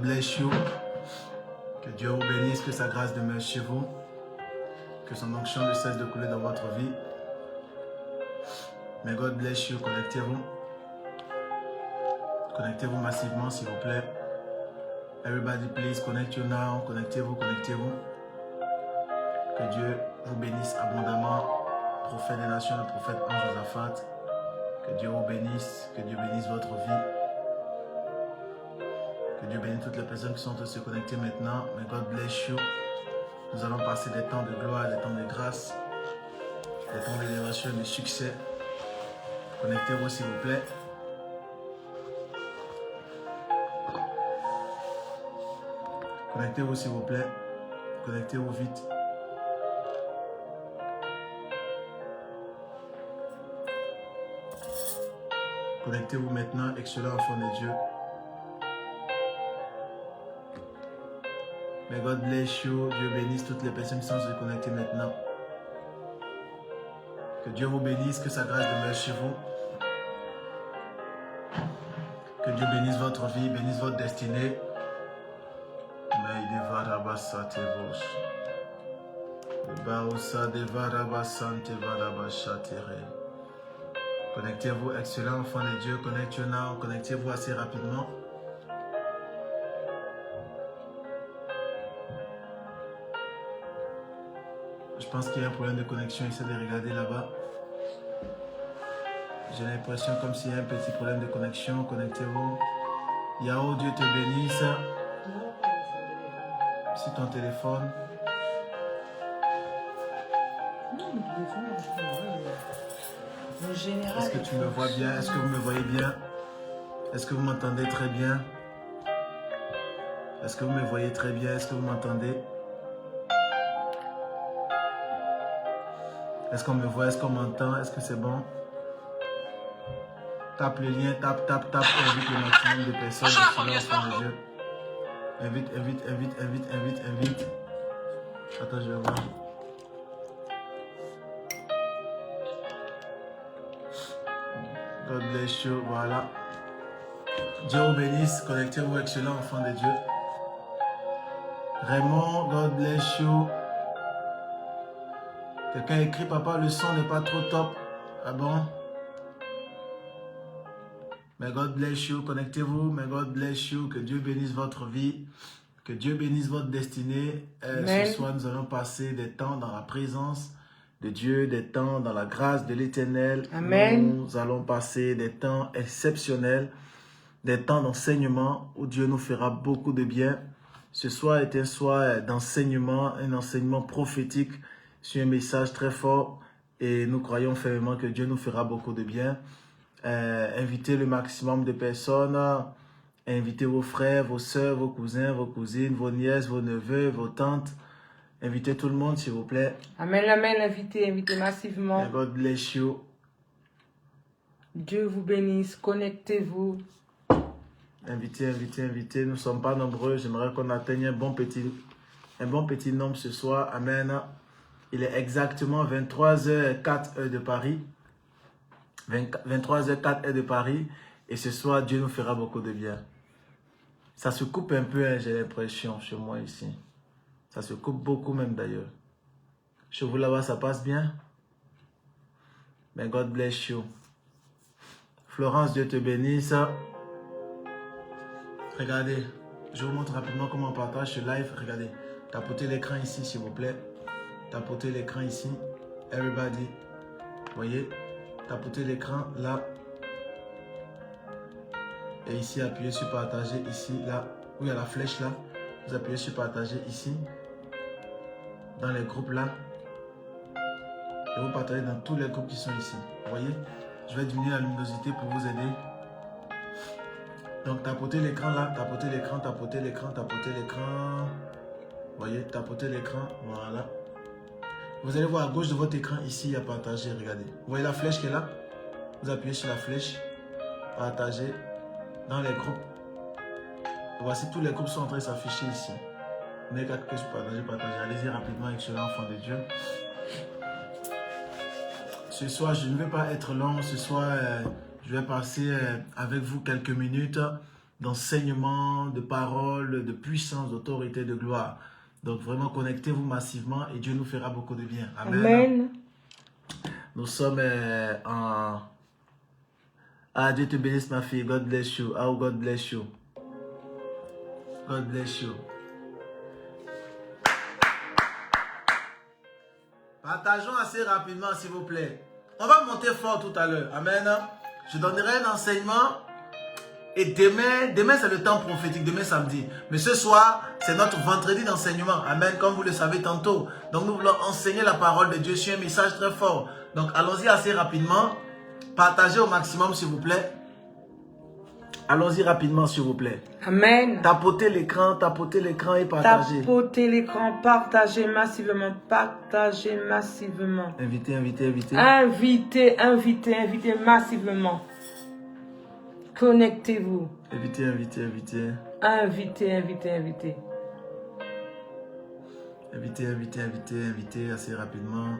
bless you. Que Dieu vous bénisse, que sa grâce demeure chez vous. Que son onction ne cesse de couler dans votre vie. May God bless you. Connectez-vous. Connectez-vous massivement, s'il vous plaît. Everybody, please connect you now. Connectez-vous, connectez-vous. Que Dieu vous bénisse abondamment. Prophète des nations, le prophète Ange Josaphat. Que Dieu vous bénisse. Que Dieu bénisse votre vie. Que Dieu bénisse toutes les personnes qui sont en train de se connecter maintenant. May God bless you. Nous allons passer des temps de gloire, des temps de grâce, des temps d'élévation et de succès. Connectez-vous, s'il vous plaît. Connectez-vous, s'il vous plaît. Connectez-vous vite. Connectez-vous maintenant, excellent enfant de Dieu. May God bless you. Dieu bénisse toutes les personnes qui sont se connecter maintenant. Que Dieu vous bénisse, que sa grâce demeure chez vous. Que Dieu bénisse votre vie, bénisse votre destinée. Connectez-vous, excellent enfant de Dieu. Connectez-vous now. Connectez-vous assez rapidement. Je pense qu'il y a un problème de connexion. Essayez de regarder là-bas. J'ai l'impression comme s'il y a un petit problème de connexion. Connectez-vous. Yahoo, Dieu te bénisse. C'est ton téléphone. Est-ce que tu me vois bien? Est-ce que vous me voyez bien? Est-ce que vous m'entendez très bien? Est-ce que vous me voyez très bien? Est-ce que vous m'entendez? Est-ce qu'on me voit? Est-ce qu'on m'entend? Est-ce que c'est bon? Tape le lien, tape, invite le maximum de personnes. Excellent enfant de Dieu. Invite. Attends, je vais voir. God bless you, voilà. Dieu vous bénisse, connectez-vous, excellent enfant de Dieu. Raymond, God bless you. Quelqu'un écrit, papa, le son n'est pas trop top. Ah bon? May God bless you, connectez-vous. May God bless you, que Dieu bénisse votre vie. Que Dieu bénisse votre destinée. Ce soir, nous allons passer des temps dans la présence de Dieu, des temps dans la grâce de l'Éternel. Amen. Nous allons passer des temps exceptionnels, des temps d'enseignement où Dieu nous fera beaucoup de bien. Ce soir est un soir d'enseignement, un enseignement prophétique sur un message très fort et nous croyons fermement que Dieu nous fera beaucoup de bien. Invitez le maximum de personnes, invitez vos frères, vos soeurs, vos cousins, vos cousines, vos nièces, vos neveux, vos tantes. Invitez tout le monde, s'il vous plaît. Amen, invitez massivement. May God bless you. Dieu vous bénisse, connectez-vous. Invitez. Nous ne sommes pas nombreux. J'aimerais qu'on atteigne un bon petit nombre ce soir. Amen. Il est exactement 23h04 heure de Paris. 23h04 heure de Paris. Et ce soir, Dieu nous fera beaucoup de bien. Ça se coupe un peu, hein, j'ai l'impression, chez moi ici. Ça se coupe beaucoup même d'ailleurs. Chez vous là-bas, ça passe bien? May God bless you. Florence, Dieu te bénisse. Regardez, je vous montre rapidement comment on partage ce live. Regardez, tapotez l'écran ici, s'il vous plaît. Tapotez l'écran ici. Everybody. Voyez, tapotez l'écran là. Et ici, appuyez sur partager ici, là. Où il y a la flèche là. Vous appuyez sur partager ici. Dans les groupes là. Et vous partagez dans tous les groupes qui sont ici. Vous voyez, je vais diminuer la luminosité pour vous aider. Donc, tapotez l'écran là. Tapotez l'écran. Vous voyez, tapotez l'écran. Voilà. Vous allez voir à gauche de votre écran ici, il y a partager. Regardez. Vous voyez la flèche qui est là? Vous appuyez sur la flèche. Partager dans les groupes. Voici tous les groupes sont en train de s'afficher ici. N'ayez qu'à cliquer sur partager. Allez-y rapidement, excellent enfant de Dieu. Ce soir, je ne vais pas être long. Ce soir, je vais passer avec vous quelques minutes d'enseignement, de parole, de puissance, d'autorité, de gloire. Donc vraiment, connectez-vous massivement et Dieu nous fera beaucoup de bien. Amen. Amen. Nous sommes en... Ah, Dieu te bénisse ma fille. God bless you. Oh, God bless you. God bless you. Partageons assez rapidement, s'il vous plaît. On va monter fort tout à l'heure. Amen. Je donnerai un enseignement. Et demain c'est le temps prophétique. Demain samedi. Mais ce soir, c'est notre vendredi d'enseignement. Amen. Comme vous le savez tantôt. Donc nous voulons enseigner la parole de Dieu sur un message très fort. Donc allons-y assez rapidement. Partagez au maximum, s'il vous plaît. Allons-y rapidement, s'il vous plaît. Amen. Tapotez l'écran et partagez. Tapotez l'écran, partagez massivement, partagez massivement. Invitez, invitez, invitez. Invitez, invitez, invitez massivement. Connectez-vous. Invitez, invitez, invitez. Invitez, invitez, invitez. Invitez, invitez, invitez, invitez assez rapidement.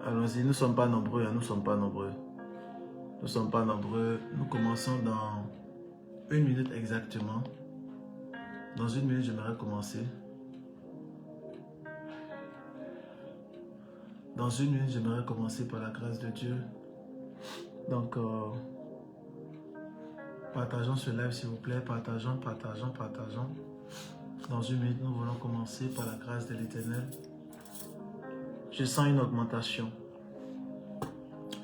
Allons-y, nous ne sommes pas nombreux, nous ne sommes pas nombreux. Nous ne sommes pas nombreux. Nous commençons dans 1 minute exactement. Dans 1 minute, j'aimerais commencer. Dans 1 minute, j'aimerais commencer par la grâce de Dieu. Donc, partageons ce live s'il vous plaît. Partageons, partageons, partageons. Dans 1 minute, nous voulons commencer par la grâce de l'Éternel. Je sens une augmentation.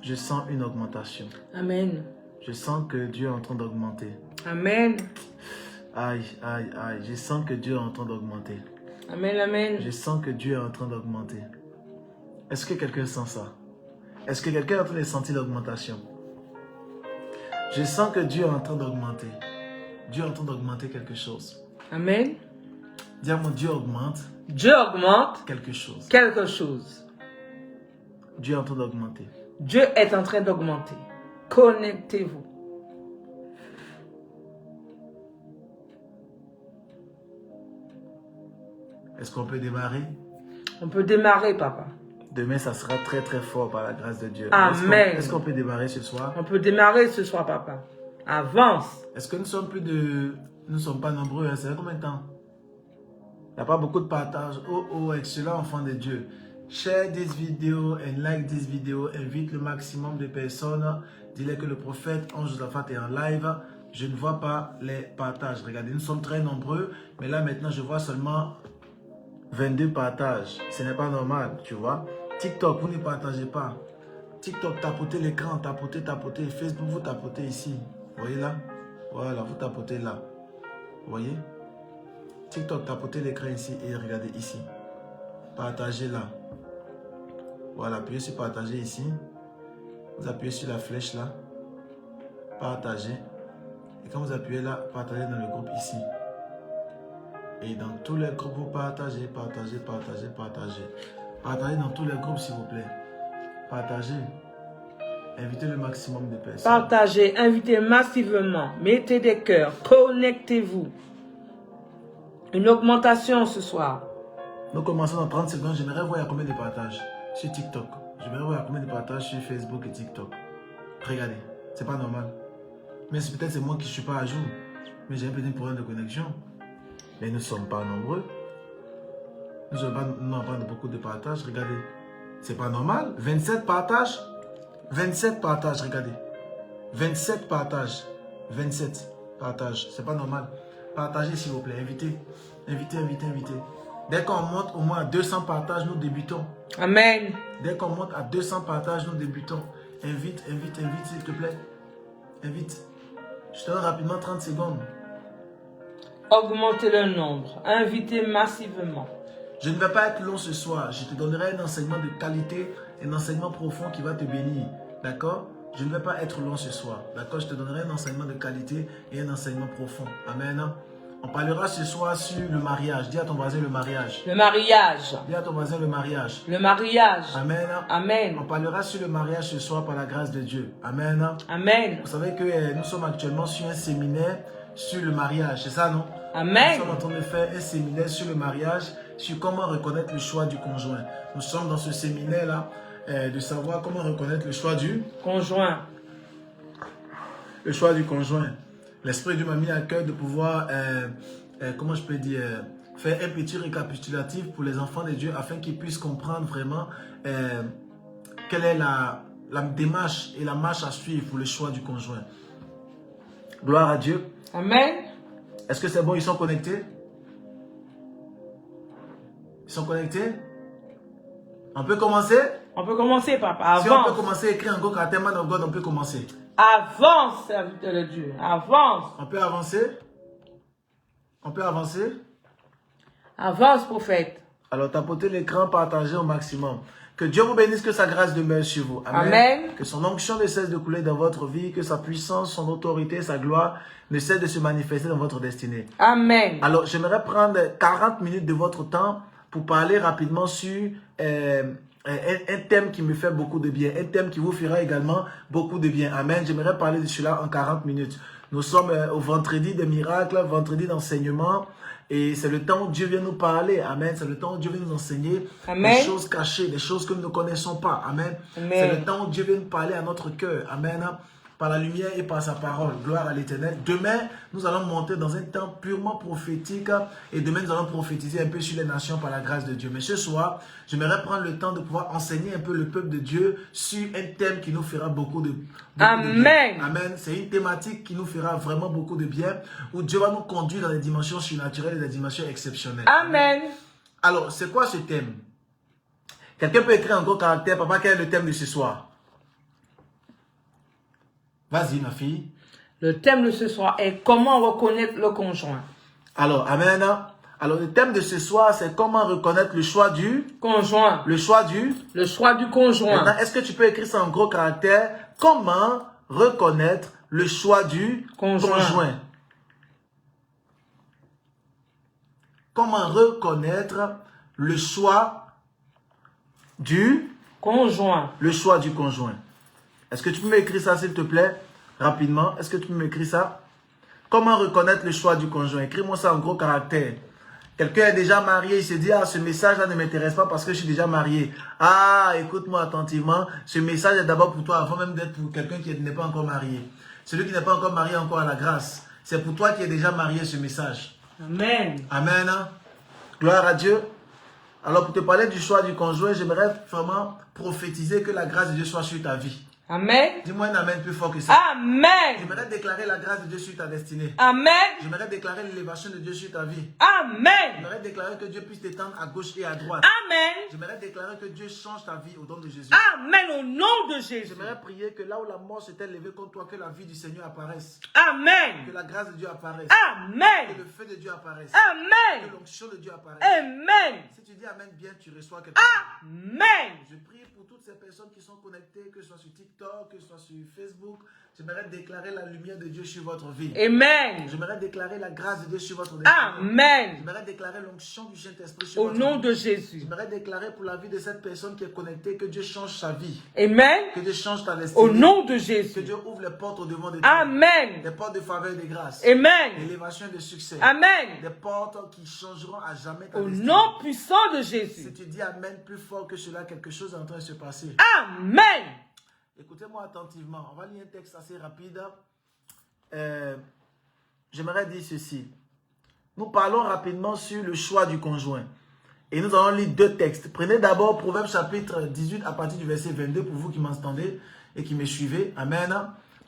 Je sens une augmentation. Amen. Je sens que Dieu est en train d'augmenter. Amen. Aïe, aïe, aïe. Je sens que Dieu est en train d'augmenter. Amen, amen. Je sens que Dieu est en train d'augmenter. Est-ce que quelqu'un sent ça? Est-ce que quelqu'un est en train de sentir l'augmentation? Je sens que Dieu est en train d'augmenter. Dieu est en train d'augmenter quelque chose. Amen. Dis à mon Dieu augmente Dieu augmente quelque chose. quelque chose. Dieu est en train d'augmenter. Dieu est en train d'augmenter. Connectez-vous. Est-ce qu'on peut démarrer? On peut démarrer, papa. Demain, ça sera très très fort par la grâce de Dieu. Amen. Est-ce qu'on peut démarrer ce soir? On peut démarrer ce soir, papa. Avance. Est-ce que nous sommes plus de... Nous ne sommes pas nombreux, hein? Ça fait combien de temps? Il n'y a pas beaucoup de partage. Oh, oh, excellent enfant de Dieu. Share this video and like this video. Invite le maximum de personnes. Dis-leur que le prophète Ange Josaphat est en live. Je ne vois pas les partages. Regardez, nous sommes très nombreux. Mais là, maintenant, je vois seulement 22 partages. Ce n'est pas normal, tu vois. TikTok, vous ne partagez pas. TikTok, tapotez l'écran. Tapotez, tapotez. Facebook, vous tapotez ici. Vous voyez là? Voilà, vous tapotez là. Vous voyez? TikTok, tapotez l'écran ici et regardez ici. Partagez là. Voilà, appuyez sur partager ici. Vous appuyez sur la flèche là. Partagez. Et quand vous appuyez là, partagez dans le groupe ici. Et dans tous les groupes, vous partagez, partagez, partagez, partagez. Partagez dans tous les groupes s'il vous plaît. Partagez. Invitez le maximum de personnes. Partagez, invitez massivement. Mettez des cœurs. Connectez-vous. Une augmentation ce soir. Nous commençons dans 30 secondes. J'aimerais voir il y a combien de partages sur TikTok. J'aimerais voir il y a combien de partages sur Facebook et TikTok. Regardez, c'est pas normal. Mais peut-être c'est moi qui ne suis pas à jour. Mais j'ai un petit problème de connexion. Mais nous ne sommes pas nombreux. Nous n'avons pas beaucoup de partages. Regardez, c'est pas normal. 27 partages. 27 partages, regardez. 27 partages. 27 partages. C'est pas normal. Partagez s'il vous plaît. Invitez. Invitez, invitez, invitez. Dès qu'on monte au moins à 200 partages, nous débutons. Amen. Dès qu'on monte à 200 partages, nous débutons. Invite, invite, invite s'il te plaît. Invite. Je te donne rapidement 30 secondes. Augmentez le nombre. Invitez massivement. Je ne vais pas être long ce soir. Je te donnerai un enseignement de qualité, un enseignement profond qui va te bénir. D'accord? Je ne vais pas être long ce soir. D'accord? Je te donnerai un enseignement de qualité et un enseignement profond. Amen. On parlera ce soir sur le mariage. Dis à ton voisin le mariage. Le mariage. Dis à ton voisin le mariage. Le mariage. Amen. Amen. On parlera sur le mariage ce soir par la grâce de Dieu. Amen. Amen. Vous savez que nous sommes actuellement sur un séminaire sur le mariage. C'est ça, non? Amen. Nous sommes en train de faire un séminaire sur le mariage, sur comment reconnaître le choix du conjoint. Nous sommes dans ce séminaire-là de savoir comment reconnaître le choix du conjoint. le choix du conjoint. L'Esprit de Dieu m'a mis à cœur de pouvoir, comment je peux dire, faire un petit récapitulatif pour les enfants de Dieu afin qu'ils puissent comprendre vraiment quelle est la démarche et la marche à suivre pour le choix du conjoint. Gloire à Dieu. Amen. Est-ce que c'est bon? Ils sont connectés? Ils sont connectés? On peut commencer? On peut commencer, papa. Avance. Si on peut commencer à écrire un gros caractère, man of God, on peut commencer. Avance, serviteur de Dieu. Avance. On peut avancer? On peut avancer? Avance, prophète. Alors, tapotez l'écran, partagez au maximum. Que Dieu vous bénisse, que sa grâce demeure sur vous. Amen. Amen. Que son onction ne cesse de couler dans votre vie, que sa puissance, son autorité, sa gloire ne cesse de se manifester dans votre destinée. Amen. Alors, j'aimerais prendre 40 minutes de votre temps pour parler rapidement sur un thème qui me fait beaucoup de bien, un thème qui vous fera également beaucoup de bien. Amen. J'aimerais parler de cela en 40 minutes. Nous sommes au vendredi des miracles, vendredi d'enseignement. Et c'est le temps où Dieu vient nous parler. Amen. C'est le temps où Dieu vient nous enseigner des choses cachées, des choses que nous ne connaissons pas. Amen. C'est le temps où Dieu vient nous parler à notre cœur. Amen. Par la lumière et par sa parole. Gloire à l'Éternel. Demain, nous allons monter dans un temps purement prophétique. Et demain, nous allons prophétiser un peu sur les nations par la grâce de Dieu. Mais ce soir, j'aimerais prendre le temps de pouvoir enseigner un peu le peuple de Dieu sur un thème qui nous fera beaucoup de bien. Amen. C'est une thématique qui nous fera vraiment beaucoup de bien. Où Dieu va nous conduire dans des dimensions surnaturelles et des dimensions exceptionnelles. Amen. Alors, c'est quoi ce thème? Quelqu'un peut écrire en gros caractère. Papa, quel est le thème de ce soir? Vas-y, ma fille. Le thème de ce soir est comment reconnaître le conjoint. Alors, amen. Alors, le thème de ce soir, c'est comment reconnaître le choix du conjoint. Le choix du conjoint. Maintenant, est-ce que tu peux écrire ça en gros caractère? Comment reconnaître le choix du conjoint? Comment reconnaître le choix du conjoint? Le choix du conjoint. Est-ce que tu peux m'écrire ça, s'il te plaît, rapidement? Est-ce que tu peux m'écrire ça? Comment reconnaître le choix du conjoint? Écris-moi ça en gros caractère. Quelqu'un est déjà marié, il se dit, ah, ce message-là ne m'intéresse pas parce que je suis déjà marié. Ah, écoute-moi attentivement, ce message est d'abord pour toi, avant même d'être pour quelqu'un qui n'est pas encore marié. Celui qui n'est pas encore marié, encore à la grâce. C'est pour toi qui es déjà marié, ce message. Amen. Amen. Gloire à Dieu. Alors, pour te parler du choix du conjoint, j'aimerais vraiment prophétiser que la grâce de Dieu soit sur ta vie. Amen. Dis-moi un amen plus fort que ça. Amen. J'aimerais déclarer la grâce de Dieu sur ta destinée. Amen. J'aimerais déclarer l'élévation de Dieu sur ta vie. Amen. J'aimerais déclarer que Dieu puisse t'étendre à gauche et à droite. Amen. J'aimerais déclarer que Dieu change ta vie au nom de Jésus. Amen au nom de Jésus. J'aimerais prier que là où la mort s'était levée contre toi, que la vie du Seigneur apparaisse. Amen. Que la grâce de Dieu apparaisse. Amen. Que le feu de Dieu apparaisse. Amen. Que l'onction de Dieu apparaisse. Amen. Si tu dis amen bien, tu reçois quelque chose. Amen. Je prie pour toutes ces personnes qui sont connectées, que ce soit sur TikTok, que ce soit sur Facebook. J'aimerais déclarer la lumière de Dieu sur votre vie. Amen. J'aimerais déclarer la grâce de Dieu sur votre destinée. Amen. J'aimerais déclarer l'onction du Saint-Esprit sur Au votre nom vie. de Jésus. J'aimerais déclarer pour la vie de cette personne qui est connectée que Dieu change sa vie. Amen. Que Dieu change ta destinée. Au nom de Que Jésus. Dieu ouvre les portes au devant de toi. Amen. Des portes de faveur et de grâce. Amen. L'élévation de succès. Amen. Des portes qui changeront à jamais ta Au destinée. nom puissant de Si Jésus. tu dis amen plus fort que cela, quelque chose est en train de se passer. Amen. Écoutez-moi attentivement. On va lire un texte assez rapide. J'aimerais dire ceci. Nous parlons rapidement sur le choix du conjoint. Et nous allons lire deux textes. Prenez d'abord Proverbe chapitre 18 à partir du verset 22 pour vous qui m'entendez et qui me suivez. Amen.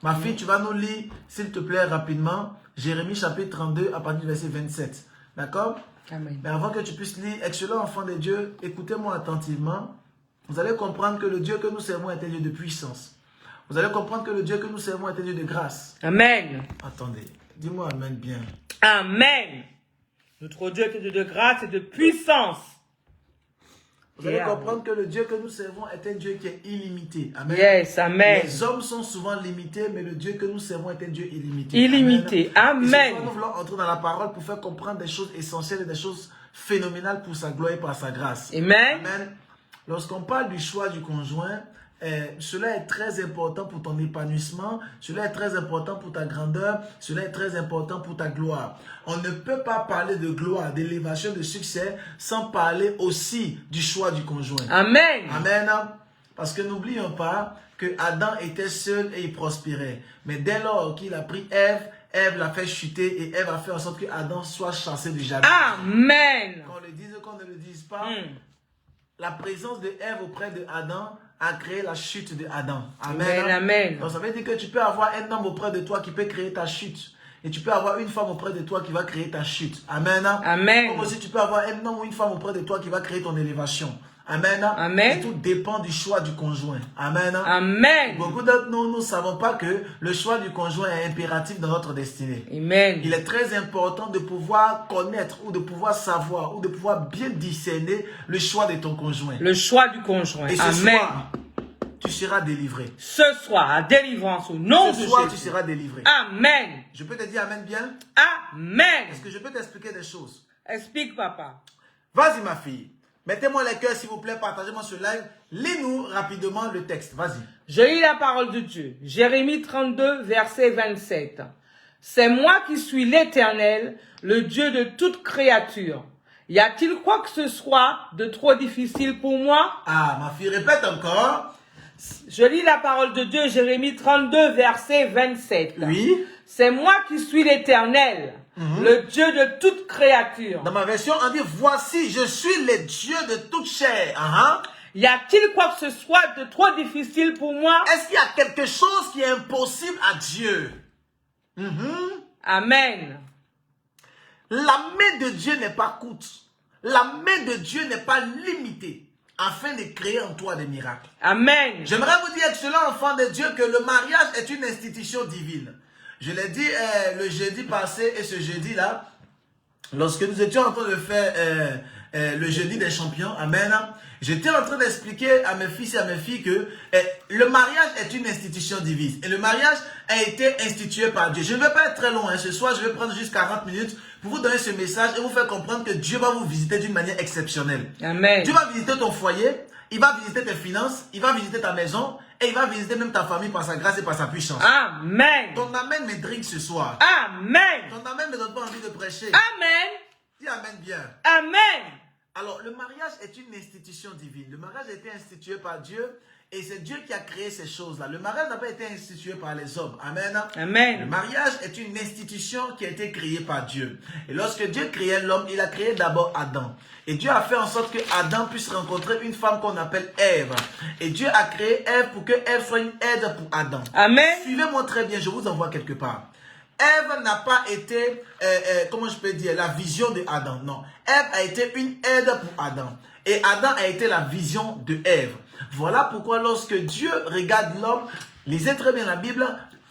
Ma fille, tu vas nous lire, s'il te plaît, rapidement, Jérémie chapitre 32 à partir du verset 27. D'accord? Amen. Mais avant que tu puisses lire, excellent enfant de Dieu, écoutez-moi attentivement. Vous allez comprendre que le Dieu que nous servons est un Dieu de puissance. Vous allez comprendre que le Dieu que nous servons est un Dieu de grâce. Amen. Attendez, dis-moi amen bien. Amen. Notre Dieu est Dieu de grâce et de puissance. Vous allez comprendre que le Dieu que nous servons est un Dieu qui est illimité. Amen. Yes, amen. Les hommes sont souvent limités, mais le Dieu que nous servons est un Dieu illimité. Illimité. Amen. Et ce soir, nous voulons entrer dans la parole pour faire comprendre des choses essentielles et des choses phénoménales pour sa gloire et par sa grâce. Amen. Amen. Lorsqu'on parle du choix du conjoint, cela est très important pour ton épanouissement, cela est très important pour ta grandeur, cela est très important pour ta gloire. On ne peut pas parler de gloire, d'élévation, de succès sans parler aussi du choix du conjoint. Amen. Amen. Parce que n'oublions pas que Adam était seul et il prospérait. Mais dès lors qu'il a pris Ève, Ève l'a fait chuter et Ève a fait en sorte que Adam soit chassé du jardin. Amen. Qu'on le dise ou qu'on ne le dise pas, la présence de Ève auprès de Adam a créé la chute de Adam. Amen. Amen. Donc ça veut dire que tu peux avoir un homme auprès de toi qui peut créer ta chute. Et tu peux avoir une femme auprès de toi qui va créer ta chute. Amen. Amen. Comme aussi tu peux avoir un homme ou une femme auprès de toi qui va créer ton élévation. Amen. Amen. Et tout dépend du choix du conjoint. Amen. Amen. Beaucoup d'entre nous ne savons pas que le choix du conjoint est impératif dans notre destinée. Amen. Il est très important de pouvoir connaître ou de pouvoir savoir ou de pouvoir bien discerner le choix de ton conjoint. Le choix du conjoint. Et ce Amen. soir, tu seras délivré. Ce soir, à délivrance au nom de Ce soir, Jésus. tu seras délivré. Amen. Je peux te dire Amen bien? Amen. Est-ce que je peux t'expliquer des choses? Explique, papa. Vas-y, ma fille. Mettez-moi les cœurs, s'il vous plaît. Partagez-moi ce live. Lis-nous rapidement le texte. Vas-y. Je lis la parole de Dieu. Jérémie 32, verset 27. C'est moi qui suis l'Éternel, le Dieu de toute créature. Y a-t-il quoi que ce soit de trop difficile pour moi? Ah, ma fille, répète encore. Je lis la parole de Dieu, Jérémie 32, verset 27. Oui. C'est moi qui suis l'Éternel, le Dieu de toute créature. Dans ma version, on dit, voici, je suis le Dieu de toute chair. Y a-t-il quoi que ce soit de trop difficile pour moi? Est-ce qu'il y a quelque chose qui est impossible à Dieu? Amen. La main de Dieu n'est pas courte. La main de Dieu n'est pas limitée afin de créer en toi des miracles. Amen. J'aimerais vous dire, excellent enfant de Dieu, que le mariage est une institution divine. Je l'ai dit le jeudi passé et ce jeudi-là, lorsque nous étions en train de faire le jeudi des champions, amen, j'étais en train d'expliquer à mes fils et à mes filles que le mariage est une institution divine. Et le mariage a été institué par Dieu. Je ne vais pas être très long, ce soir je vais prendre juste 40 minutes pour vous donner ce message et vous faire comprendre que Dieu va vous visiter d'une manière exceptionnelle. Amen. Dieu va visiter ton foyer, il va visiter tes finances, il va visiter ta maison et il va visiter même ta famille par sa grâce et par sa puissance. Amen. Ton amen me drink ce soir. Amen. Ton amen me donne pas envie de prêcher. Amen. Dis amen bien. Amen. Alors, le mariage est une institution divine. Le mariage a été institué par Dieu et c'est Dieu qui a créé ces choses-là. Le mariage n'a pas été institué par les hommes. Amen. Amen. Le mariage est une institution qui a été créée par Dieu. Et lorsque Dieu créait l'homme, il a créé d'abord Adam. Et Dieu a fait en sorte que Adam puisse rencontrer une femme qu'on appelle Ève. Et Dieu a créé Ève pour que Ève soit une aide pour Adam. Amen. Suivez-moi très bien, je vous envoie quelque part. Ève n'a pas été, comment je peux dire, la vision de Adam. Non, Ève a été une aide pour Adam. Et Adam a été la vision de Ève. Voilà pourquoi lorsque Dieu regarde l'homme, lisez très bien la Bible,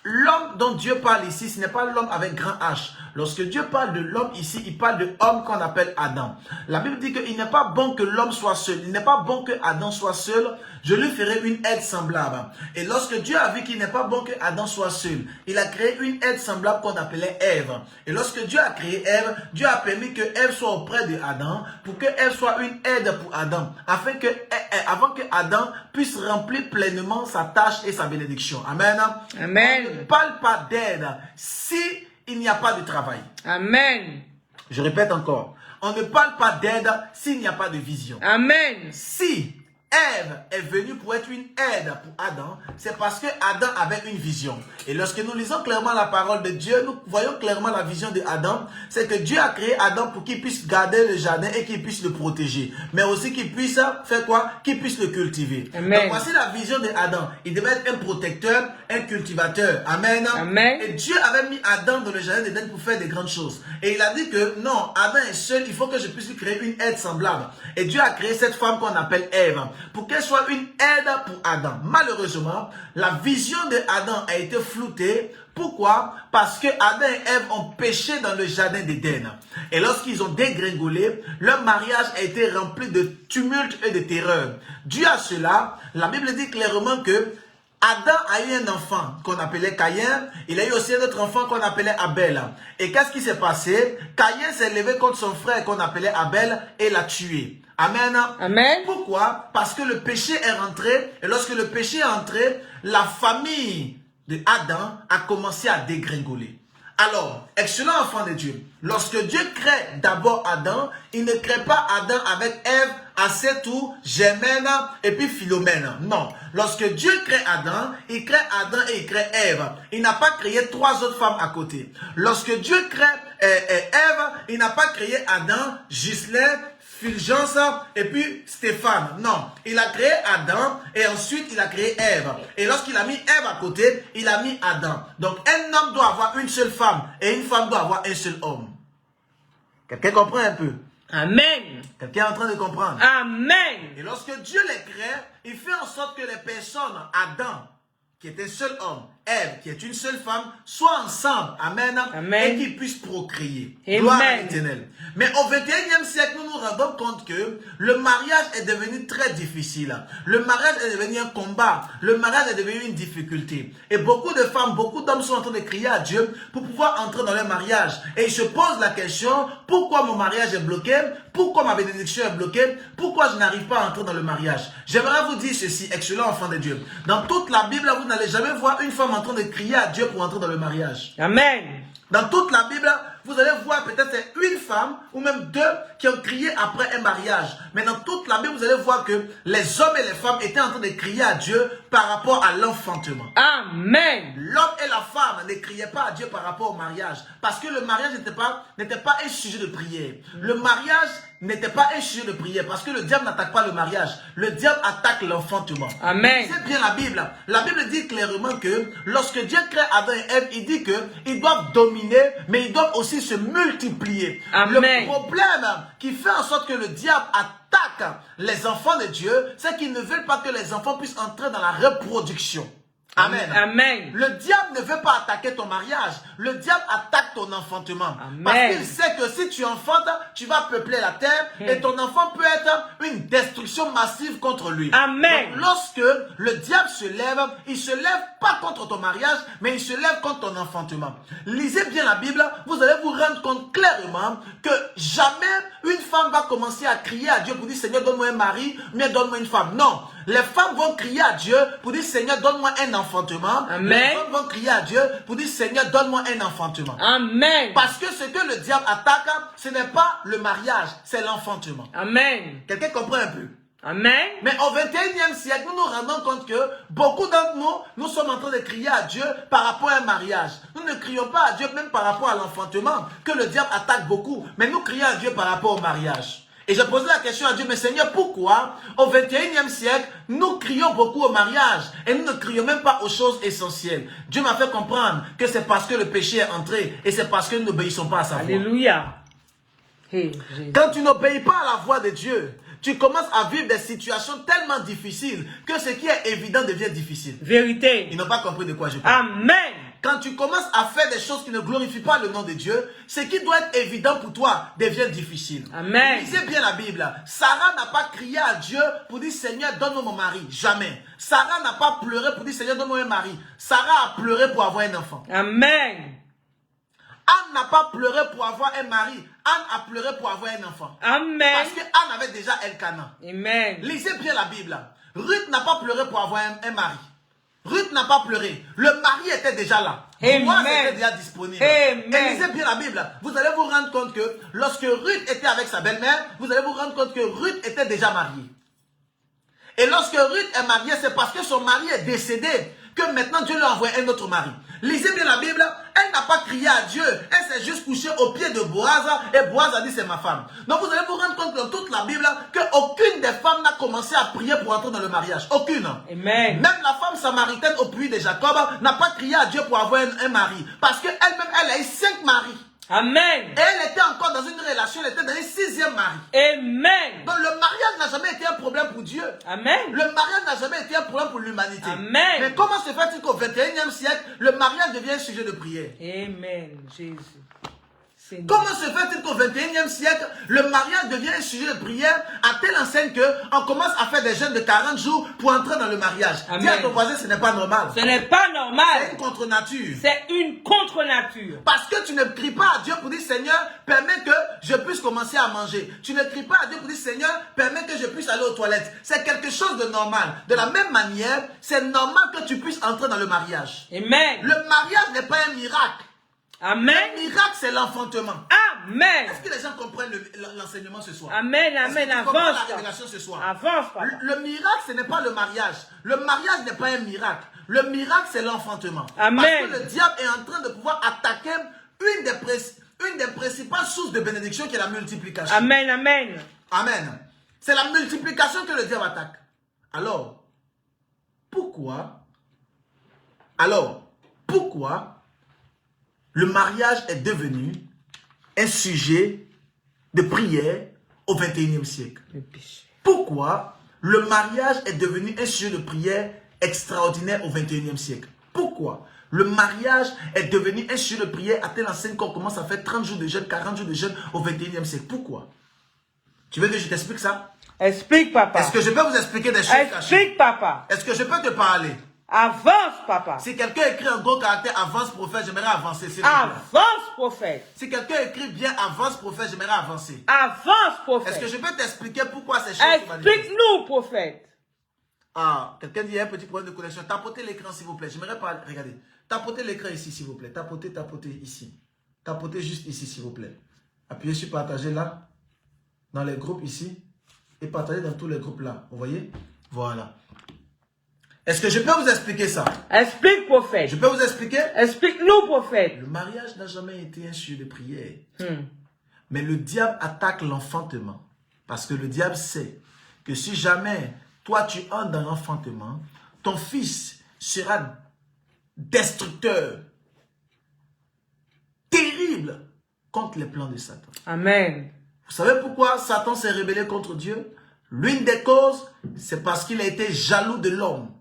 l'homme dont Dieu parle ici, ce n'est pas l'homme avec grand H. Lorsque Dieu parle de l'homme ici, il parle de l'homme qu'on appelle Adam. La Bible dit qu'il n'est pas bon que l'homme soit seul. Il n'est pas bon que Adam soit seul. Je lui ferai une aide semblable. Et lorsque Dieu a vu qu'il n'est pas bon que Adam soit seul, il a créé une aide semblable qu'on appelait Ève. Et lorsque Dieu a créé Ève, Dieu a permis que Ève soit auprès de Adam pour que Ève soit une aide pour Adam. Avant que Adam puisse remplir pleinement sa tâche et sa bénédiction. Amen. Amen. On ne parle pas d'aide si il n'y a pas de travail. Amen. Je répète encore. On ne parle pas d'aide s'il n'y a pas de vision. Amen. Si Ève est venue pour être une aide pour Adam, c'est parce que Adam avait une vision. Et lorsque nous lisons clairement la parole de Dieu, nous voyons clairement la vision de Adam. C'est que Dieu a créé Adam pour qu'il puisse garder le jardin et qu'il puisse le protéger. Mais aussi qu'il puisse faire quoi? Qu'il puisse le cultiver. Amen. Donc voici la vision de Adam. Il devait être un protecteur, un cultivateur. Amen. Amen. Et Dieu avait mis Adam dans le jardin d'Éden pour faire des grandes choses. Et il a dit que non, Adam est seul, il faut que je puisse lui créer une aide semblable. Et Dieu a créé cette femme qu'on appelle Ève, pour qu'elle soit une aide pour Adam. Malheureusement, la vision de Adam a été floutée. Pourquoi? Parce que Adam et Ève ont péché dans le jardin d'Éden. Et lorsqu'ils ont dégringolé, leur mariage a été rempli de tumulte et de terreur. Dû à cela, la Bible dit clairement que Adam a eu un enfant qu'on appelait Caïn. Il a eu aussi un autre enfant qu'on appelait Abel. Et qu'est-ce qui s'est passé? Caïn s'est levé contre son frère qu'on appelait Abel et l'a tué. Amen. Amen. Pourquoi? Parce que le péché est rentré. Et lorsque le péché est entré, la famille de Adam a commencé à dégringoler. Alors, excellent enfant de Dieu, lorsque Dieu crée d'abord Adam, il ne crée pas Adam avec Ève à ses tours Germaine et puis Philomène. Non. Lorsque Dieu crée Adam et il crée Ève. Il n'a pas créé 3 autres femmes à côté. Lorsque Dieu crée Ève, il n'a pas créé Adam, Ghislaine, Fulgence et puis Stéphane. Non, il a créé Adam et ensuite il a créé Ève. Et lorsqu'il a mis Ève à côté, il a mis Adam. Donc un homme doit avoir une seule femme et une femme doit avoir un seul homme. Quelqu'un comprend un peu? Amen. Quelqu'un est en train de comprendre? Amen. Et lorsque Dieu les crée, il fait en sorte que les personnes, Adam, qui est un seul homme, Ève, qui est une seule femme, soient ensemble, amen, Amen. et qu'ils puissent procréer. Amen. Gloire à l'Éternel. Mais au 21e siècle, nous nous rendons compte que le mariage est devenu très difficile. Le mariage est devenu un combat. Le mariage est devenu une difficulté. Et beaucoup de femmes, beaucoup d'hommes sont en train de crier à Dieu pour pouvoir entrer dans leur mariage. Et ils se posent la question, pourquoi mon mariage est bloqué? Pourquoi ma bénédiction est bloquée? Pourquoi je n'arrive pas à entrer dans le mariage? J'aimerais vous dire ceci, excellent enfant de Dieu. Dans toute la Bible, vous n'allez jamais voir une femme en train de crier à Dieu pour entrer dans le mariage. Amen. Dans toute la Bible, vous allez voir peut-être une femme ou même 2 qui ont crié après un mariage. Mais dans toute la Bible, vous allez voir que les hommes et les femmes étaient en train de crier à Dieu par rapport à l'enfantement. Amen. L'homme et la femme ne criaient pas à Dieu par rapport au mariage. Parce que le mariage n'était pas un sujet de prière. Le mariage n'était pas un sujet de prière. Parce que le diable n'attaque pas le mariage. Le diable attaque l'enfantement. Amen. C'est bien la Bible. La Bible dit clairement que lorsque Dieu crée Adam et Ève, il dit qu'ils doivent dominer, mais ils doivent aussi se multiplier. Amen. Le problème qui fait en sorte que le diable attaque les enfants de Dieu, c'est qu'ils ne veulent pas que les enfants puissent entrer dans la reproduction. Amen. Amen. Le diable ne veut pas attaquer ton mariage. Le diable attaque ton enfantement. Amen. Parce qu'il sait que si tu enfantes, tu vas peupler la terre et ton enfant peut être une destruction massive contre lui. Amen. Donc, lorsque le diable se lève, il se lève pas contre ton mariage, mais il se lève contre ton enfantement. Lisez bien la Bible, vous allez vous rendre compte clairement que jamais une femme va commencer à crier à Dieu pour dire Seigneur, donne-moi un mari, mais donne-moi une femme. Non. Les femmes vont crier à Dieu pour dire Seigneur, donne-moi un enfantement. Amen. Les femmes vont crier à Dieu pour dire Seigneur, donne-moi un enfantement. Amen. Parce que ce que le diable attaque, ce n'est pas le mariage, c'est l'enfantement. Amen. Quelqu'un comprend un peu? Amen. Mais au 21e siècle, nous nous rendons compte que beaucoup d'entre nous sommes en train de crier à Dieu par rapport à un mariage. Nous ne crions pas à Dieu même par rapport à l'enfantement, que le diable attaque beaucoup. Mais nous crions à Dieu par rapport au mariage. Et je posais la question à Dieu, mais Seigneur, pourquoi au 21e siècle, nous crions beaucoup au mariage et nous ne crions même pas aux choses essentielles? Dieu m'a fait comprendre que c'est parce que le péché est entré et c'est parce que nous n'obéissons pas à sa voix. Alléluia. Hey, Jésus. Quand tu n'obéis pas à la voix de Dieu, tu commences à vivre des situations tellement difficiles que ce qui est évident devient difficile. Vérité. Ils n'ont pas compris de quoi je parle. Amen. Quand tu commences à faire des choses qui ne glorifient pas le nom de Dieu, ce qui doit être évident pour toi devient difficile. Amen. Lisez bien la Bible. Sarah n'a pas crié à Dieu pour dire Seigneur, donne-moi mon mari. Jamais. Sarah n'a pas pleuré pour dire Seigneur, donne-moi un mari. Sarah a pleuré pour avoir un enfant. Amen. Anne n'a pas pleuré pour avoir un mari. Anne a pleuré pour avoir un enfant. Amen. Parce que Anne avait déjà Elkanah. Amen. Lisez bien la Bible. Ruth n'a pas pleuré pour avoir un mari. Ruth n'a pas pleuré. Le mari était déjà là. Boaz était déjà disponible. Amen. Et lisez bien la Bible. Vous allez vous rendre compte que lorsque Ruth était avec sa belle-mère, vous allez vous rendre compte que Ruth était déjà mariée. Et lorsque Ruth est mariée, c'est parce que son mari est décédé que maintenant Dieu lui a envoyé un autre mari. Lisez bien la Bible, elle n'a pas crié à Dieu, elle s'est juste couchée au pied de Boaz et Boaz a dit c'est ma femme. Donc vous allez vous rendre compte dans toute la Bible qu'aucune des femmes n'a commencé à prier pour entrer dans le mariage. Aucune. Amen. Même la femme samaritaine au puits de Jacob n'a pas crié à Dieu pour avoir un mari. Parce qu'elle-même, elle a eu 5 maris. Amen. Et elle était encore dans une relation, elle était dans un 6e mari. Amen. Donc le mariage n'a jamais été un problème pour Dieu. Amen. Le mariage n'a jamais été un problème pour l'humanité. Amen. Mais comment se fait-il qu'au 21e siècle, le mariage devient un sujet de prière? Amen. Jésus. Seigneur. Comment se fait-il qu'au 21e siècle, le mariage devient un sujet de prière à telle enseigne qu'on commence à faire des jeûnes de 40 jours pour entrer dans le mariage? Amen. Dis à ton voisin, ce n'est pas normal. Ce n'est pas C'est normal. une contre-nature. C'est une contre-nature. Parce que tu ne cries pas à Dieu pour dire Seigneur, permets que je puisse commencer à manger. Tu ne cries pas à Dieu pour dire Seigneur, permets que je puisse aller aux toilettes. C'est quelque chose de normal. De la même manière, c'est normal que tu puisses entrer dans le mariage. Amen. Le mariage n'est pas un miracle. Amen. Le miracle, c'est l'enfantement. Amen. Est-ce que les gens comprennent l'enseignement ce soir? Amen, amen. Est-ce que tu comprends Avance, la révélation ce soir? avance, papa. Le miracle, ce n'est pas le mariage. Le mariage n'est pas un miracle. Le miracle, c'est l'enfantement. Amen. Parce que le diable est en train de pouvoir attaquer une des principales sources de bénédiction qui est la multiplication. Amen, amen. Amen. C'est la multiplication que le diable attaque. Alors, pourquoi le mariage est devenu un sujet de prière au XXIe siècle? Pourquoi le mariage est devenu un sujet de prière extraordinaire au XXIe siècle? Pourquoi le mariage est devenu un sujet de prière à telle enseigne qu'on commence à faire 30 jours de jeûne, 40 jours de jeûne au XXIe siècle? Pourquoi? Tu veux que je t'explique ça? Explique, papa. Est-ce que je peux vous expliquer des choses cachées? Explique, papa. Est-ce que je peux te parler? Avance, papa. Si quelqu'un écrit un gros caractère avance prophète, j'aimerais avancer. S'il vous plaît. Avance, prophète. Si quelqu'un écrit bien avance prophète, j'aimerais avancer. Avance, prophète. Est-ce que je peux t'expliquer pourquoi ces choses se manifestent? Explique-nous, prophète. Ah, quelqu'un dit il y a un petit problème de connexion. Tapotez l'écran, s'il vous plaît. J'aimerais pas. Regardez. Tapotez l'écran ici, s'il vous plaît. Tapotez ici. Tapotez juste ici, s'il vous plaît. Appuyez sur partager là. Dans les groupes ici. Et partagez dans tous les groupes là. Vous voyez? Voilà. Est-ce que je peux vous expliquer ça? Explique, prophète. Je peux vous expliquer? Explique-nous, prophète. Le mariage n'a jamais été un sujet de prière. Mais le diable attaque l'enfantement. Parce que le diable sait que si jamais toi tu entres dans l'enfantement, ton fils sera destructeur, terrible contre les plans de Satan. Amen. Vous savez pourquoi Satan s'est rebellé contre Dieu? L'une des causes, c'est parce qu'il a été jaloux de l'homme.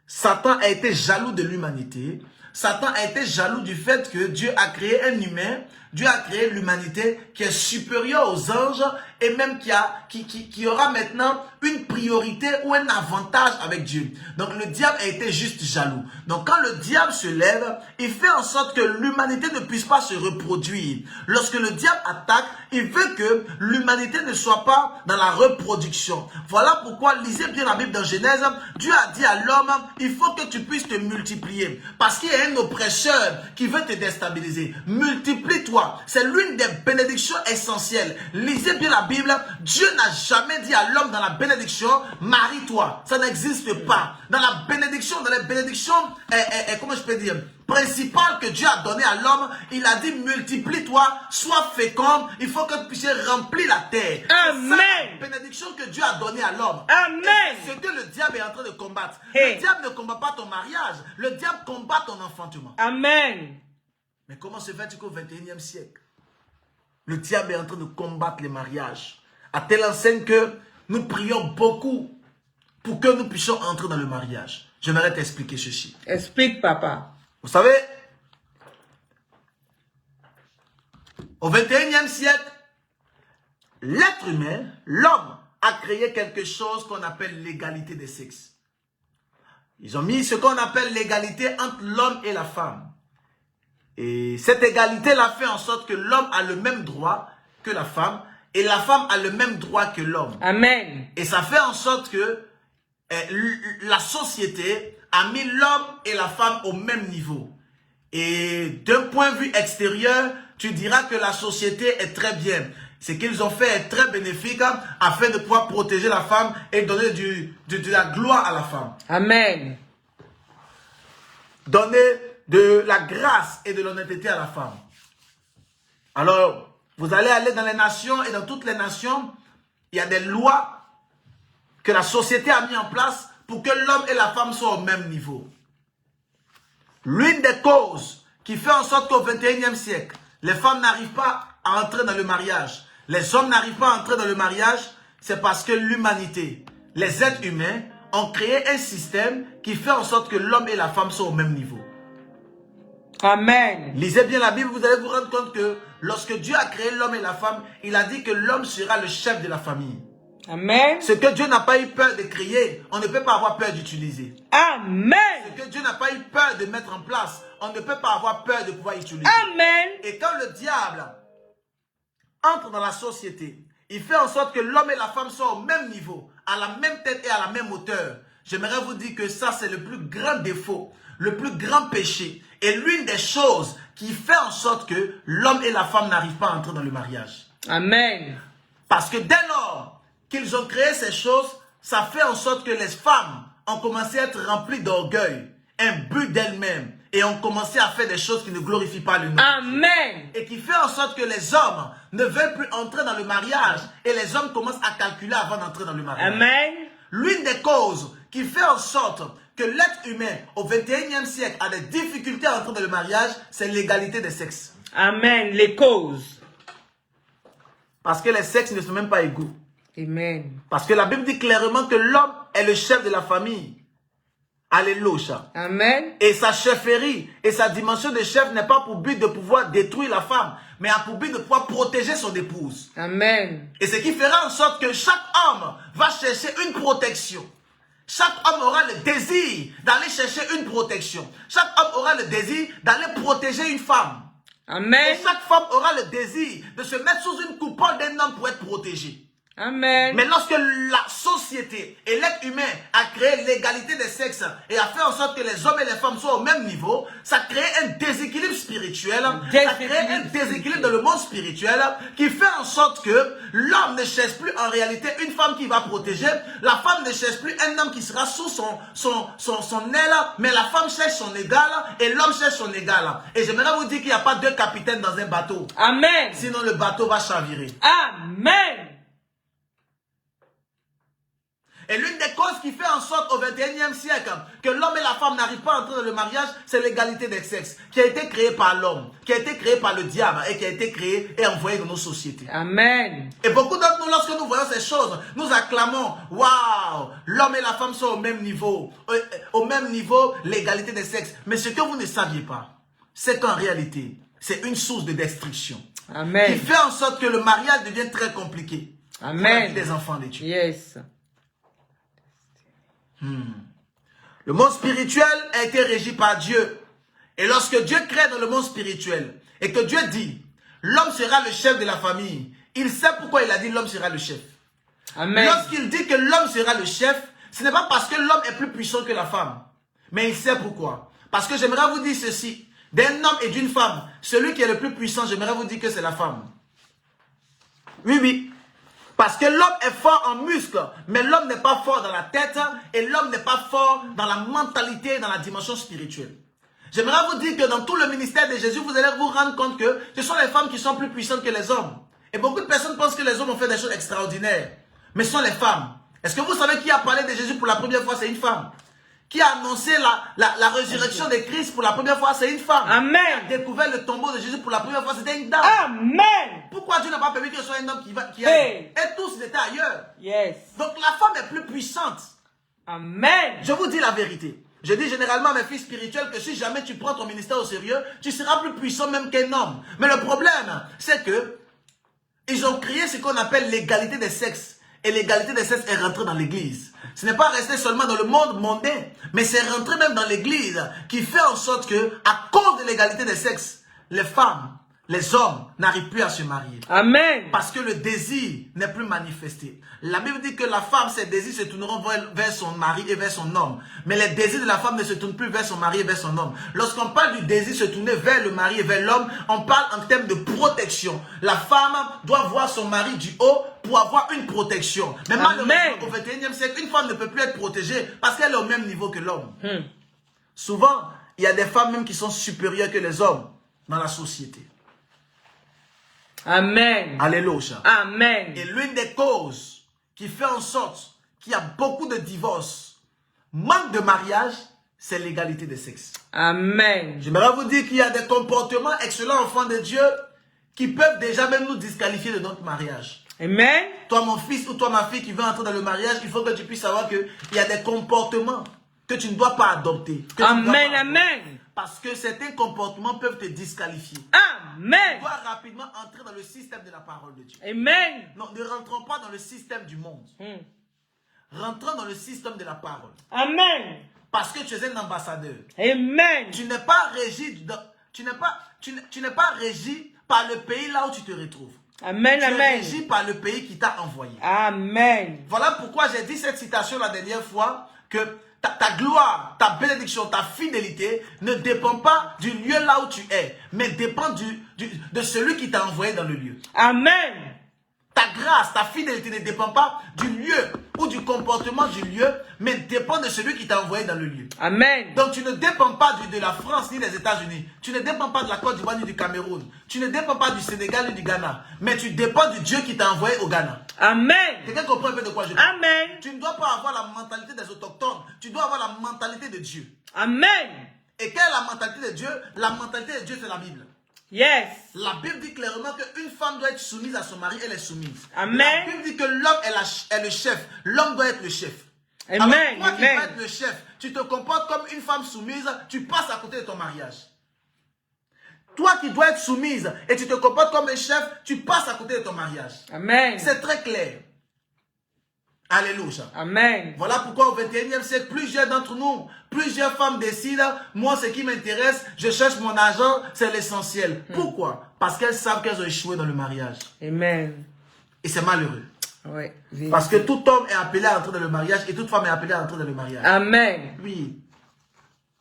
Satan a été jaloux de l'humanité. Satan a été jaloux du fait que Dieu a créé un humain, Dieu a créé l'humanité qui est supérieure aux anges et même qui aura maintenant une priorité ou un avantage avec Dieu. Donc le diable a été juste jaloux. Donc quand le diable se lève, il fait en sorte que l'humanité ne puisse pas se reproduire. Lorsque le diable attaque, il veut que l'humanité ne soit pas dans la reproduction. Voilà pourquoi, lisez bien la Bible dans Genèse, Dieu a dit à l'homme, il faut que tu puisses te multiplier. Parce qu'il y a un oppresseur qui veut te déstabiliser. Multiplie-toi. C'est l'une des bénédictions essentielles. Lisez bien la Bible. Dieu n'a jamais dit à l'homme dans la bénédiction, marie-toi. Ça n'existe pas. Dans la bénédiction, dans les bénédictions, comment je peux dire, principales que Dieu a donné à l'homme, il a dit multiplie-toi, sois fécond, il faut que tu puisses remplir la terre. Amen. C'est la bénédiction que Dieu a donnée à l'homme. Amen. C'est ce que le diable est en train de combattre. Hey. Le diable ne combat pas ton mariage, le diable combat ton enfantement. Amen. Mais comment se fait-il qu'au XXIe siècle, le diable est en train de combattre les mariages, à telle enseigne que nous prions beaucoup pour que nous puissions entrer dans le mariage? J'aimerais t'expliquer ceci. Explique, papa. Vous savez, au XXIe siècle, l'être humain, l'homme, a créé quelque chose qu'on appelle l'égalité des sexes. Ils ont mis ce qu'on appelle l'égalité entre l'homme et la femme. Et cette égalité-là fait en sorte que l'homme a le même droit que la femme et la femme a le même droit que l'homme. Amen. Et ça fait en sorte que la société a mis l'homme et la femme au même niveau. Et d'un point de vue extérieur, tu diras que la société est très bien. Ce qu'ils ont fait est très bénéfique afin de pouvoir protéger la femme et donner de la gloire à la femme. Amen. Donner de la grâce et de l'honnêteté à la femme. Alors, vous allez aller dans les nations et dans toutes les nations, il y a des lois que la société a mis en place pour que l'homme et la femme soient au même niveau. L'une des causes qui fait en sorte qu'au XXIe siècle, les femmes n'arrivent pas à entrer dans le mariage, les hommes n'arrivent pas à entrer dans le mariage, c'est parce que l'humanité, les êtres humains, ont créé un système qui fait en sorte que l'homme et la femme sont au même niveau. Amen. Lisez bien la Bible, vous allez vous rendre compte que lorsque Dieu a créé l'homme et la femme, il a dit que l'homme sera le chef de la famille. Amen. Ce que Dieu n'a pas eu peur de créer, on ne peut pas avoir peur d'utiliser. Amen. Ce que Dieu n'a pas eu peur de mettre en place, on ne peut pas avoir peur de pouvoir utiliser. Amen. Et quand le diable entre dans la société, il fait en sorte que l'homme et la femme soient au même niveau, à la même tête et à la même hauteur. j'aimerais vous dire que ça, c'est le plus grand défaut, le plus grand péché. Et l'une des choses qui fait en sorte que l'homme et la femme n'arrivent pas à entrer dans le mariage. Amen. Parce que dès lors qu'ils ont créé ces choses, ça fait en sorte que les femmes ont commencé à être remplies d'orgueil, un but d'elles-mêmes, et ont commencé à faire des choses qui ne glorifient pas le nom. Amen. Et qui fait en sorte que les hommes ne veulent plus entrer dans le mariage, et les hommes commencent à calculer avant d'entrer dans le mariage. Amen. L'une des causes qui fait en sorte que l'être humain au 21e siècle a des difficultés à entrer dans le mariage, c'est l'égalité des sexes. Amen. Les causes. Parce que les sexes ne sont même pas égaux. Amen. Parce que la Bible dit clairement que l'homme est le chef de la famille. Alléluia. Amen. Et sa chefferie et sa dimension de chef n'est pas pour but de pouvoir détruire la femme, mais a pour but de pouvoir protéger son épouse. Amen. Et ce qui fera en sorte que chaque homme va chercher une protection. Chaque homme aura le désir d'aller chercher une protection. Chaque homme aura le désir d'aller protéger une femme. Amen. Et chaque femme aura le désir de se mettre sous une coupole d'un homme pour être protégée. Amen. Mais lorsque la société et l'être humain a créé l'égalité des sexes et a fait en sorte que les hommes et les femmes soient au même niveau, ça crée un déséquilibre spirituel, ça crée un déséquilibre dans le monde spirituel qui fait en sorte que l'homme ne cherche plus en réalité une femme qui va protéger, la femme ne cherche plus un homme qui sera sous son aile, mais la femme cherche son égal et l'homme cherche son égal. Et j'aimerais vous dire qu'il n'y a pas deux capitaines dans un bateau. Amen. Sinon le bateau va chavirer. Amen. Et l'une des causes qui fait en sorte au 21e siècle que l'homme et la femme n'arrivent pas à entrer dans le mariage, c'est l'égalité des sexes, qui a été créée par l'homme, qui a été créée par le diable et qui a été créée et envoyée dans nos sociétés. Amen. Et beaucoup d'entre nous, lorsque nous voyons ces choses, nous acclamons, waouh, l'homme et la femme sont au même niveau, l'égalité des sexes. Mais ce que vous ne saviez pas, c'est qu'en réalité, c'est une source de destruction. Amen. Qui fait en sorte que le mariage devient très compliqué. Amen. Pour la vie des enfants de Dieu. Yes. Le monde spirituel a été régi par Dieu. Et lorsque Dieu crée dans le monde spirituel et que Dieu dit, l'homme sera le chef de la famille, il sait pourquoi il a dit l'homme sera le chef. Amen. Lorsqu'il dit que l'homme sera le chef, ce n'est pas parce que l'homme est plus puissant que la femme. Mais il sait pourquoi. Parce que j'aimerais vous dire ceci. D'un homme et d'une femme, celui qui est le plus puissant, j'aimerais vous dire que c'est la femme. Oui, oui. Parce que l'homme est fort en muscles, mais l'homme n'est pas fort dans la tête et l'homme n'est pas fort dans la mentalité, dans la dimension spirituelle. J'aimerais vous dire que dans tout le ministère de Jésus, vous allez vous rendre compte que ce sont les femmes qui sont plus puissantes que les hommes. Et beaucoup de personnes pensent que les hommes ont fait des choses extraordinaires. Mais ce sont les femmes. Est-ce que vous savez qui a parlé de Jésus pour la première fois? C'est une femme. Qui a annoncé la résurrection de Christ pour la première fois? C'est une femme. Amen. Qui a découvert le tombeau de Jésus pour la première fois? C'était une dame. Amen. Pourquoi Dieu n'a pas permis que ce soit un homme qui Hey. Et tous étaient ailleurs. Yes. Donc la femme est plus puissante. Amen. Je vous dis la vérité. Je dis généralement à mes filles spirituelles que si jamais tu prends ton ministère au sérieux, tu seras plus puissant même qu'un homme. Mais le problème, c'est que ils ont créé ce qu'on appelle l'égalité des sexes. Et l'égalité des sexes est rentrée dans l'église. Ce n'est pas resté seulement dans le monde mondain, mais c'est rentré même dans l'église qui fait en sorte que, à cause de l'égalité des sexes, les femmes, les hommes n'arrivent plus à se marier. Amen. Parce que le désir n'est plus manifesté. La Bible dit que la femme, ses désirs se tourneront vers son mari et vers son homme. Mais les désirs de la femme ne se tournent plus vers son mari et vers son homme. Lorsqu'on parle du désir se tourner vers le mari et vers l'homme, on parle en termes de protection. La femme doit voir son mari du haut pour avoir une protection. Mais malheureusement, au 21e siècle, une femme ne peut plus être protégée parce qu'elle est au même niveau que l'homme. Souvent, il y a des femmes même qui sont supérieures que les hommes dans la société. Amen. Alléluia. Amen. Et l'une des causes qui fait en sorte qu'il y a beaucoup de divorces, manque de mariage, c'est l'égalité des sexes. Amen. J'aimerais vous dire qu'il y a des comportements excellents, enfants de Dieu, qui peuvent déjà même nous disqualifier de notre mariage. Amen. Toi, mon fils ou toi, ma fille qui veut entrer dans le mariage, il faut que tu puisses savoir qu'il y a des comportements que tu ne dois pas adopter. Amen. Amen. Parce que certains comportements peuvent te disqualifier. Amen. Tu dois rapidement entrer dans le système de la parole de Dieu. Amen. Non, ne rentrons pas dans le système du monde. Rentrons dans le système de la parole. Amen. Parce que tu es un ambassadeur. Amen. Tu n'es pas régi, tu n'es pas régi par le pays là où tu te retrouves. Amen. Tu es Amen. régi par le pays qui t'a envoyé. Amen. Voilà pourquoi j'ai dit cette citation la dernière fois, que ta gloire, ta bénédiction, ta fidélité ne dépend pas du lieu là où tu es, mais dépend de celui qui t'a envoyé dans le lieu. Amen. Ta grâce, ta fidélité ne dépend pas du lieu ou du comportement du lieu, mais dépend de celui qui t'a envoyé dans le lieu. Amen. Donc tu ne dépends pas de la France ni des États-Unis. Tu ne dépends pas de la Côte d'Ivoire ni du Cameroun. Tu ne dépends pas du Sénégal ni du Ghana. Mais tu dépends du Dieu qui t'a envoyé au Ghana. Amen. Quelqu'un comprend un peu de quoi je parle? Amen. Tu ne dois pas avoir la mentalité des autochtones. Tu dois avoir la mentalité de Dieu. Amen. Et quelle est la mentalité de Dieu? La mentalité de Dieu, c'est la Bible. Yes. La Bible dit clairement qu'une femme doit être soumise à son mari, elle est soumise. Amen. La Bible dit que l'homme est le chef. L'homme doit être le chef. Amen. Alors toi qui Amen. vas être le chef, tu te comportes comme une femme soumise, tu passes à côté de ton mariage. Toi qui dois être soumise et tu te comportes comme un chef, tu passes à côté de ton mariage. Amen. C'est très clair. Alléluia. Amen. Voilà pourquoi au 21e siècle, plusieurs d'entre nous, plusieurs femmes décident, moi ce qui m'intéresse, je cherche mon argent, c'est l'essentiel. Pourquoi? Parce qu'elles savent qu'elles ont échoué dans le mariage. Amen. Et c'est malheureux. Oui. Parce que tout homme est appelé à entrer dans le mariage et toute femme est appelée à entrer dans le mariage. Amen. Oui.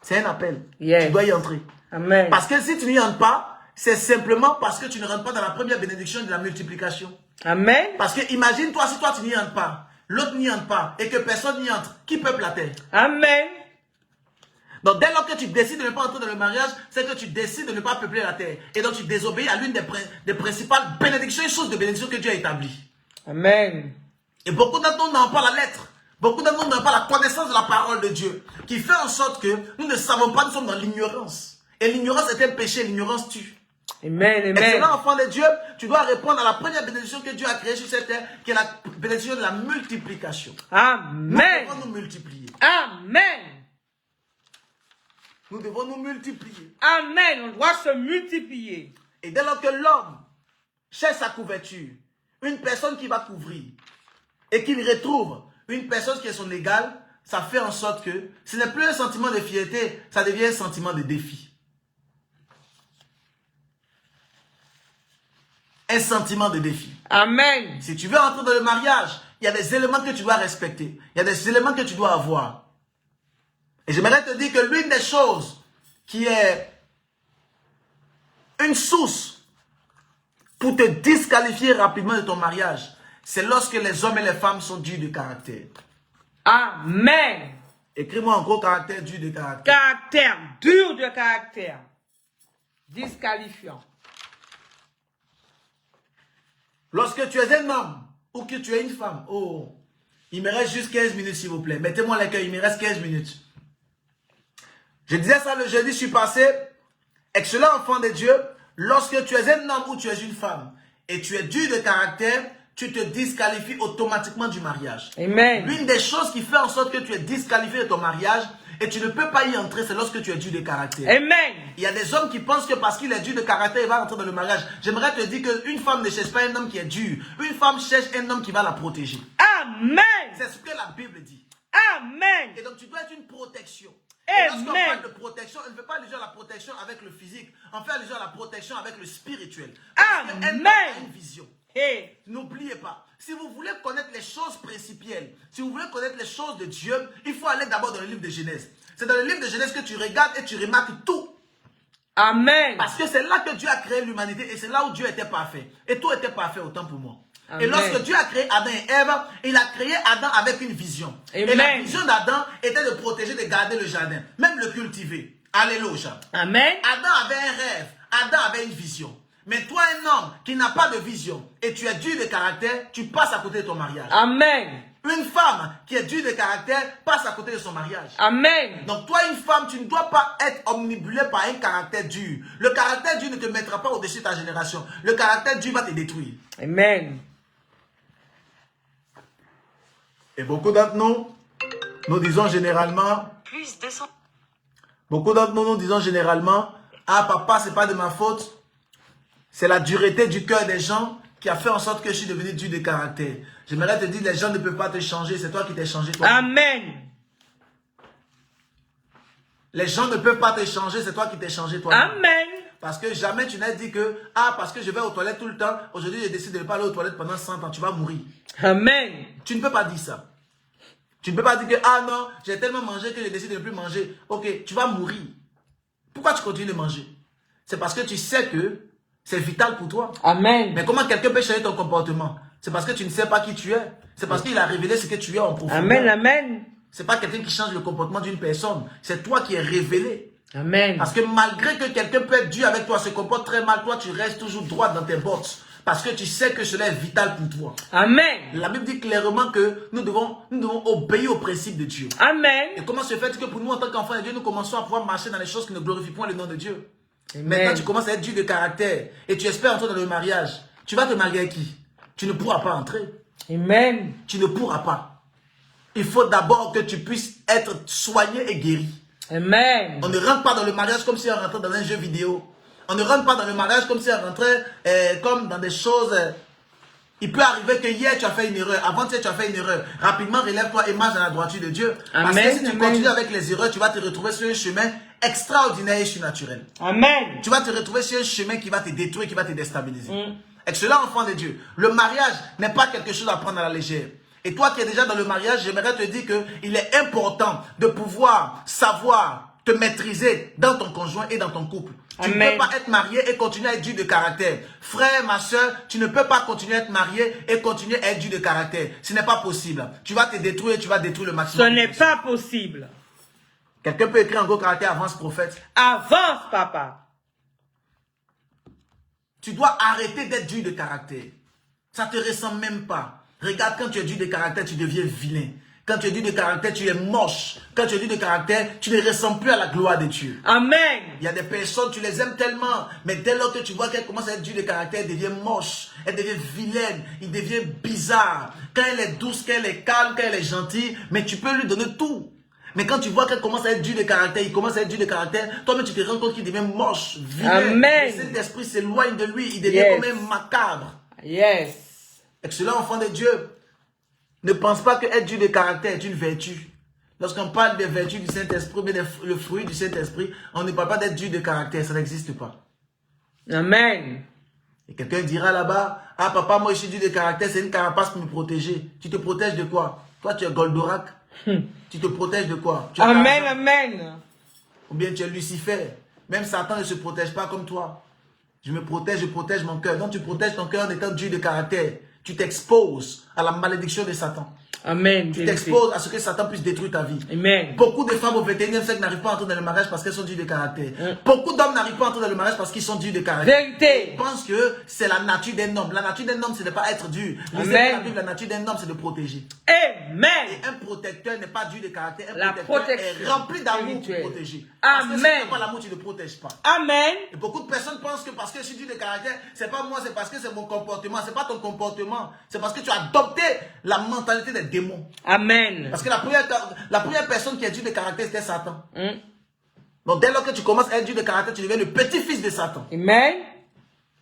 C'est un appel. Yes. Tu dois y entrer. Amen. Parce que si tu n'y entres pas, c'est simplement parce que tu ne rentres pas dans la première bénédiction de la multiplication. Amen. Parce que imagine-toi, si toi tu n'y entres pas, l'autre n'y entre pas et que personne n'y entre, qui peuple la terre? Amen. Donc dès lors que tu décides de ne pas entrer dans le mariage, c'est que tu décides de ne pas peupler la terre. Et donc tu désobéis à l'une des principales bénédictions et choses de bénédiction que Dieu a établies. Amen. Et beaucoup d'entre nous n'ont pas la lettre. Beaucoup d'entre nous n'ont pas la connaissance de la parole de Dieu. Qui fait en sorte que nous ne savons pas, nous sommes dans l'ignorance. Et l'ignorance est un péché, l'ignorance tue. Amen. Amen. Excellent enfant de Dieu, tu dois répondre à la première bénédiction que Dieu a créée sur cette terre, qui est la bénédiction de la multiplication. Amen. Nous devons nous multiplier. Amen. Nous devons nous multiplier. Amen. On doit se multiplier. Et dès lors que l'homme cherche sa couverture, une personne qui va couvrir, et qu'il retrouve une personne qui est son égale, ça fait en sorte que ce n'est plus un sentiment de fierté, ça devient un sentiment de défi. Un sentiment de défi. Amen. Si tu veux entrer dans le mariage, il y a des éléments que tu dois respecter. Il y a des éléments que tu dois avoir. Et j'aimerais te dire que l'une des choses qui est une source pour te disqualifier rapidement de ton mariage, c'est lorsque les hommes et les femmes sont durs de caractère. Amen. Écris-moi en gros caractère dur de caractère. Caractère, dur de caractère. Disqualifiant. Lorsque tu es un homme ou que tu es une femme, oh, il me reste juste 15 minutes s'il vous plaît. Mettez-moi l'accueil, il me reste 15 minutes. Je disais ça le jeudi, je suis passé. Excellent enfant de Dieu, lorsque tu es un homme ou tu es une femme et tu es dur de caractère, tu te disqualifies automatiquement du mariage. Amen. L'une des choses qui fait en sorte que tu es disqualifié de ton mariage et tu ne peux pas y entrer, c'est lorsque tu es dur de caractère. Amen. Il y a des hommes qui pensent que parce qu'il est dur de caractère, il va entrer dans le mariage. J'aimerais te dire qu'une femme ne cherche pas un homme qui est dur. Une femme cherche un homme qui va la protéger. Amen. C'est ce que la Bible dit. Amen. Et donc tu dois être une protection. Et lorsqu'on Amen. parle de protection, on ne fait pas allusion à la protection avec le physique. On fait allusion à la protection avec le spirituel. Parce qu'un homme a une vision. Hey. N'oubliez pas, si vous voulez connaître les choses principielles, si vous voulez connaître les choses de Dieu, il faut aller d'abord dans le livre de Genèse. C'est dans le livre de Genèse que tu regardes et tu remarques tout. Amen. Parce que c'est là que Dieu a créé l'humanité et c'est là où Dieu était parfait. Et tout était parfait autant pour moi. Amen. Et lorsque Dieu a créé Adam et Ève, il a créé Adam avec une vision. Amen. Et la vision d'Adam était de protéger, de garder le jardin, même le cultiver. Alléluia. Amen. Adam avait un rêve, Adam avait une vision. Mais toi, un homme qui n'a pas de vision et tu es dur de caractère, tu passes à côté de ton mariage. Amen. Une femme qui est dure de caractère passe à côté de son mariage. Amen. Donc toi, une femme, tu ne dois pas être omnibulée par un caractère dur. Le caractère dur ne te mettra pas au-dessus de ta génération. Le caractère dur va te détruire. Amen. Et beaucoup d'entre nous disons généralement... Beaucoup d'entre nous disons généralement, ah papa, c'est pas de ma faute. C'est la dureté du cœur des gens qui a fait en sorte que je suis devenu dur de caractère. J'aimerais te dire, les gens ne peuvent pas te changer, c'est toi qui t'es changé toi. Amen. Les gens ne peuvent pas te changer, c'est toi qui t'es changé toi. Amen. Parce que jamais tu n'as dit que, ah, parce que je vais aux toilettes tout le temps, aujourd'hui je décide de ne pas aller aux toilettes pendant 100 ans, tu vas mourir. Amen. Tu ne peux pas dire ça. Tu ne peux pas dire que, ah non, j'ai tellement mangé que je décide de ne plus manger. Ok, tu vas mourir. Pourquoi tu continues de manger? C'est parce que tu sais que c'est vital pour toi. Amen. Mais comment quelqu'un peut changer ton comportement? C'est parce que tu ne sais pas qui tu es. C'est parce qu'il a révélé ce que tu es en profondeur. Amen, amen. C'est pas quelqu'un qui change le comportement d'une personne. C'est toi qui es révélé. Amen. Parce que malgré que quelqu'un peut être dur avec toi, se comporte très mal, toi tu restes toujours droit dans tes bottes. Parce que tu sais que cela est vital pour toi. Amen. La Bible dit clairement que nous devons obéir aux principes de Dieu. Amen. Et comment se fait que pour nous, en tant qu'enfants de Dieu, nous commençons à pouvoir marcher dans les choses qui ne glorifient point le nom de Dieu? Amen. Maintenant, tu commences à être dur de caractère et tu espères entrer dans le mariage. Tu vas te marier avec qui? Tu ne pourras pas entrer. Amen. Tu ne pourras pas. Il faut d'abord que tu puisses être soigné et guéri. Amen. On ne rentre pas dans le mariage comme si on rentrait dans un jeu vidéo. On ne rentre pas dans le mariage comme si on rentrait comme dans des choses. Il peut arriver que hier tu as fait une erreur, avant-hier tu as fait une erreur. Rapidement, relève-toi et marche dans la droiture de Dieu. Amen, parce que si tu amen. continues avec les erreurs, tu vas te retrouver sur un chemin extraordinaire et surnaturel. Amen. Tu vas te retrouver sur un chemin qui va te détruire, qui va te déstabiliser. Excellent enfant de Dieu. Le mariage n'est pas quelque chose à prendre à la légère. Et toi qui es déjà dans le mariage, j'aimerais te dire qu'il est important de pouvoir savoir te maîtriser dans ton conjoint et dans ton couple. Tu ne peux pas être marié et continuer à être dur de caractère. Frère, ma soeur, tu ne peux pas continuer à être marié et continuer à être dur de caractère. Ce n'est pas possible. Tu vas te détruire et tu vas détruire le maximum. Ce n'est pas possible. Quelqu'un peut écrire en gros caractère, avance prophète. Avance, papa. Tu dois arrêter d'être dur de caractère. Ça ne te ressemble même pas. Regarde, quand tu es dur de caractère, tu deviens vilain. Quand tu es dur de caractère, tu es moche. Quand tu es dur de caractère, tu ne ressembles plus à la gloire de Dieu. Amen. Il y a des personnes, tu les aimes tellement, mais dès lors que tu vois qu'elle commence à être dure de caractère, elle devient moche, elle devient vilaine, il devient bizarre. Quand elle est douce, quand elle est calme, quand elle est gentille, mais tu peux lui donner tout. Mais quand tu vois qu'elle commence à être dure de caractère, il commence à être dur de caractère, toi-même tu te rends compte qu'il devient moche, vilain. Amen. Le Saint-Esprit s'éloigne de lui, il devient comme un macabre. Yes. Excellent enfant de Dieu. Ne pense pas que être dur de caractère est une vertu. Lorsqu'on parle des vertus du Saint-Esprit, mais le fruit du Saint-Esprit, on ne parle pas d'être dur de caractère, ça n'existe pas. Amen. Et quelqu'un dira là-bas, ah papa, moi je suis dur de caractère, c'est une carapace pour me protéger. Tu te protèges de quoi? Toi tu es Goldorak. Tu te protèges de quoi? Tu es Amen, Tarzan. amen. Ou bien tu es Lucifer. Même Satan ne se protège pas comme toi. Je me protège, je protège mon cœur. Donc tu protèges ton cœur en étant dur de caractère. Tu t'exposes à la malédiction de Satan. Amen. Tu t'exposes à ce que Satan puisse détruire ta vie. Amen. Beaucoup de femmes au 21e siècle n'arrivent pas à entrer dans le mariage parce qu'elles sont dures de caractère. Beaucoup d'hommes n'arrivent pas à entrer dans le mariage parce qu'ils sont durs de caractère. Vérité. Ils pensent que c'est la nature d'un homme. La nature d'un homme, ce n'est pas être dur. Amen. La nature d'un homme, c'est de protéger. Amen. Et un protecteur n'est pas dur de caractère. Un La protecteur protection est rempli d'amour pour spirituelle. protéger. Parce que si tu Amen. n'as pas l'amour, tu ne protèges pas. Amen. Et beaucoup de personnes pensent que parce que je suis dur de caractère, c'est pas moi, c'est parce que c'est mon comportement. C'est pas ton comportement. C'est parce que tu as adopté la mentalité des démons. Amen. Parce que la première personne qui est dure de caractère, c'était Satan. Donc dès lors que tu commences à être dur de caractère, tu deviens le petit-fils de Satan. Amen.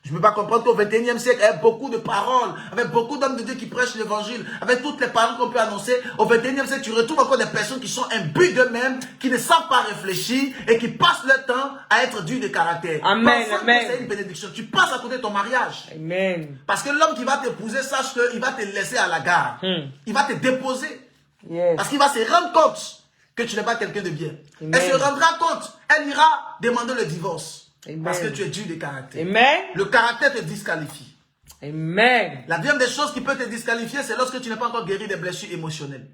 Je ne peux pas comprendre qu'au 21e siècle, avec beaucoup de paroles, avec beaucoup d'hommes de Dieu qui prêchent l'évangile, avec toutes les paroles qu'on peut annoncer, au 21e siècle, tu retrouves encore des personnes qui sont imbus d'eux-mêmes, qui ne savent pas réfléchir et qui passent leur temps à être durs de caractère. Amen, Pensant amen. que c'est une bénédiction. Tu passes à côté de ton mariage. Amen. Parce que l'homme qui va t'épouser, sache qu'il va te laisser à la gare. Il va te déposer. Yes. Parce qu'il va se rendre compte que tu n'es pas quelqu'un de bien. Amen. Elle se rendra compte. Elle ira demander le divorce. Amen. Parce que tu es dur de caractère. Amen. Le caractère te disqualifie. Amen. La deuxième des choses qui peut te disqualifier, c'est lorsque tu n'es pas encore guéri des blessures émotionnelles.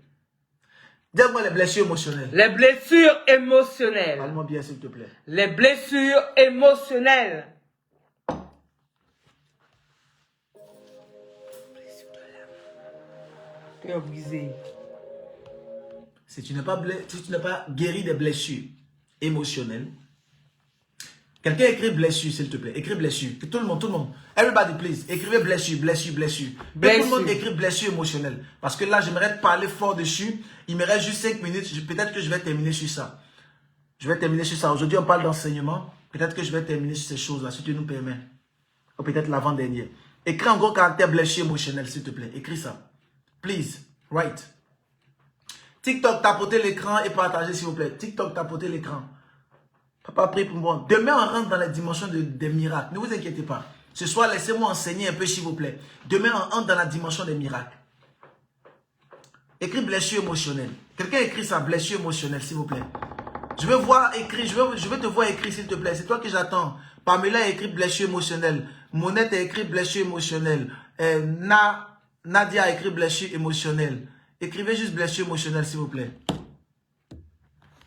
Dis-moi les blessures émotionnelles. Les blessures émotionnelles. Parle-moi bien s'il te plaît. Les blessures émotionnelles. Cœur brisé. Si tu n'es pas guéri des blessures émotionnelles, quelqu'un écrit blessure, s'il te plaît. Écris blessure. Tout le monde. Everybody, please. Écrivez blessure. Que tout le monde écrit blessure émotionnelle. Parce que là, j'aimerais te parler fort dessus. Il me reste juste 5 minutes. Peut-être que je vais terminer sur ça. Aujourd'hui, on parle d'enseignement. Peut-être que je vais terminer sur ces choses-là, si tu nous permets. Ou peut-être l'avant-dernier. Écris en gros caractère blessure émotionnelle, s'il te plaît. Écris ça. Please. Write. TikTok, tapotez l'écran et partagez, s'il vous plaît. TikTok, tapotez l'écran. Papa, prie pour moi. Demain, on rentre dans la dimension des miracles. Ne vous inquiétez pas. Ce soir, laissez-moi enseigner un peu, s'il vous plaît. Demain, on entre dans la dimension des miracles. Écris blessure émotionnelle. Quelqu'un écrit ça, blessure émotionnelle, s'il vous plaît. Je veux voir écrit, je veux te voir écrit, s'il te plaît. C'est toi que j'attends. Pamela a écrit blessure émotionnelle. Monette a écrit blessure émotionnelle. Nadia a écrit blessure émotionnelle. Écrivez juste blessure émotionnelle, s'il vous plaît.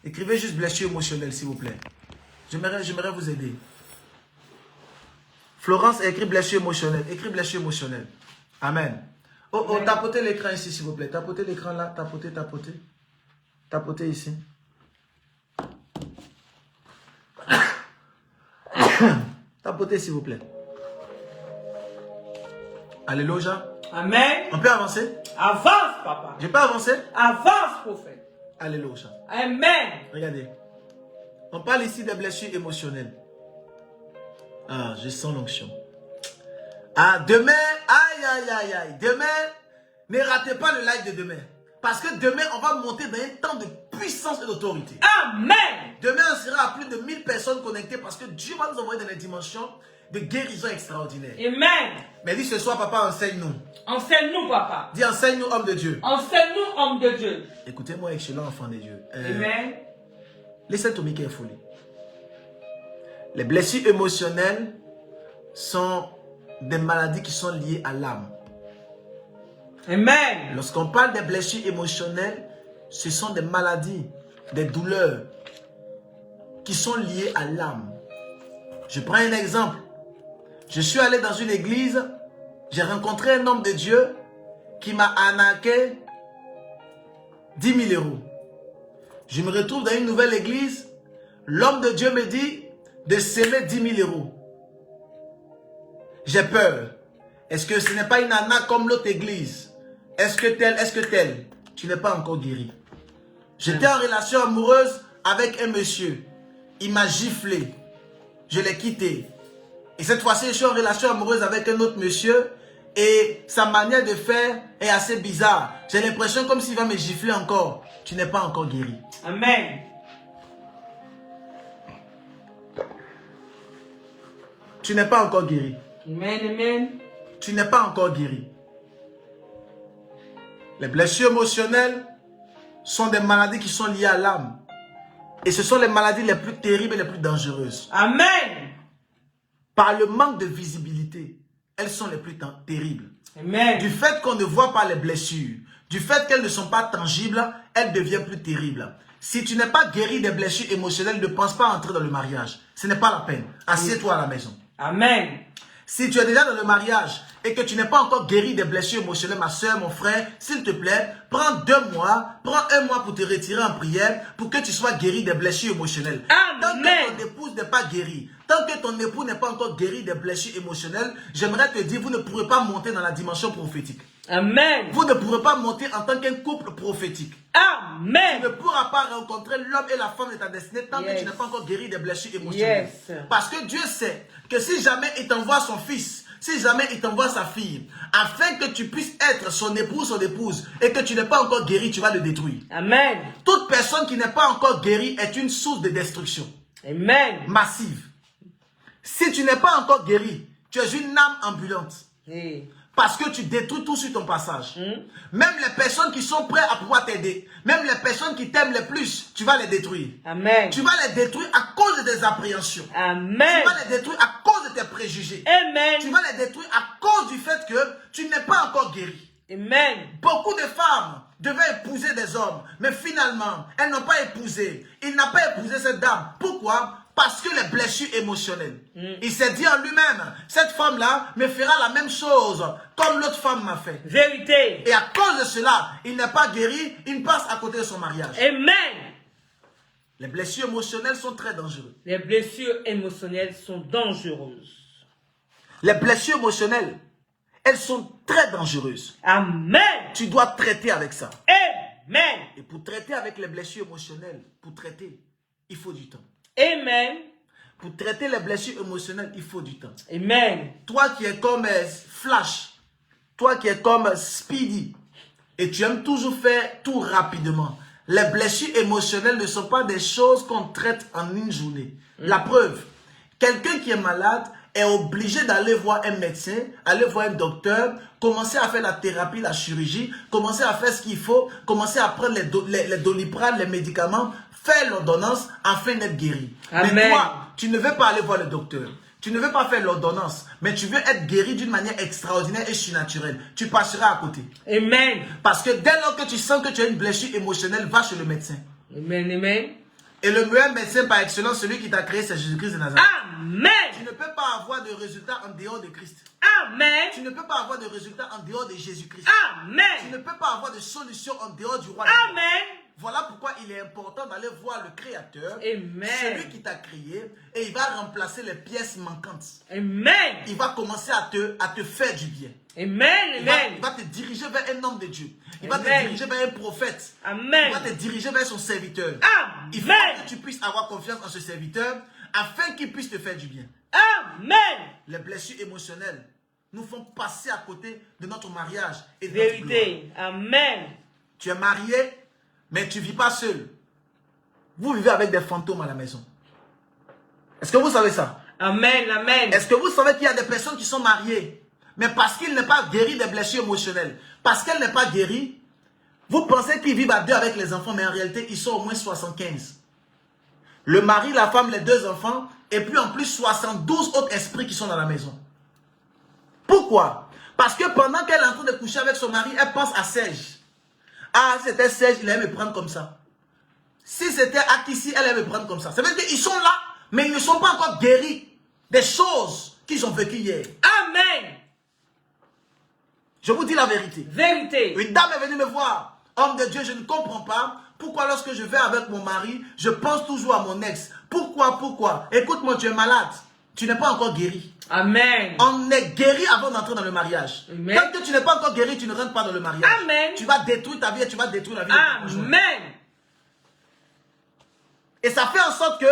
Écrivez juste blessure émotionnelle, s'il vous plaît. J'aimerais vous aider. Florence a écrit blessure émotionnelle. Écris blessure émotionnelle. Amen. Oh, tapotez l'écran ici, s'il vous plaît. Tapotez l'écran là. Tapotez. Tapotez ici. Tapotez, s'il vous plaît. Alléluia. Amen. On peut avancer? Avance, papa. Je peux avancer? Avance, prophète. Alléluia. Amen. Regardez. On parle ici des blessures émotionnelles. Ah, je sens l'onction. Ah, demain, aïe. Demain, ne ratez pas le live de demain. Parce que demain, on va monter dans un temps de puissance et d'autorité. Amen. Demain, on sera à plus de 1000 personnes connectées parce que Dieu va nous envoyer dans des dimensions de guérison extraordinaire. Amen. Mais dis ce soir, papa, enseigne-nous. Enseigne-nous, papa. Dis, enseigne-nous, homme de Dieu. Enseigne-nous, homme de Dieu. Écoutez-moi, excellent enfant de Dieu. Amen. Laissez tomber qu'il y ait folie. Les blessures émotionnelles sont des maladies qui sont liées à l'âme. Amen. Lorsqu'on parle des blessures émotionnelles, ce sont des maladies, des douleurs qui sont liées à l'âme. Je prends un exemple. Je suis allé dans une église, j'ai rencontré un homme de Dieu qui m'a arnaqué 10 000 euros. Je me retrouve dans une nouvelle église, l'homme de Dieu me dit de s'aimer 10 000 euros. J'ai peur. Est-ce que ce n'est pas une arnaque comme l'autre église? Est-ce que tel? Tu n'es pas encore guéri. J'étais en relation amoureuse avec un monsieur. Il m'a giflé. Je l'ai quitté. Et cette fois-ci, je suis en relation amoureuse avec un autre monsieur. Et sa manière de faire est assez bizarre. J'ai l'impression comme s'il va me gifler encore. Tu n'es pas encore guéri. Amen. Tu n'es pas encore guéri. Amen. Tu n'es pas encore guéri. Les blessures émotionnelles sont des maladies qui sont liées à l'âme. Et ce sont les maladies les plus terribles et les plus dangereuses. Amen. Par le manque de visibilité, elles sont les plus terribles. Amen. Du fait qu'on ne voit pas les blessures, du fait qu'elles ne sont pas tangibles, elles deviennent plus terribles. Si tu n'es pas guéri des blessures émotionnelles, ne pense pas entrer dans le mariage. Ce n'est pas la peine. Assieds-toi à la maison. Amen. Si tu es déjà dans le mariage et que tu n'es pas encore guéri des blessures émotionnelles, ma soeur, mon frère, s'il te plaît, prends 2 mois, prends 1 mois pour te retirer en prière pour que tu sois guéri des blessures émotionnelles. Amen. Tant que ton épouse n'est pas guérie, tant que ton époux n'est pas encore guéri des blessures émotionnelles, j'aimerais te dire, vous ne pourrez pas monter dans la dimension prophétique. Amen. Vous ne pourrez pas monter en tant qu'un couple prophétique. Amen. Tu ne pourras pas rencontrer l'homme et la femme de ta destinée tant que tu n'es pas encore guéri des blessures émotionnelles. Parce que Dieu sait que si jamais il t'envoie son fils, si jamais il t'envoie sa fille, afin que tu puisses être son époux, son épouse, et que tu n'es pas encore guéri, tu vas le détruire. Amen. Toute personne qui n'est pas encore guérie est une source de destruction. Amen. Massive. Si tu n'es pas encore guéri, tu es une âme ambulante. Hey. Parce que tu détruis tout sur ton passage. Même les personnes qui sont prêtes à pouvoir t'aider, même les personnes qui t'aiment le plus, tu vas les détruire. Amen. Tu vas les détruire à cause de tes appréhensions. Amen. Tu vas les détruire à cause de tes préjugés. Amen. Tu vas les détruire à cause du fait que tu n'es pas encore guéri. Amen. Beaucoup de femmes devaient épouser des hommes, mais finalement, elles n'ont pas épousé. Il n'a pas épousé cette dame. Pourquoi? Parce que les blessures émotionnelles. Il s'est dit en lui-même, cette femme-là me fera la même chose comme l'autre femme m'a fait. Vérité. Et à cause de cela, il n'est pas guéri, il passe à côté de son mariage. Amen. Les blessures émotionnelles sont très dangereuses. Les blessures émotionnelles sont dangereuses. Les blessures émotionnelles, elles sont très dangereuses. Amen. Tu dois traiter avec ça. Amen. Et pour traiter avec les blessures émotionnelles, pour traiter, il faut du temps. Amen. Pour traiter les blessures émotionnelles, il faut du temps. Amen. Toi qui es comme Flash, toi qui es comme Speedy, et tu aimes toujours faire tout rapidement, les blessures émotionnelles ne sont pas des choses qu'on traite en une journée. La preuve, quelqu'un qui est malade est obligé d'aller voir un médecin, aller voir un docteur, commencer à faire la thérapie, la chirurgie, commencer à faire ce qu'il faut, commencer à prendre les Doliprane, les médicaments, faire l'ordonnance afin d'être guéri. Amen. Mais toi, tu ne veux pas aller voir le docteur. Tu ne veux pas faire l'ordonnance, mais tu veux être guéri d'une manière extraordinaire et surnaturelle. Tu passeras à côté. Amen. Parce que dès lors que tu sens que tu as une blessure émotionnelle, va chez le médecin. Amen. Amen. Et le meilleur médecin par excellence, celui qui t'a créé, c'est Jésus-Christ de Nazareth. Amen. Tu ne peux pas avoir de résultats en dehors de Christ. Amen. Tu ne peux pas avoir de résultats en dehors de Jésus-Christ. Tu ne Amen. peux pas avoir de solution en dehors du roi des rois. Amen. Voilà pourquoi il est important d'aller voir le Créateur, Amen. celui qui t'a créé, et il va remplacer les pièces manquantes. Amen. Il va commencer à te faire du bien. Amen. Il Amen. va te diriger vers un homme de Dieu. Il va te Amen. diriger vers un prophète. Il Amen. va te diriger vers son serviteur. Il faut Amen. que tu puisses avoir confiance en ce serviteur afin qu'il puisse te faire du bien. Amen. Les blessures émotionnelles nous font passer à côté de notre mariage et de notre gloire. Vérité. Amen. Tu es marié, mais tu ne vis pas seul. Vous vivez avec des fantômes à la maison. Est-ce que vous savez ça? Amen. Amen. Est-ce que vous savez qu'il y a des personnes qui sont mariées, mais parce qu'il n'est pas guéri des blessures émotionnelles, parce qu'elle n'est pas guérie, vous pensez qu'ils vivent à deux avec les enfants, mais en réalité, ils sont au moins 75. Le mari, la femme, les deux enfants, et puis en plus 72 autres esprits qui sont dans la maison. Pourquoi? Parce que pendant qu'elle est en train de coucher avec son mari, elle pense à Serge. Ah, c'était Serge, il allait me prendre comme ça. Si c'était Akissi, elle allait me prendre comme ça. Ça veut dire qu'ils sont là, mais ils ne sont pas encore guéris des choses qu'ils ont vécues hier. Amen. Je vous dis la vérité. Vérité. Une dame est venue me voir. Homme de Dieu, je ne comprends pas pourquoi lorsque je vais avec mon mari, je pense toujours à mon ex. Pourquoi? Écoute-moi, tu es malade. Tu n'es pas encore guéri. Amen. On est guéri avant d'entrer dans le mariage. Amen. Tant que tu n'es pas encore guéri, tu ne rentres pas dans le mariage. Amen. Tu vas détruire ta vie et tu vas détruire la vie de ton conjoint. Amen. Et ça fait en sorte que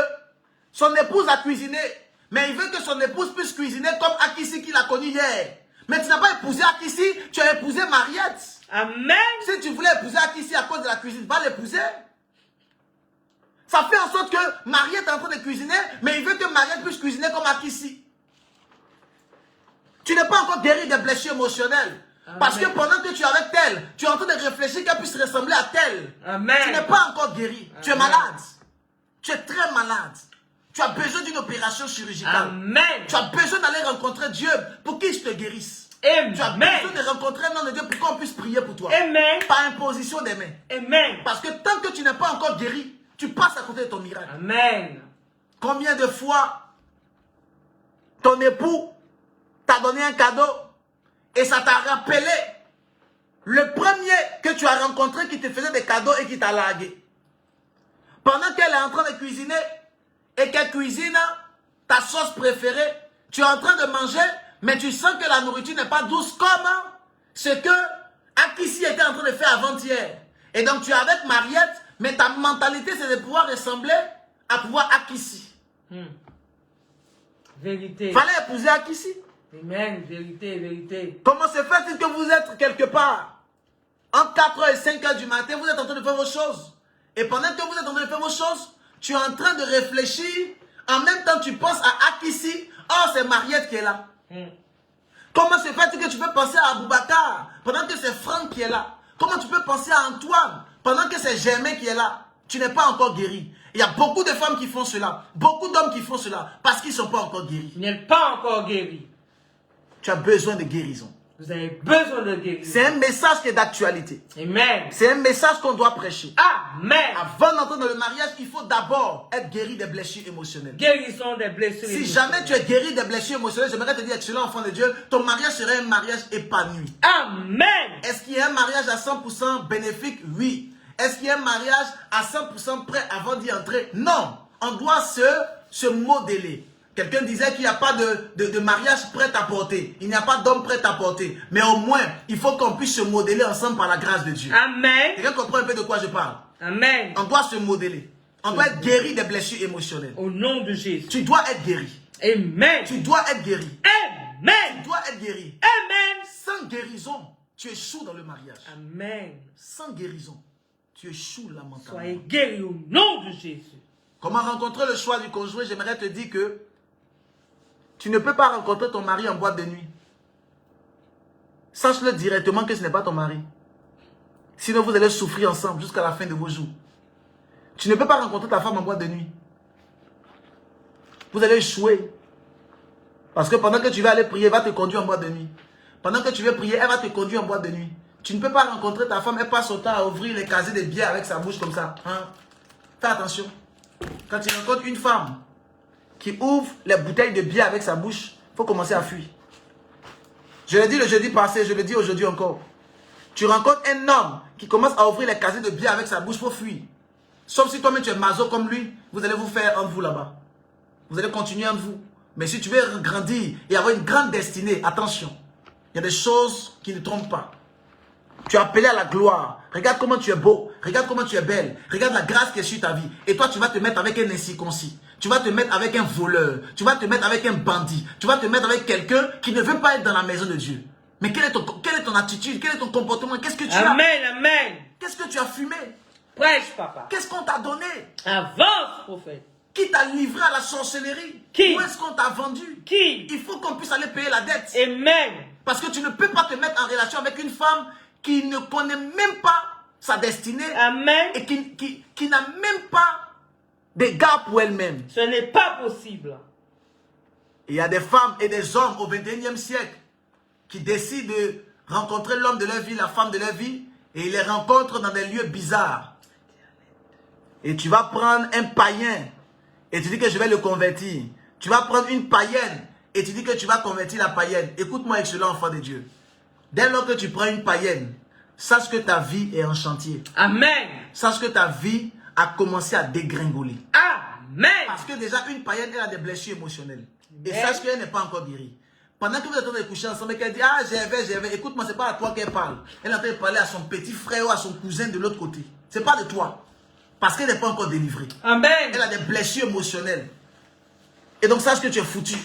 son épouse a cuisiné. Mais il veut que son épouse puisse cuisiner comme Akissi qu'il a connu hier. Mais tu n'as pas épousé Akissi, tu as épousé Mariette. Amen. Si tu voulais épouser Akissi à cause de la cuisine, va l'épouser. Ça fait en sorte que Mariette est en train de cuisiner, mais il veut que Mariette puisse cuisiner comme Akissi. Tu n'es pas encore guéri des blessures émotionnelles. Amen. Parce que pendant que tu es avec telle, tu es en train de réfléchir qu'elle puisse ressembler à telle. Amen. Tu n'es pas encore guéri. Tu es Amen. malade. Tu es très malade. Tu as besoin d'une opération chirurgicale. Amen. Tu as besoin d'aller rencontrer Dieu pour qu'il te guérisse. Amen. Tu as besoin de rencontrer un homme de Dieu pour qu'on puisse prier pour toi. Amen. Par imposition des mains. Amen. Parce que tant que tu n'es pas encore guéri, tu passes à côté de ton miracle. Amen. Combien de fois ton époux t'a donné un cadeau et ça t'a rappelé le premier que tu as rencontré qui te faisait des cadeaux et qui t'a largué. Pendant qu'elle est en train de cuisiner et qu'elle cuisine ta sauce préférée, tu es en train de manger, mais tu sens que la nourriture n'est pas douce comme ce que Akissi était en train de faire avant-hier. Et donc tu es avec Mariette, mais ta mentalité c'est de pouvoir ressembler à pouvoir Akissi. Vérité. Fallait épouser Akissi. Amen. Vérité, vérité. Comment se fait-il que vous êtes quelque part entre 4h et 5h du matin, vous êtes en train de faire vos choses. Et pendant que vous êtes en train de faire vos choses, tu es en train de réfléchir. En même temps, tu penses à Akissi. Oh, c'est Mariette qui est là. Comment se fait-il que tu peux penser à Aboubacar pendant que c'est Franck qui est là? Comment tu peux penser à Antoine pendant que c'est Germain qui est là? Tu n'es pas encore guéri. Il y a beaucoup de femmes qui font cela. Beaucoup d'hommes qui font cela parce qu'ils ne sont pas encore guéris. Tu n'es pas encore guéri. Tu as besoin de guérison. Vous avez besoin de guérison. C'est un message qui est d'actualité. Amen. C'est un message qu'on doit prêcher. Amen. Avant d'entrer dans le mariage, il faut d'abord être guéri des blessures émotionnelles. Guérison des blessures. Si jamais tu es guéri des blessures émotionnelles, j'aimerais te dire, excellent enfant de Dieu, ton mariage serait un mariage épanoui. Amen. Est-ce qu'il y a un mariage à 100% bénéfique? Oui. Est-ce qu'il y a un mariage à 100% prêt avant d'y entrer? Non. On doit se modeler. Quelqu'un disait qu'il n'y a pas de mariage prêt à porter. Il n'y a pas d'homme prêt à porter. Mais au moins, il faut qu'on puisse se modeler ensemble par la grâce de Dieu. Amen. Quelqu'un comprend un peu de quoi je parle? Amen. On doit se modeler. On doit être guéri des blessures émotionnelles. Au nom de Jésus. Tu dois être guéri. Amen. Tu dois être guéri. Amen. Tu dois être guéri. Amen. Sans guérison, tu échoues dans le mariage. Amen. Sans guérison, tu échoues lamentablement. Soyez guéris au nom de Jésus. Comment rencontrer le choix du conjoint? J'aimerais te dire que Tu ne peux pas rencontrer ton mari en boîte de nuit. Sache-le directement que ce n'est pas ton mari. Sinon, vous allez souffrir ensemble jusqu'à la fin de vos jours. Tu ne peux pas rencontrer ta femme en boîte de nuit. Vous allez échouer. Parce que pendant que tu vas aller prier, elle va te conduire en boîte de nuit. Pendant que tu vas prier, elle va te conduire en boîte de nuit. Tu ne peux pas rencontrer ta femme, elle passe son temps à ouvrir les casiers de bière avec sa bouche comme ça. Hein? Fais attention. Quand tu rencontres une femme qui ouvre les bouteilles de bière avec sa bouche, il faut commencer à fuir. Je l'ai dit le jeudi passé, je le dis aujourd'hui encore. Tu rencontres un homme qui commence à ouvrir les casiers de bière avec sa bouche, il faut fuir. Sauf si toi-même tu es maso comme lui, vous allez vous faire entre vous là-bas. Vous allez continuer entre vous. Mais si tu veux grandir et avoir une grande destinée, attention. Il y a des choses qui ne trompent pas. Tu es appelé à la gloire. Regarde comment tu es beau. Regarde comment tu es belle. Regarde la grâce qui est sur ta vie. Et toi, tu vas te mettre avec un incirconcis. Tu vas te mettre avec un voleur. Tu vas te mettre avec un bandit. Tu vas te mettre avec quelqu'un qui ne veut pas être dans la maison de Dieu. Mais quelle est ton attitude? Quel est ton comportement? Qu'est-ce que tu as? Amen, amen. Qu'est-ce que tu as fumé? Prêche, papa. Qu'est-ce qu'on t'a donné? Avance, prophète. Qui t'a livré à la sorcellerie? Qui? Où est-ce qu'on t'a vendu? Qui? Il faut qu'on puisse aller payer la dette. Amen. Parce que tu ne peux pas te mettre en relation avec une femme qui ne connaît même pas sa destinée. Amen. Et qui n'a même pas d'égard pour elle-même. Ce n'est pas possible. Il y a des femmes et des hommes au 21e siècle qui décident de rencontrer l'homme de leur vie, la femme de leur vie, et ils les rencontrent dans des lieux bizarres. Et tu vas prendre un païen et tu dis que je vais le convertir. Tu vas prendre une païenne et tu dis que tu vas convertir la païenne. Écoute-moi, excellent enfant de Dieu. Dès lors que tu prends une païenne, sache que ta vie est en chantier. Amen. Sache que ta vie a commencé à dégringoler. Amen. Parce que déjà, une païenne, elle a des blessures émotionnelles. Et Amen. sache qu'elle n'est pas encore guérie. Pendant que vous êtes en train de coucher ensemble et qu'elle dit, ah, j'ai vais. Écoute-moi, ce n'est pas à toi qu'elle parle. Elle est en train de parler à son petit frère ou à son cousin de l'autre côté. Ce n'est pas de toi. Parce qu'elle n'est pas encore délivrée. Amen. Elle a des blessures émotionnelles. Et donc, sache que tu es foutu.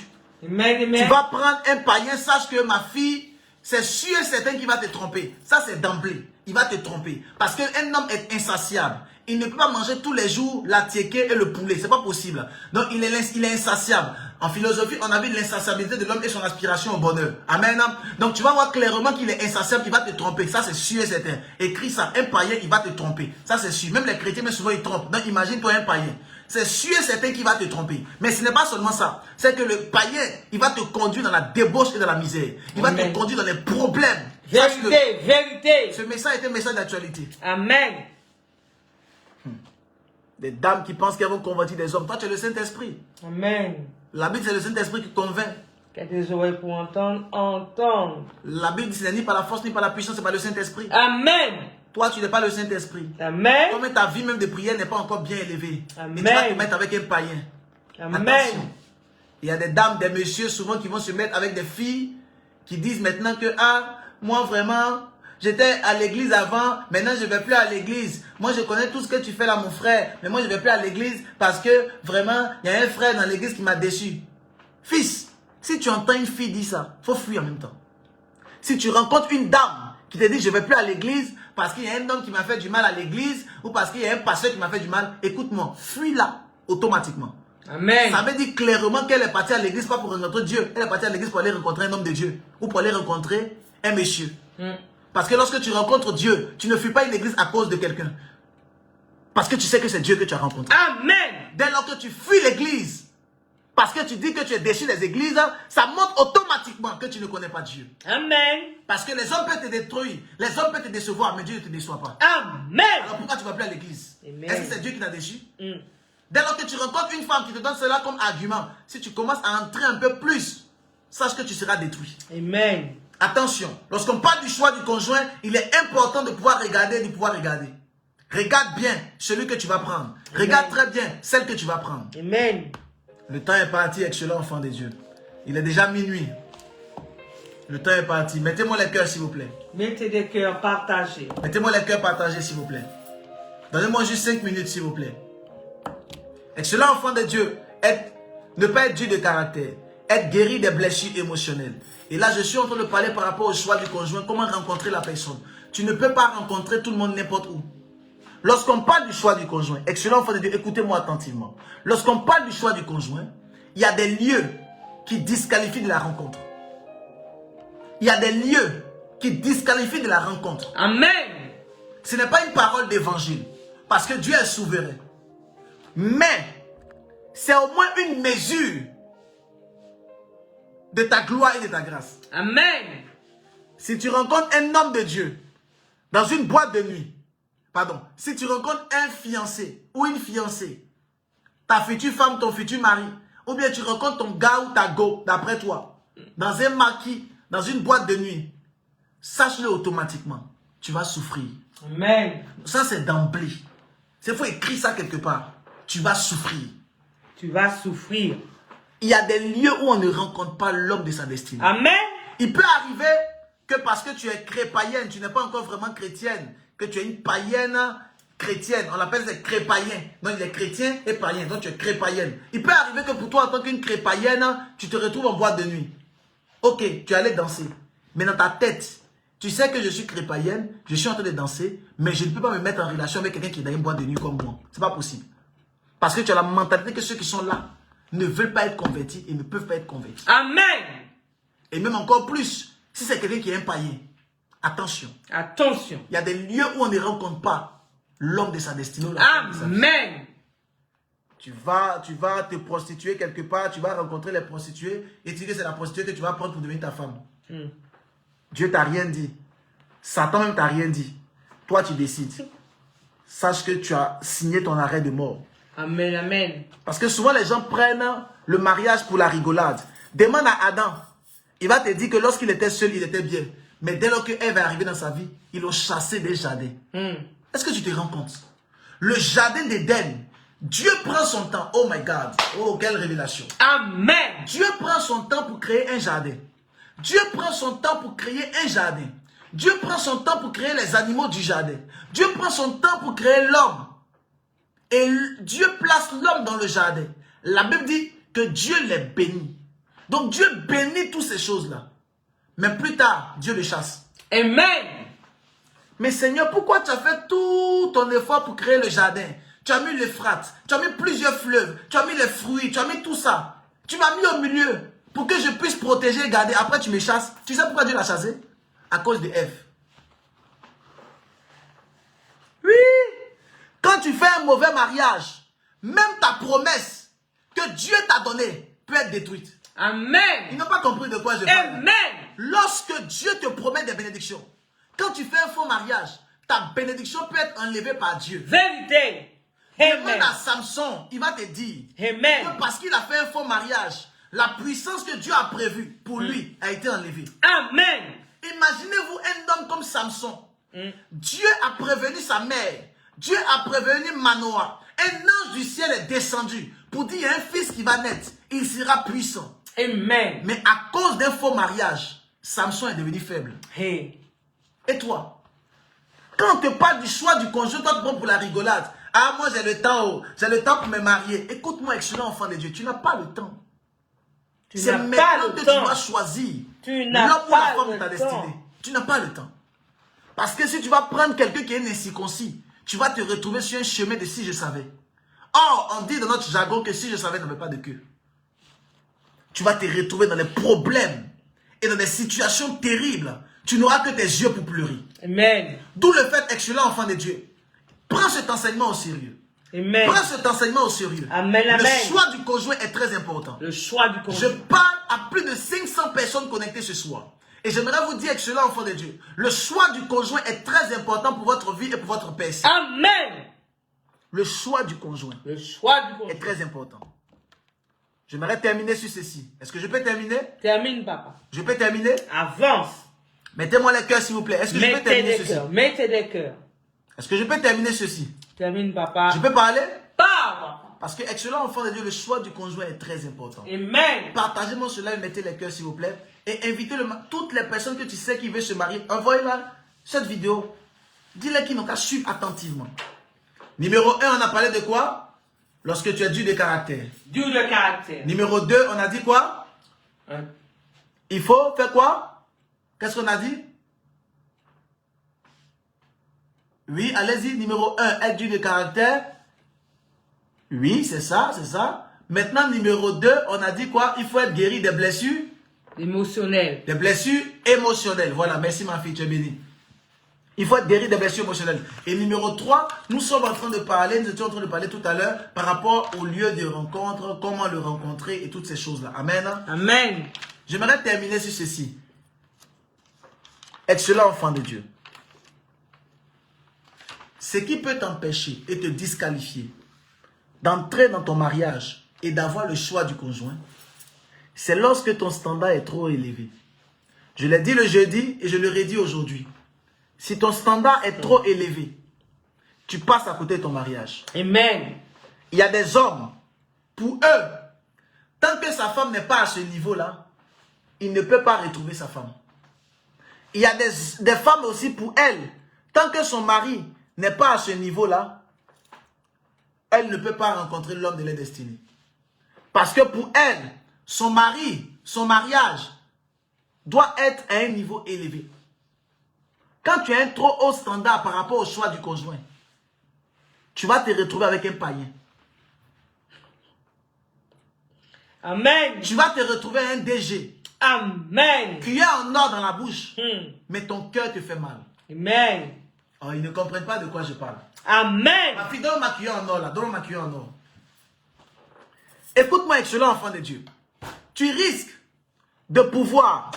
Amen, amen. Tu vas prendre un païen, sache que ma fille, c'est sûr et certain qu'il va te tromper. Ça, c'est d'emblée. Il va te tromper. Parce qu'un homme est insatiable. Il ne peut pas manger tous les jours la tiéké et le poulet. C'est pas possible. Donc, il est insatiable. En philosophie, on a vu l'insatiabilité de l'homme et son aspiration au bonheur. Amen. Donc, tu vas voir clairement qu'il est insatiable, qu'il va te tromper. Ça, c'est sûr et certain. Écris ça. Un païen, il va te tromper. Ça, c'est sûr. Même les chrétiens, mais souvent, ils trompent. Donc, imagine-toi un païen. C'est sûr et certain qu'il va te tromper. Mais ce n'est pas seulement ça. C'est que le païen, il va te conduire dans la débauche et dans la misère. Il va te conduire dans les problèmes. Vérité, vérité. Ce message est un message d'actualité. Amen. Des dames qui pensent qu'elles vont convertir des hommes. Toi, tu es le Saint-Esprit. Amen. La Bible, c'est le Saint-Esprit qui convainc. Qui a des oreilles pour entendre, entendre. La Bible, ce n'est ni par la force, ni par la puissance, c'est par le Saint-Esprit. Amen. Toi, tu n'es pas le Saint-Esprit. Amen. Toi, ta vie même de prière n'est pas encore bien élevée. Amen. Et tu vas te mettre avec un païen. Amen. Attention. Il y a des dames, des messieurs souvent qui vont se mettre avec des filles qui disent maintenant que, ah, moi vraiment, j'étais à l'église avant, maintenant je ne vais plus à l'église. Moi je connais tout ce que tu fais là mon frère, mais moi je ne vais plus à l'église parce que vraiment, il y a un frère dans l'église qui m'a déçu. Fils, si tu entends une fille dire ça, il faut fuir en même temps. Si tu rencontres une dame qui te dit je ne vais plus à l'église parce qu'il y a un homme qui m'a fait du mal à l'église ou parce qu'il y a un pasteur qui m'a fait du mal, écoute-moi, fuis là automatiquement. Amen. Ça veut dire clairement qu'elle est partie à l'église pas pour rencontrer Dieu. Elle est partie à l'église pour aller rencontrer un homme de Dieu. Ou pour aller rencontrer un monsieur. Parce que lorsque tu rencontres Dieu, tu ne fuis pas une église à cause de quelqu'un. Parce que tu sais que c'est Dieu que tu as rencontré. Amen. Dès lors que tu fuis l'église, parce que tu dis que tu es déçu des églises, ça montre automatiquement que tu ne connais pas Dieu. Amen. Parce que les hommes peuvent te détruire, les hommes peuvent te décevoir, mais Dieu ne te déçoit pas. Amen. Alors pourquoi tu ne vas plus à l'église? Amen. Est-ce que c'est Dieu qui t'a déçu? Dès lors que tu rencontres une femme qui te donne cela comme argument, si tu commences à entrer un peu plus, sache que tu seras détruit. Amen. Attention, lorsqu'on parle du choix du conjoint, il est important de pouvoir regarder et de pouvoir regarder. Regarde bien celui que tu vas prendre. Regarde très bien celle que tu vas prendre. Amen. Le temps est parti, excellent enfant de Dieu. Il est déjà minuit. Le temps est parti. Mettez-moi les cœurs, s'il vous plaît. Mettez des cœurs partagés. Mettez-moi les cœurs partagés, s'il vous plaît. Donnez-moi juste 5 minutes, s'il vous plaît. Excellent enfant de Dieu, ne pas être dur de caractère, être guéri des blessures émotionnelles. Et là, je suis en train de parler par rapport au choix du conjoint, comment rencontrer la personne. Tu ne peux pas rencontrer tout le monde n'importe où. Lorsqu'on parle du choix du conjoint, excellent enfant de Dieu, écoutez-moi attentivement. Lorsqu'on parle du choix du conjoint, il y a des lieux qui disqualifient de la rencontre. Il y a des lieux qui disqualifient de la rencontre. Amen. Ce n'est pas une parole d'évangile, parce que Dieu est souverain. Mais c'est au moins une mesure de ta gloire et de ta grâce. Amen. Si tu rencontres un homme de Dieu dans une boîte de nuit, pardon, si tu rencontres un fiancé ou une fiancée, ta future femme, ton futur mari, ou bien tu rencontres ton gars ou ta go, d'après toi, dans un maquis, dans une boîte de nuit, sache-le automatiquement, tu vas souffrir. Amen. Ça, c'est d'emblée. Il faut écrire ça quelque part. Tu vas souffrir. Tu vas souffrir. Il y a des lieux où on ne rencontre pas l'homme de sa destinée. Amen. Il peut arriver que parce que tu es païenne, tu n'es pas encore vraiment chrétienne, que tu es une païenne chrétienne. On l'appelle des crépaïens. Donc il est chrétien et païen. Donc tu es crépaïenne. Il peut arriver que pour toi, en tant qu'une crépaïenne, tu te retrouves en boîte de nuit. Ok, tu es allé danser. Mais dans ta tête, tu sais que je suis crépaïenne, je suis en train de danser, mais je ne peux pas me mettre en relation avec quelqu'un qui est dans une boîte de nuit comme moi. C'est pas possible. Parce que tu as la mentalité que ceux qui sont là ne veulent pas être convertis et ne peuvent pas être convertis. Amen. Et même encore plus, si c'est quelqu'un qui est un païen, attention. Attention. Il y a des lieux où on ne rencontre pas l'homme de sa destinée. La femme de sa destinée. Amen. Tu vas te prostituer quelque part, tu vas rencontrer les prostituées et tu dis que c'est la prostituée que tu vas prendre pour devenir ta femme. Dieu t'a rien dit. Satan même t'a rien dit. Toi, tu décides. Sache que tu as signé ton arrêt de mort. Amen, amen. Parce que souvent, les gens prennent le mariage pour la rigolade. Demande à Adam. Il va te dire que lorsqu'il était seul, il était bien. Mais dès lors que Ève est arrivée dans sa vie, ils l'ont chassé des jardins. Est-ce que tu te rends compte? Le jardin d'Éden, Dieu prend son temps. Oh my God. Oh, quelle révélation. Amen. Dieu prend son temps pour créer un jardin. Dieu prend son temps pour créer un jardin. Dieu prend son temps pour créer les animaux du jardin. Dieu prend son temps pour créer l'homme. Et Dieu place l'homme dans le jardin. La Bible dit que Dieu les bénit. Donc Dieu bénit toutes ces choses-là. Mais plus tard, Dieu les chasse. Amen. Mais Seigneur, pourquoi tu as fait tout ton effort pour créer le jardin? Tu as mis l'Euphrate, tu as mis plusieurs fleuves, tu as mis les fruits, tu as mis tout ça. Tu m'as mis au milieu pour que je puisse protéger et garder. Après, tu me chasses. Tu sais pourquoi Dieu l'a chassé? À cause de Ève. Oui. Quand tu fais un mauvais mariage, même ta promesse que Dieu t'a donnée peut être détruite. Amen. Ils n'ont pas compris de quoi je parle. Amen. Lorsque Dieu te promet des bénédictions, quand tu fais un faux mariage, ta bénédiction peut être enlevée par Dieu. Vérité. Demande Amen. à Samson, il va te dire Amen. que parce qu'il a fait un faux mariage, la puissance que Dieu a prévue pour lui a été enlevée. Amen. Imaginez-vous un homme comme Samson. Dieu a prévenu sa mère. Dieu a prévenu Manoah. Un ange du ciel est descendu pour dire il y a un fils qui va naître. Il sera puissant. Amen. Mais à cause d'un faux mariage, Samson est devenu faible. Hey. Et toi? Quand on te parle du choix du conjoint, toi tu prends pour la rigolade. Ah, moi j'ai le temps pour me marier. Écoute-moi, excellent enfant de Dieu, tu n'as pas le temps. C'est maintenant que tu dois choisir l'homme ou la femme de ta destinée. Tu n'as pas le temps. Parce que si tu vas prendre quelqu'un qui est incirconcis, tu vas te retrouver sur un chemin de si je savais. Or, on dit dans notre jargon que si je savais n'avait pas de queue. Tu vas te retrouver dans des problèmes et dans des situations terribles. Tu n'auras que tes yeux pour pleurer. Amen. D'où le fait, excellent enfant de Dieu, prends cet enseignement au sérieux. Amen. Prends cet enseignement au sérieux. Amen, Le amen. choix du conjoint est très important. Le choix du Je conjoint. parle à plus de 500 personnes connectées ce soir. Et j'aimerais vous dire, excellent enfant de Dieu, le choix du conjoint est très important pour votre vie et pour votre personne. Amen. Le choix du conjoint Le choix du est conjoint. très important. J'aimerais terminer sur ceci. Est-ce que je peux terminer? Termine, papa. Je peux terminer? Avance. Mettez-moi les cœurs, s'il vous plaît. Est-ce que je peux Mettez terminer des ceci? cœurs. Mettez des cœurs. Est-ce que je peux terminer ceci? Termine, papa. Je peux parler? Papa. Parce que, excellent enfant de Dieu, le choix du conjoint est très important. Amen. Partagez-moi cela et mettez les cœurs, s'il vous plaît. Et invitez toutes les personnes que tu sais qui veulent se marier. Envoyez-leur cette vidéo. Dis-leur qu'ils n'ont qu'à suivre attentivement. Numéro 1, on a parlé de quoi? Lorsque tu es dur de caractère. Dur de caractère. Numéro 2, on a dit quoi? Hein? Il faut faire quoi? Qu'est-ce qu'on a dit? Oui, allez-y. Numéro 1, être dur de caractère. Oui, c'est ça, c'est ça. Maintenant, numéro 2, on a dit quoi? Il faut être guéri des blessures. Émotionnelles. Des blessures émotionnelles. Voilà, merci ma fille, tu es bénie. Il faut être guéri des blessures émotionnelles. Et numéro 3, nous sommes en train de parler, nous étions en train de parler tout à l'heure par rapport au lieu de rencontre, comment le rencontrer et toutes ces choses-là. Amen. Amen. J'aimerais terminer sur ceci. Excellent enfant de Dieu. Ce qui peut t'empêcher et te disqualifier d'entrer dans ton mariage et d'avoir le choix du conjoint, c'est lorsque ton standard est trop élevé. Je l'ai dit le jeudi et je le redis aujourd'hui. Si ton standard est trop élevé, tu passes à côté de ton mariage. Amen. Il y a des hommes, pour eux, tant que sa femme n'est pas à ce niveau-là, il ne peut pas retrouver sa femme. Il y a des femmes aussi, pour elles, tant que son mari n'est pas à ce niveau-là, elle ne peut pas rencontrer l'homme de la destinée. Parce que pour elle, son mari, son mariage doit être à un niveau élevé. Quand tu as un trop haut standard par rapport au choix du conjoint, tu vas te retrouver avec un païen. Amen. Tu vas te retrouver un DG. Amen. Cuillère en or dans la bouche, mais ton cœur te fait mal. Amen. Oh, ils ne comprennent pas de quoi je parle. Amen. Ma fille, donne ma cuillère en or là, donne ma cuillère en or. Écoute-moi, excellent enfant de Dieu. Tu risques de pouvoir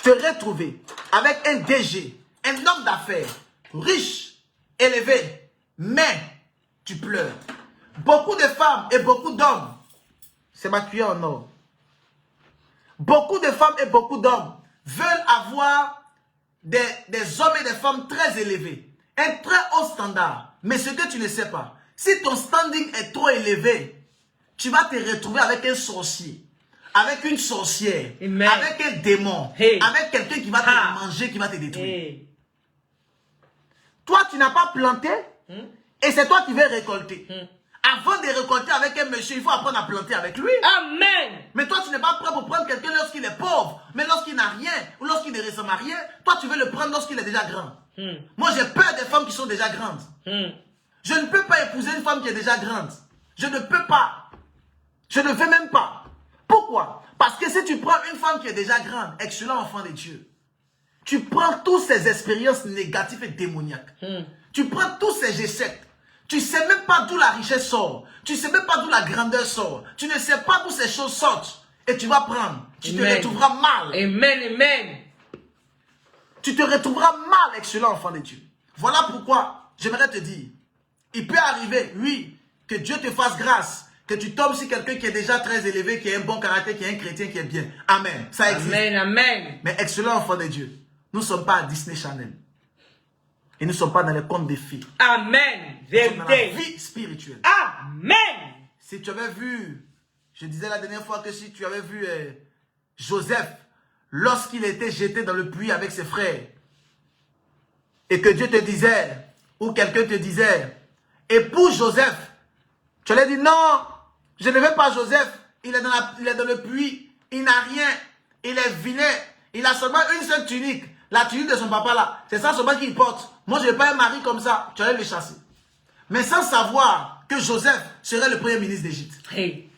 te retrouver avec un DG, un homme d'affaires, riche, élevé, mais tu pleures. Beaucoup de femmes et beaucoup d'hommes, c'est ma cuillère en or. Beaucoup de femmes et beaucoup d'hommes veulent avoir des hommes et des femmes très élevés, un très haut standard. Mais ce que tu ne sais pas, si ton standing est trop élevé, tu vas te retrouver avec un sorcier, avec une sorcière, Amen. avec un démon, Hey. avec quelqu'un qui va te manger, qui va te détruire. Hey. Toi, tu n'as pas planté et c'est toi qui veux récolter. Avant de récolter avec un monsieur, il faut apprendre à planter avec lui. Amen. Mais toi, tu n'es pas prêt pour prendre quelqu'un lorsqu'il est pauvre, mais lorsqu'il n'a rien ou lorsqu'il ne ressemble à rien, toi, tu veux le prendre lorsqu'il est déjà grand. Moi, j'ai peur des femmes qui sont déjà grandes. Je ne peux pas épouser une femme qui est déjà grande. Je ne peux pas. Je ne veux même pas. Pourquoi? Parce que si tu prends une femme qui est déjà grande, excellent enfant de Dieu, tu prends toutes ces expériences négatives et démoniaques. Tu prends tous ces échecs. Tu ne sais même pas d'où la richesse sort. Tu ne sais même pas d'où la grandeur sort. Tu ne sais pas d'où ces choses sortent. Et tu vas prendre. Tu te retrouveras mal. Amen. Amen. Tu te retrouveras mal, excellent enfant de Dieu. Voilà pourquoi j'aimerais te dire, il peut arriver, oui, que Dieu te fasse grâce, que tu tombes sur quelqu'un qui est déjà très élevé, qui a un bon caractère, qui est un chrétien, qui est bien. Amen. Ça existe. Amen. Amen. Mais excellent enfant de Dieu, nous ne sommes pas à Disney Channel. Et nous ne sommes pas dans les contes des filles. Amen. Nous sommes dans la Vérité. vie spirituelle. Amen. Si tu avais vu, je disais la dernière fois que si tu avais vu Joseph, lorsqu'il était jeté dans le puits avec ses frères, et que Dieu te disait, ou quelqu'un te disait, épouse Joseph, tu allais dire non, je ne veux pas Joseph, il est dans le puits, il n'a rien, il est vilain, il a seulement une seule tunique, la tunique de son papa là, c'est ça seulement qu'il porte. Moi je ne veux pas un mari comme ça, tu allais le chasser. Mais sans savoir que Joseph serait le premier ministre d'Égypte. Hey,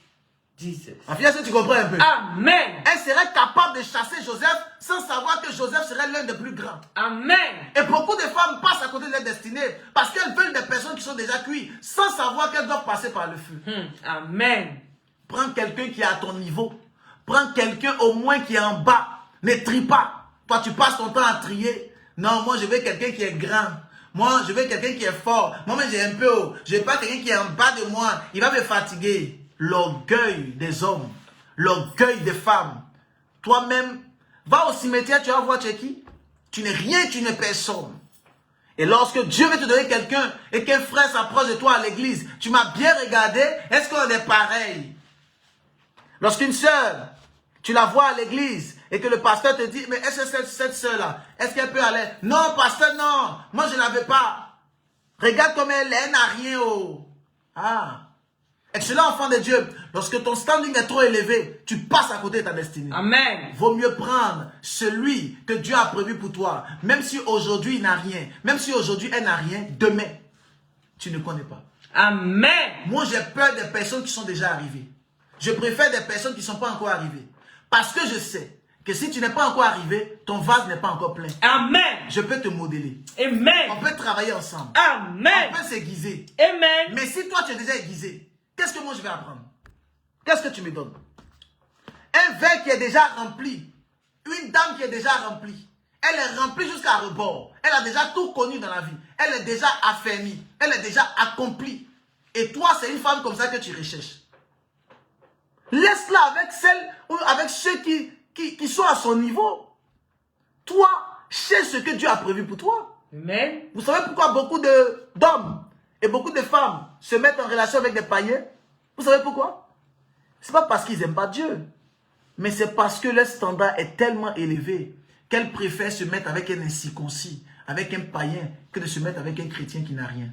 Jesus. Ma fille, est-ce que tu comprends un peu? Amen. Elle serait capable de chasser Joseph sans savoir que Joseph serait l'un des plus grands. Amen. Et beaucoup de femmes passent à côté de leur destinée parce qu'elles veulent des personnes qui sont déjà cuites sans savoir qu'elles doivent passer par le feu. Amen. Prends quelqu'un qui est à ton niveau. Prends quelqu'un au moins qui est en bas. Ne trie pas. Toi, tu passes ton temps à trier. Non, moi, je veux quelqu'un qui est grand. Moi, je veux quelqu'un qui est fort. Moi, j'ai un peu haut. Je veux pas quelqu'un qui est en bas de moi. Il va me fatiguer. L'orgueil des hommes. L'orgueil des femmes. Toi-même, va au cimetière, tu vas voir tu es qui? Tu n'es rien, tu n'es personne. Et lorsque Dieu veut te donner quelqu'un et qu'un frère s'approche de toi à l'église, tu m'as bien regardé, est-ce qu'on est pareil? Lorsqu'une sœur, tu la vois à l'église et que le pasteur te dit, mais est-ce que cette sœur-là, est-ce qu'elle peut aller? Non, pasteur, non, moi je ne la veux pas. Regarde comme elle est, elle n'a rien. Oh. Ah. Excellent enfant de Dieu, lorsque ton standing est trop élevé, tu passes à côté de ta destinée. Amen. Vaut mieux prendre celui que Dieu a prévu pour toi. Même si aujourd'hui il n'a rien, même si aujourd'hui elle n'a rien, demain, tu ne connais pas. Amen. Moi j'ai peur des personnes qui sont déjà arrivées. Je préfère des personnes qui ne sont pas encore arrivées. Parce que je sais que si tu n'es pas encore arrivé, ton vase n'est pas encore plein. Amen. Je peux te modeler. Amen. On peut travailler ensemble. Amen. On peut s'aiguiser. Amen. Mais si toi tu es déjà aiguisé, qu'est-ce que moi je vais apprendre? Qu'est-ce que tu me donnes? Un verre qui est déjà rempli. Une dame qui est déjà remplie. Elle est remplie jusqu'à rebord. Elle a déjà tout connu dans la vie. Elle est déjà affermie. Elle est déjà accomplie. Et toi, c'est une femme comme ça que tu recherches. Laisse-la avec celle ou avec ceux qui sont à son niveau. Toi, cherche ce que Dieu a prévu pour toi. Amen. Vous savez pourquoi beaucoup d'hommes et beaucoup de femmes se mettent en relation avec des païens? Vous savez pourquoi? Ce n'est pas parce qu'ils n'aiment pas Dieu. Mais c'est parce que leur standard est tellement élevé qu'elles préfèrent se mettre avec un incirconcis, avec un païen, que de se mettre avec un chrétien qui n'a rien.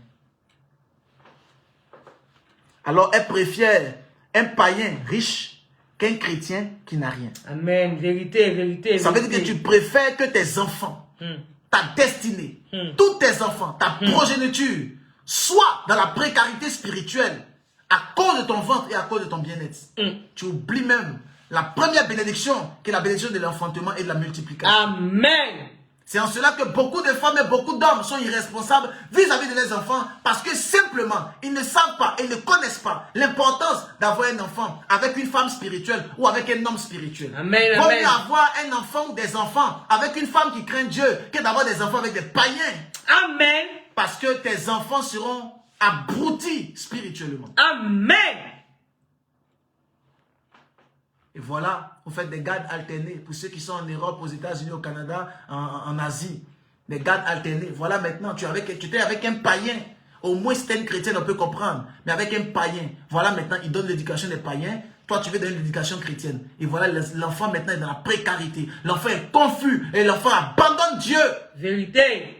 Alors elles préfèrent un païen riche qu'un chrétien qui n'a rien. Amen. Vérité, vérité. Ça veut dire que tu préfères que tes enfants, ta destinée, tous tes enfants, ta progéniture, soient dans la précarité spirituelle à cause de ton ventre et à cause de ton bien-être. Tu oublies même la première bénédiction qui est la bénédiction de l'enfantement et de la multiplication. Amen. C'est en cela que beaucoup de femmes et beaucoup d'hommes sont irresponsables vis-à-vis de leurs enfants parce que simplement, ils ne savent pas et ne connaissent pas l'importance d'avoir un enfant avec une femme spirituelle ou avec un homme spirituel. Amen. Vaut Amen. mieux avoir un enfant ou des enfants avec une femme qui craint Dieu que d'avoir des enfants avec des païens. Amen. Parce que tes enfants seront abrutis spirituellement. Amen. Et voilà, vous faites des gardes alternés pour ceux qui sont en Europe, aux États-Unis, au Canada, en Asie. Des gardes alternés. Voilà maintenant, tu étais avec un païen. Au moins, si tu es une chrétienne, on peut comprendre. Mais avec un païen. Voilà maintenant, il donne l'éducation des païens. Toi, tu veux donner l'éducation chrétienne. Et voilà, l'enfant maintenant est dans la précarité. L'enfant est confus. Et l'enfant abandonne Dieu. Vérité.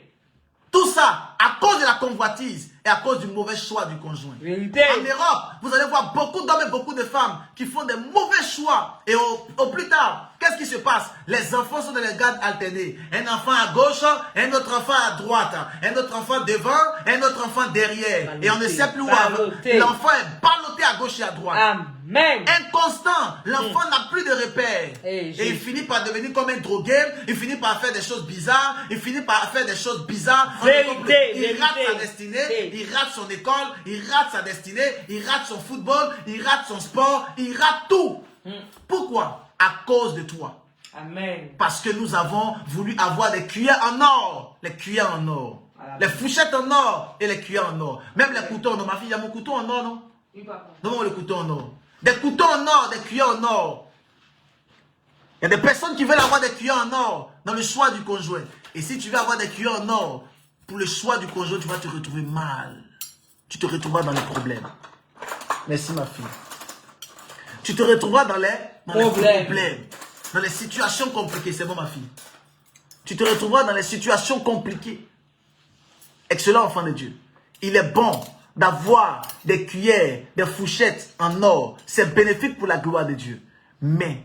Tout ça à cause de la convoitise et à cause du mauvais choix du conjoint. Vérité. En Europe, vous allez voir beaucoup d'hommes et beaucoup de femmes qui font des mauvais choix. Et au plus tard, qu'est-ce qui se passe? Les enfants sont dans les gardes alternés. Un enfant à gauche, un autre enfant à droite. Un autre enfant devant, un autre enfant derrière. Baloté, et on ne sait plus où baloté. l'enfant est ballotté à gauche et à droite. Amen. Inconstant, l'enfant n'a plus de repères. Hey, et il finit par devenir comme un drogué, il finit par faire des choses bizarres, il finit par faire des choses bizarres. Vérité, il rate vérité. sa destinée, Hey. il rate son école, il rate sa destinée, il rate son football, il rate son sport, il rate tout. Pourquoi? À cause de toi. Amen. Parce que nous avons voulu avoir des cuillères en or. Les cuillères en or. Voilà. Les fourchettes en or et les cuillères en or. Même les couteaux en or. Ma fille, il y a mon couteau en or, non? Oui, papa. Non, le couteau en or. Des couteaux en or, des cuillères en or. Il y a des personnes qui veulent avoir des cuillères en or dans le choix du conjoint. Et si tu veux avoir des cuillères en or pour le choix du conjoint, tu vas te retrouver mal. Tu te retrouveras dans les problèmes. Merci ma fille. Tu te retrouveras dans les problèmes. Dans les situations compliquées. C'est bon ma fille. Tu te retrouveras dans les situations compliquées. Excellent enfant de Dieu. Il est bon d'avoir des cuillères, des fourchettes en or. C'est bénéfique pour la gloire de Dieu. Mais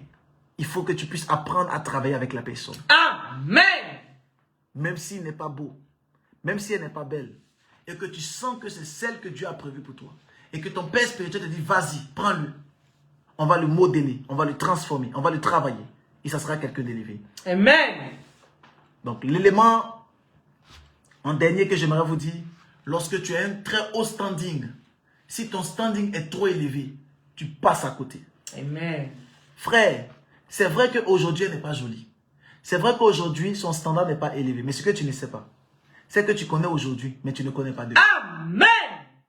il faut que tu puisses apprendre à travailler avec la personne. Amen. Même s'il n'est pas beau, même si elle n'est pas belle, et que tu sens que c'est celle que Dieu a prévue pour toi, et que ton père spirituel te dit, vas-y, prends-le. On va le modeler, on va le transformer, on va le travailler. Et ça sera quelqu'un d'élevé. Amen. Donc l'élément en dernier que j'aimerais vous dire, lorsque tu as un très haut standing, si ton standing est trop élevé, tu passes à côté. Amen. Frère, c'est vrai qu'aujourd'hui elle n'est pas jolie. C'est vrai qu'aujourd'hui son standard n'est pas élevé. Mais ce que tu ne sais pas, c'est que tu connais aujourd'hui, mais tu ne connais pas demain. Amen.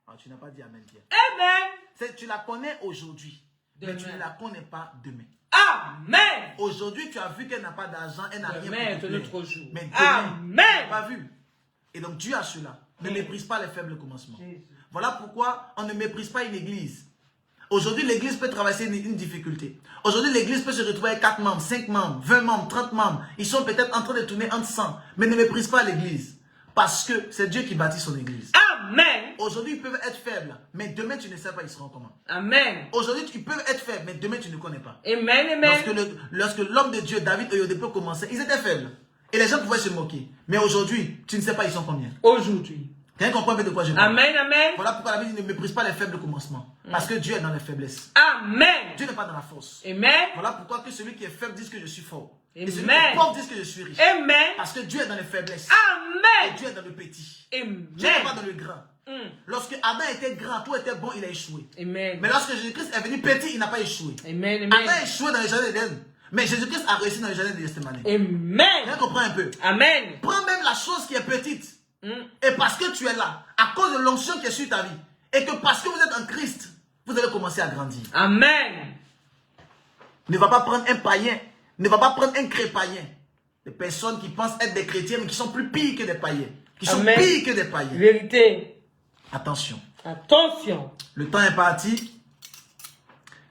Ah, tu n'as pas dit amen bien. Amen. Tu la connais aujourd'hui, mais tu Demain. ne la connais pas demain. Amen. Aujourd'hui, tu as vu qu'elle n'a pas d'argent, elle n'a rien Demain pour est te un plaire. autre jour. Mais demain, Amen. tu n'as pas vu. Et donc, Dieu a cela. Ne méprise pas les faibles commencements. Jésus. Voilà pourquoi on ne méprise pas une église. Aujourd'hui, l'église peut traverser une difficulté. Aujourd'hui, l'église peut se retrouver avec 4 membres, 5 membres, 20 membres, 30 membres. Ils sont peut-être en train de tourner entre 100. Mais ne méprise pas l'église. Parce que c'est Dieu qui bâtit son église. Amen. Aujourd'hui, ils peuvent être faibles. Mais demain, tu ne sais pas, ils seront comment. Amen. Aujourd'hui, ils peuvent être faibles. Mais demain, tu ne connais pas. Amen. Amen. Lorsque l'homme de Dieu, David et Oyedepo commençaient, ils étaient faibles. Et les gens pouvaient se moquer. Mais aujourd'hui, tu ne sais pas, ils sont combien. Aujourd'hui. Quelqu'un comprend bien de quoi je parle? Amen. Amen. Voilà pourquoi la Bible dit ne méprise pas les faibles commencements. Parce que Dieu est dans les faiblesses. Amen. Dieu n'est pas dans la force. Amen. Voilà pourquoi que celui qui est faible dise que je suis fort. Et Amen. celui qui est pauvre dise que je suis riche. Amen. Parce que Dieu est dans les faiblesses. Et Amen. Dieu est dans le petit. Amen. Dieu n'est pas dans le grand. Lorsque Adam était grand, tout était bon, il a échoué. Amen. Mais lorsque Jésus-Christ est venu petit, il n'a pas échoué. Amen. Adam a échoué dans le jardin d'Éden. Mais Jésus-Christ a réussi dans le jardin de Gethsémane. Amen. Tu comprends un peu? Amen. Prends même la chose qui est petite. Et parce que tu es là, à cause de l'onction qui est sur ta vie, et que parce que vous êtes en Christ, vous allez commencer à grandir. Amen. Ne va pas prendre un païen, ne va pas prendre un crépaïen. Des personnes qui pensent être des chrétiens, mais qui sont plus pires que des païens. Qui sont Amen. pires que des païens. Vérité. Attention. Attention. Le temps est parti.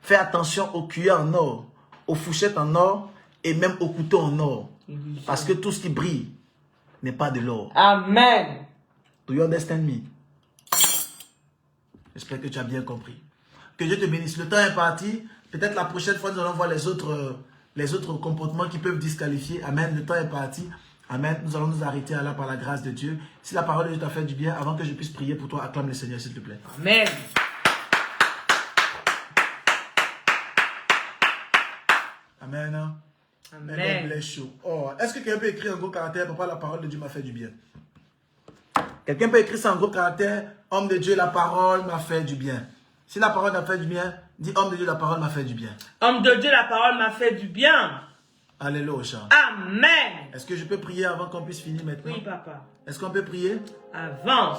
Fais attention aux cuillères en or, aux fourchettes en or et même aux couteaux en or. Parce que tout ce qui brille n'est pas de l'or. Amen. Do you understand me? J'espère que tu as bien compris. Que Dieu te bénisse. Le temps est parti. Peut-être la prochaine fois, nous allons voir les autres comportements qui peuvent disqualifier. Amen. Le temps est parti. Amen. Nous allons nous arrêter là par la grâce de Dieu. Si la parole de Dieu t'a fait du bien, avant que je puisse prier pour toi, acclame le Seigneur, s'il te plaît. Amen. Amen. Amen. Oh, est-ce que quelqu'un peut écrire en gros caractère, papa, la parole de Dieu m'a fait du bien? Quelqu'un peut écrire ça en gros caractère, homme de Dieu, la parole m'a fait du bien. Si la parole m'a fait du bien, dis homme de Dieu, la parole m'a fait du bien. Homme de Dieu, la parole m'a fait du bien. Alléluia. Amen. Est-ce que je peux prier avant qu'on puisse finir maintenant? Oui, papa. Est-ce qu'on peut prier? Avance.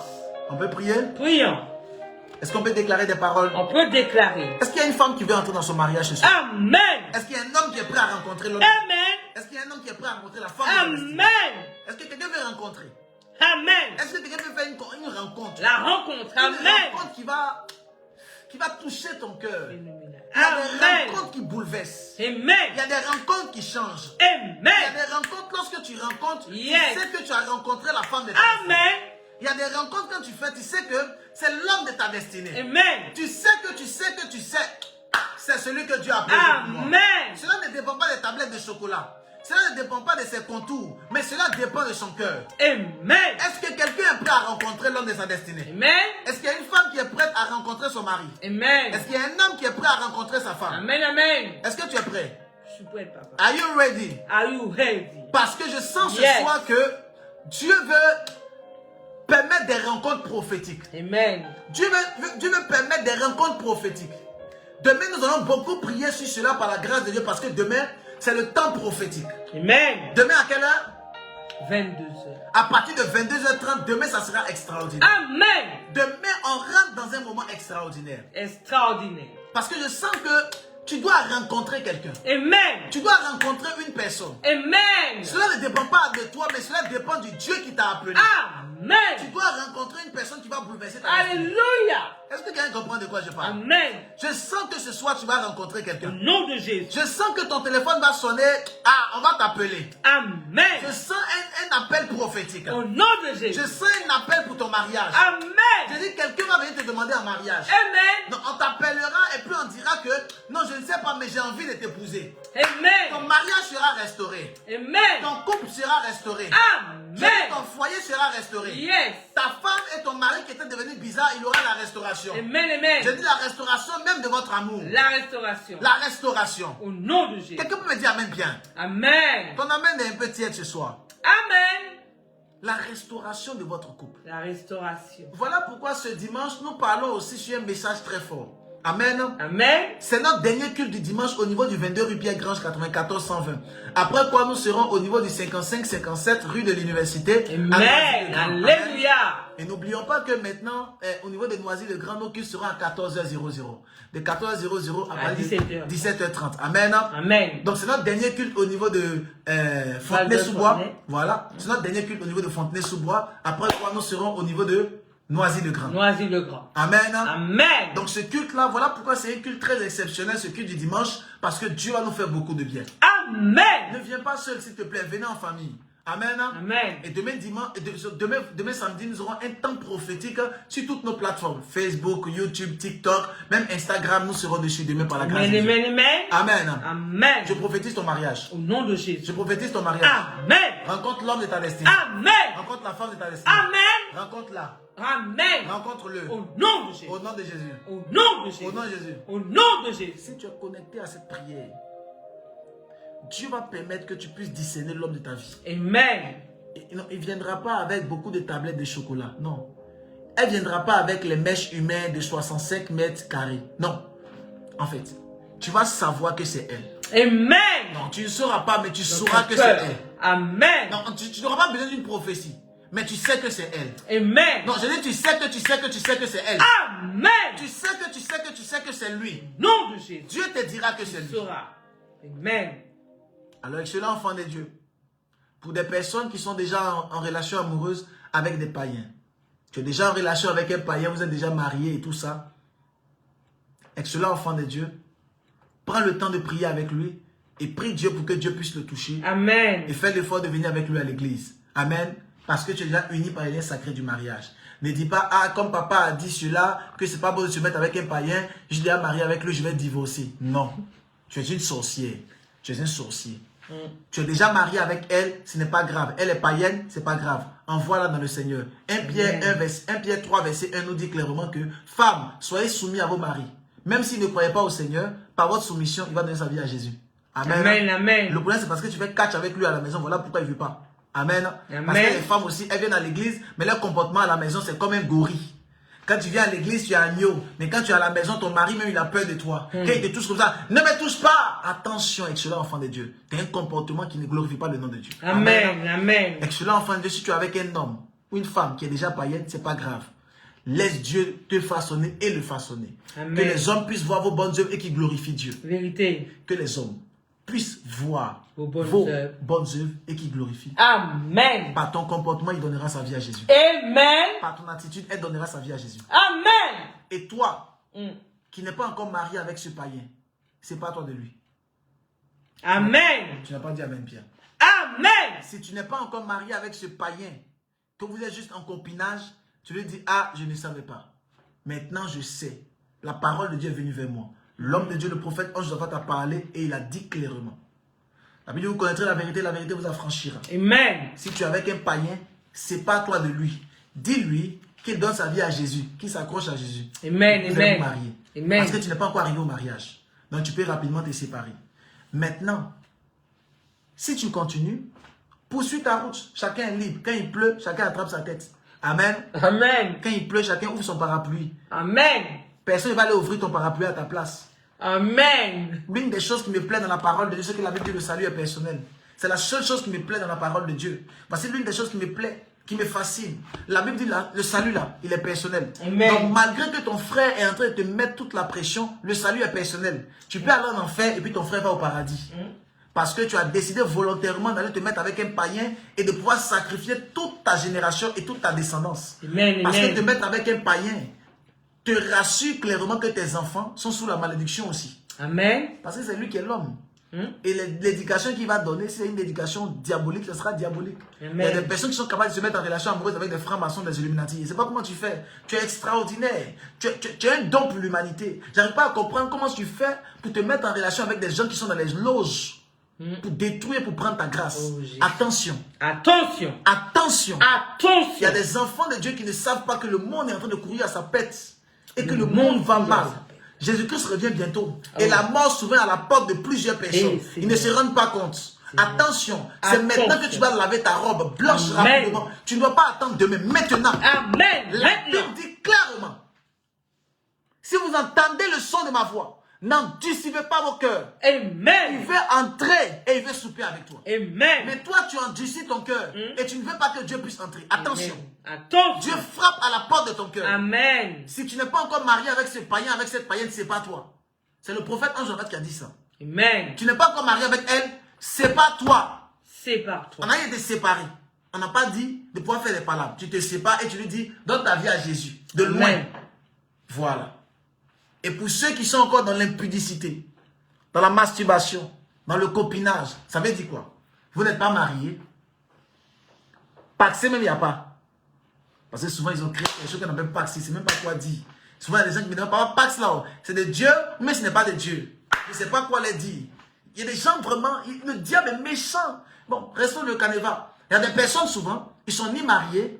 On peut prier? Prions. Est-ce qu'on peut déclarer des paroles? On peut déclarer. Est-ce qu'il y a une femme qui veut entrer dans son mariage ce soir? Amen. Est-ce qu'il y a un homme qui est prêt à rencontrer l'homme? Amen. Est-ce qu'il y a un homme qui est prêt à rencontrer la femme de sa destinée? Amen. Est-ce que quelqu'un veut rencontrer? Amen. Est-ce que quelqu'un peut faire une rencontre? La rencontre. Une Amen. rencontre qui va toucher ton cœur. Il y a des Amen. rencontres qui bouleversent. Amen. Il y a des rencontres qui changent. Amen. Il y a des rencontres lorsque tu rencontres, Yes. tu sais que tu as rencontré la femme de ta destinée. Amen. Il y a des rencontres quand tu fais, tu sais que c'est l'homme de ta destinée. Amen. Tu sais que tu sais que tu sais. C'est celui que Dieu a appelé. Amen. Cela ne dépend pas des tablettes de chocolat. Cela ne dépend pas de ses contours. Mais cela dépend de son cœur. Amen. Est-ce que quelqu'un est prêt à rencontrer l'homme de sa destinée? Amen. Est-ce qu'il y a une femme qui est prête à rencontrer son mari? Amen. Est-ce qu'il y a un homme qui est prêt à rencontrer sa femme? Amen. Amen. Est-ce que tu es prêt? Je suis prêt, papa. Are you ready? Are you ready? Parce que je sens ce Yes. soir que Dieu veut permettre des rencontres prophétiques. Amen. Dieu veut permettre des rencontres prophétiques. Demain, nous allons beaucoup prier sur cela par la grâce de Dieu parce que demain, c'est le temps prophétique. Amen. Demain, à quelle heure? 22h. À partir de 22h30, demain, ça sera extraordinaire. Amen. Demain, on rentre dans un moment extraordinaire. Extraordinaire. Parce que je sens que tu dois rencontrer quelqu'un. Amen. Tu dois rencontrer une personne. Amen. Cela ne dépend pas de toi, mais cela dépend du Dieu qui t'a appelé. Tu Amen. dois rencontrer une personne qui va bouleverser ta vie. Alléluia. Est-ce que quelqu'un comprend de quoi je parle? Amen. Je sens que ce soir, tu vas rencontrer Au quelqu'un. nom de Jésus. Je sens que ton téléphone va sonner. Ah, on va t'appeler. Je Amen. sens un appel prophétique. Au nom de Je Jésus. sens un appel pour ton mariage. Je Amen. dis, quelqu'un va venir te demander un mariage. Amen. Non, on t'appellera et puis on dira que non, je ne sais pas, mais j'ai envie de t'épouser. Ton Amen. mariage sera restauré. Amen. Ton couple sera restauré. Je dis, ton Amen. foyer sera restauré. Yes. Ta femme et ton mari qui étaient devenus bizarres, il aura la restauration. Amen. Je Amen. dis la restauration même de votre amour. La restauration. La restauration. Au nom de Jésus. Quelqu'un peut me dire amen bien. Amen. Ton amen est un peu tiède ce soir. Amen. La restauration de votre couple. La restauration. Voilà pourquoi ce dimanche, nous parlons aussi sur un message très fort. Amen. Amen. C'est notre dernier culte du dimanche au niveau du 22 rue Pierre-Grange 94 120. Après quoi, nous serons au niveau du 55-57 rue de l'Université. Amen. Alléluia. Et n'oublions pas que maintenant, au niveau de Noisy-le-Grand, nos cultes seront à 14h00. De 14h00 à 17h30. Amen. Amen. Donc c'est notre dernier culte au niveau de Fontenay-sous-Bois. Fontenay. Voilà. C'est notre dernier culte au niveau de Fontenay-sous-Bois. Après quoi, nous serons au niveau de Noisy-le-Grand. Noisy-le-Grand. Amen. Amen. Donc ce culte-là, voilà pourquoi c'est un culte très exceptionnel, ce culte du dimanche, parce que Dieu va nous faire beaucoup de bien. Ne Amen. viens pas seul, s'il te plaît, venez en famille. Amen. Amen. Et demain, dimanche, demain samedi, nous aurons un temps prophétique sur toutes nos plateformes. Facebook, YouTube, TikTok, même Instagram, nous serons dessus demain par la grâce de Dieu. Amen. Amen. Amen. Amen. Je prophétise ton mariage. Au nom de Jésus. Je prophétise ton mariage. Amen. Rencontre l'homme de ta destinée. Amen. Rencontre la femme de ta destinée. Amen. Rencontre-la. Amen. Rencontre-le. Au nom de Jésus. Au nom de Jésus. Au nom de Jésus. Au nom de Jésus. Au nom de Jésus. Si tu es connecté à cette prière, Dieu va permettre que tu puisses discerner l'homme de ta vie. Amen. Il ne viendra pas avec beaucoup de tablettes de chocolat. Non. Elle ne viendra pas avec les mèches humaines de 65 mètres carrés. Non. En fait, tu vas savoir que c'est elle. Amen. Non, tu ne sauras pas, mais tu sauras que c'est elle. Amen. Non, tu n'auras pas besoin d'une prophétie, mais tu sais que c'est elle. Amen. Non, je dis tu sais que c'est elle. Amen. Tu sais que c'est lui. Nom de Jésus. Dieu te dira que c'est lui. Sera. Amen. Alors, excellent enfant de Dieu, pour des personnes qui sont déjà en relation amoureuse avec des païens, tu es déjà en relation avec un païen, vous êtes déjà mariés et tout ça, excellent enfant de Dieu, prends le temps de prier avec lui et prie Dieu pour que Dieu puisse le toucher. Amen. Et fais l'effort de venir avec lui à l'église. Amen. Parce que tu es déjà uni par les liens sacrés du mariage. Ne dis pas, ah, comme papa a dit cela, que c'est pas bon de se mettre avec un païen, je suis déjà marié avec lui, je vais divorcer. Non. Tu es une sorcière. Tu es un sorcier. Tu es déjà marié avec elle, ce n'est pas grave. Elle est païenne, c'est pas grave. Envoie-la dans le Seigneur. 1 Pierre 3, verset 1 nous dit clairement que femmes, soyez soumis à vos maris. Même s'ils ne croyaient pas au Seigneur, par votre soumission, il va donner sa vie à Jésus. Amen. Amen. Amen. Le problème, c'est parce que tu fais catch avec lui à la maison. Voilà pourquoi il ne veut pas. Amen. Amen. Parce que les femmes aussi, elles viennent à l'église, mais leur comportement à la maison, c'est comme un gorille. Quand tu viens à l'église, tu es agneau. Mais quand tu es à la maison, ton mari même, il a peur de toi. Quand il te touche comme ça, ne me touche pas. Attention, excellent enfant de Dieu. Tu as un comportement qui ne glorifie pas le nom de Dieu. Amen. Amen. Excellent enfant de Dieu, si tu es avec un homme ou une femme qui est déjà païenne, c'est pas grave. Laisse Dieu te façonner et le façonner. Amen. Que les hommes puissent voir vos bonnes œuvres et qui glorifient Dieu. Vérité. Que les hommes puissent voir Vos vos bonnes bonnes œuvres. œuvres et qui glorifient. Amen. Par ton comportement, il donnera sa vie à Jésus. Amen. Par ton attitude, elle donnera sa vie à Jésus. Amen. Et toi, qui n'es pas encore marié avec ce païen, c'est pas toi de lui. Amen. Tu n'as pas dit Amen, Pierre. Amen. Si tu n'es pas encore marié avec ce païen, que vous êtes juste en copinage, tu lui dis, ah, je ne savais pas. Maintenant, je sais. La parole de Dieu est venue vers moi. L'homme de Dieu, le prophète, ange t'a parlé et il a dit clairement. La Bible, vous connaîtrez la vérité vous affranchira. Amen. Si tu es avec un païen, c'est pas toi de lui. Dis-lui qu'il donne sa vie à Jésus, qu'il s'accroche à Jésus. Amen. Vous allez vous Amen. marier. Amen. Parce que tu n'es pas encore arrivé au mariage. Donc tu peux rapidement te séparer. Maintenant, si tu continues, poursuis ta route. Chacun est libre. Quand il pleut, chacun attrape sa tête. Amen. Amen. Quand il pleut, chacun ouvre son parapluie. Amen. Personne ne va aller ouvrir ton parapluie à ta place. Amen. L'une des choses qui me plaît dans la parole de Dieu, c'est que la Bible dit le salut est personnel. C'est la seule chose qui me plaît dans la parole de Dieu. Parce que l'une des choses qui me plaît, qui me fascine. La Bible dit là, le salut là, il est personnel. Amen. Donc malgré que ton frère est en train de te mettre toute la pression, le salut est personnel. Tu peux aller en enfer et puis ton frère va au paradis. Parce que tu as décidé volontairement d'aller te mettre avec un païen et de pouvoir sacrifier toute ta génération et toute ta descendance. Amen. Parce que Amen. te mettre avec un païen te rassure clairement que tes enfants sont sous la malédiction aussi. Amen. Parce que c'est lui qui est l'homme. Et l'éducation qu'il va donner, c'est une éducation diabolique, ce sera diabolique. Amen. Il y a des personnes qui sont capables de se mettre en relation amoureuse avec des francs-maçons, des Illuminati. Je ne sais pas comment tu fais. Tu es extraordinaire. Tu as un don pour l'humanité. Je n'arrive pas à comprendre comment tu fais pour te mettre en relation avec des gens qui sont dans les loges. Pour détruire, pour prendre ta grâce. Oh, Jésus. Attention. Attention. Attention. Attention. Il y a des enfants de Dieu qui ne savent pas que le monde est en train de courir à sa pète. Et que le monde monde va court à mal. sa pète. Jésus-Christ revient bientôt. Oh. Et la mort souvent à la porte de plusieurs personnes. Eh, Ils ne se rendent pas compte. Attention. C'est Attention. maintenant que tu vas laver ta robe blanche Amen. rapidement. Tu ne dois pas attendre demain. Maintenant. Amen. La Maintenant. Bible dit clairement. Si vous entendez le son de ma voix, n'endurcissez pas vos cœurs. Il Amen. veut entrer et il veut souper avec toi. Amen. Mais toi, tu endurcis ton cœur et tu ne veux pas que Dieu puisse entrer. Attention. Attention. Dieu frappe à la porte de ton cœur. Amen. Si tu n'es pas encore marié avec ce païen, avec cette païenne, c'est pas toi. C'est le prophète Ange qui a dit ça. Amen. Tu n'es pas encore marié avec elle, c'est pas toi. C'est par toi. On a été séparés. On n'a pas dit de pouvoir faire des palabres. Tu te sépares et tu lui dis, donne ta vie à Jésus. De loin. Amen. Voilà. Et pour ceux qui sont encore dans l'impudicité, dans la masturbation, dans le copinage, ça veut dire quoi? Vous n'êtes pas mariés. Paxé même, il n'y a pas. Parce que souvent, ils ont créé des choses qu'on appelle Paxé. C'est même pas quoi dire. Souvent, il y a des gens qui me disent, pas Pax là, c'est de Dieu, mais ce n'est pas de Dieu. Je ne sais pas quoi les dire. Il y a des gens vraiment, le diable est méchant. Bon, restons le canevas. Il y a des personnes souvent, ils sont ni mariés,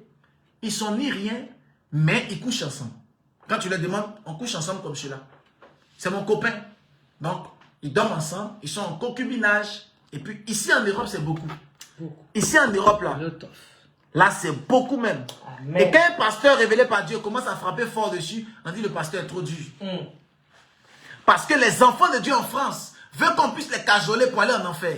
ils sont ni rien, mais ils couchent ensemble. Quand tu leur demandes, on couche ensemble comme cela. C'est mon copain. Donc, ils dorment ensemble, ils sont en concubinage. Et puis, ici en Europe, c'est beaucoup. Ici en Europe, là c'est beaucoup même. Amen. Et quand un pasteur révélé par Dieu commence à frapper fort dessus, on dit le pasteur est trop dur. Parce que les enfants de Dieu en France veulent qu'on puisse les cajoler pour aller en enfer.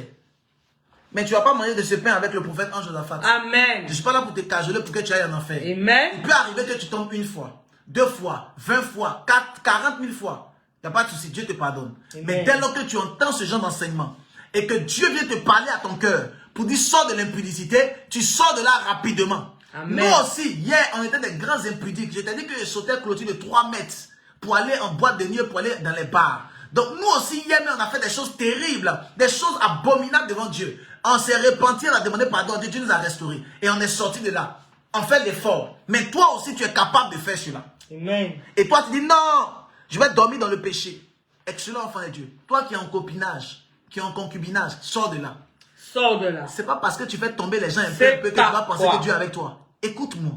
Mais tu ne vas pas manger de ce pain avec le prophète Ange Josaphat. Amen. Je ne suis pas là pour te cajoler pour que tu ailles en enfer. Amen. Il peut arriver que tu tombes une fois, 2 fois, 20 fois, 40 000 fois. Il n'y a pas de souci, Dieu te pardonne. Amen. Mais dès lors que tu entends ce genre d'enseignement et que Dieu vient te parler à ton cœur pour dire sors de l'impudicité, tu sors de là rapidement. Amen. Nous aussi, hier, on était des grands impudiques. Je t'ai dit que je sautais clôture de 3 mètres pour aller en boîte de nuit, pour aller dans les bars. Donc nous aussi, hier, on a fait des choses terribles, des choses abominables devant Dieu. On s'est repenti, on a demandé pardon à Dieu, Dieu nous a restaurés. Et on est sorti de là. On fait l'effort. Mais toi aussi, tu es capable de faire cela. Amen. Et toi, tu dis non, je vais dormir dans le péché. Excellent enfant de Dieu. Toi qui es en copinage, qui es en concubinage, sors de là. Sors de là. C'est pas parce que tu fais tomber les gens un peu que tu vas penser que Dieu est avec toi. Écoute-moi.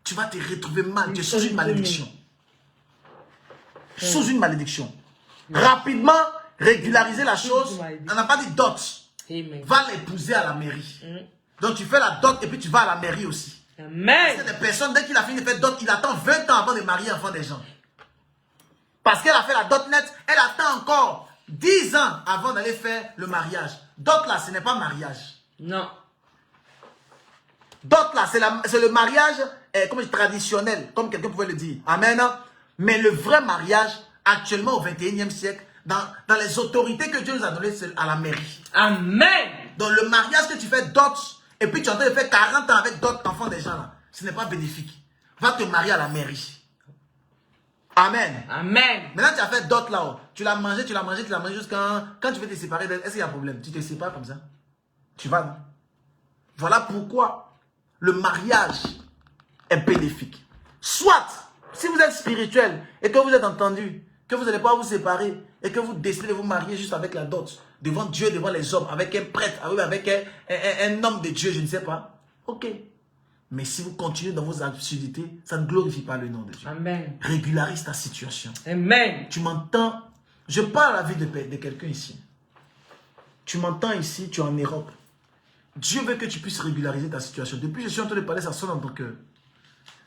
Tu vas te retrouver mal. Tu es sous une malédiction. Sous une malédiction. Rapidement, régulariser la chose. On n'a pas dit dot. Va l'épouser à la mairie. Donc tu fais la dot et puis tu vas à la mairie aussi. Amen. Parce que des personnes, dès qu'il a fini de faire dot, il attend 20 ans avant de marier enfant des gens. Parce qu'elle a fait la dot net, elle attend encore 10 ans avant d'aller faire le mariage. Dot là, ce n'est pas mariage. Non. Dot là, c'est le mariage traditionnel, comme quelqu'un pouvait le dire. Amen. Mais le vrai mariage, actuellement au 21e siècle, dans les autorités que Dieu nous a données, c'est à la mairie. Amen. Donc le mariage que tu fais dot, et puis tu es en train de faire 40 ans avec d'autres enfants des gens là, ce n'est pas bénéfique. Va te marier à la mairie. Amen. Amen. Maintenant tu as fait dot là-haut. Tu l'as mangé jusqu'à quand tu veux te séparer, est-ce qu'il y a un problème? Tu te sépares comme ça? Tu vas, non? Voilà pourquoi le mariage est bénéfique. Soit, si vous êtes spirituel et que vous êtes entendu, que vous n'allez pas vous séparer et que vous décidez de vous marier juste avec la dot, devant Dieu, devant les hommes, avec un prêtre, avec un homme de Dieu, je ne sais pas. Ok. Mais si vous continuez dans vos absurdités, ça ne glorifie pas le nom de Dieu. Amen. Régularise ta situation. Amen. Tu m'entends? Je parle à la vie de quelqu'un ici. Tu m'entends ici, tu es en Europe. Dieu veut que tu puisses régulariser ta situation. Depuis que je suis en train de parler, ça sonne dans ton cœur.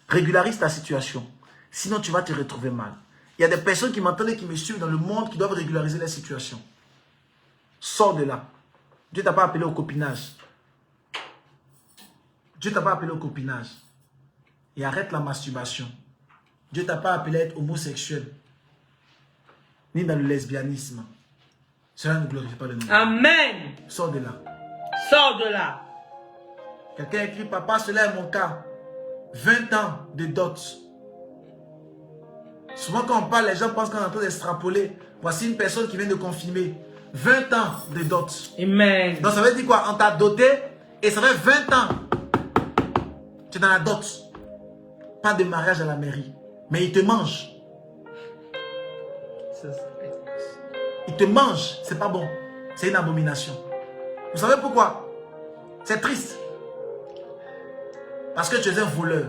Régularise ta situation. Sinon, tu vas te retrouver mal. Il y a des personnes qui m'entendent et qui me suivent dans le monde qui doivent régulariser la situation. Sors de là. Dieu ne t'a pas appelé au copinage. Dieu ne t'a pas appelé au copinage. Et arrête la masturbation. Dieu ne t'a pas appelé à être homosexuel. Ni dans le lesbianisme. Cela ne glorifie pas le nom. Amen. Sors de là. Sors de là. Quelqu'un écrit, papa, cela est mon cas. 20 ans de dot. Souvent quand on parle, les gens pensent qu'on est en train d'extrapoler. Voici une personne qui vient de confirmer. 20 ans de dot. Amen. Donc ça veut dire quoi? On t'a doté et ça fait 20 ans. Tu es dans la dot. Pas de mariage à la mairie. Mais il te mange. Il te mange. C'est pas bon. C'est une abomination. Vous savez pourquoi? C'est triste. Parce que tu es un voleur.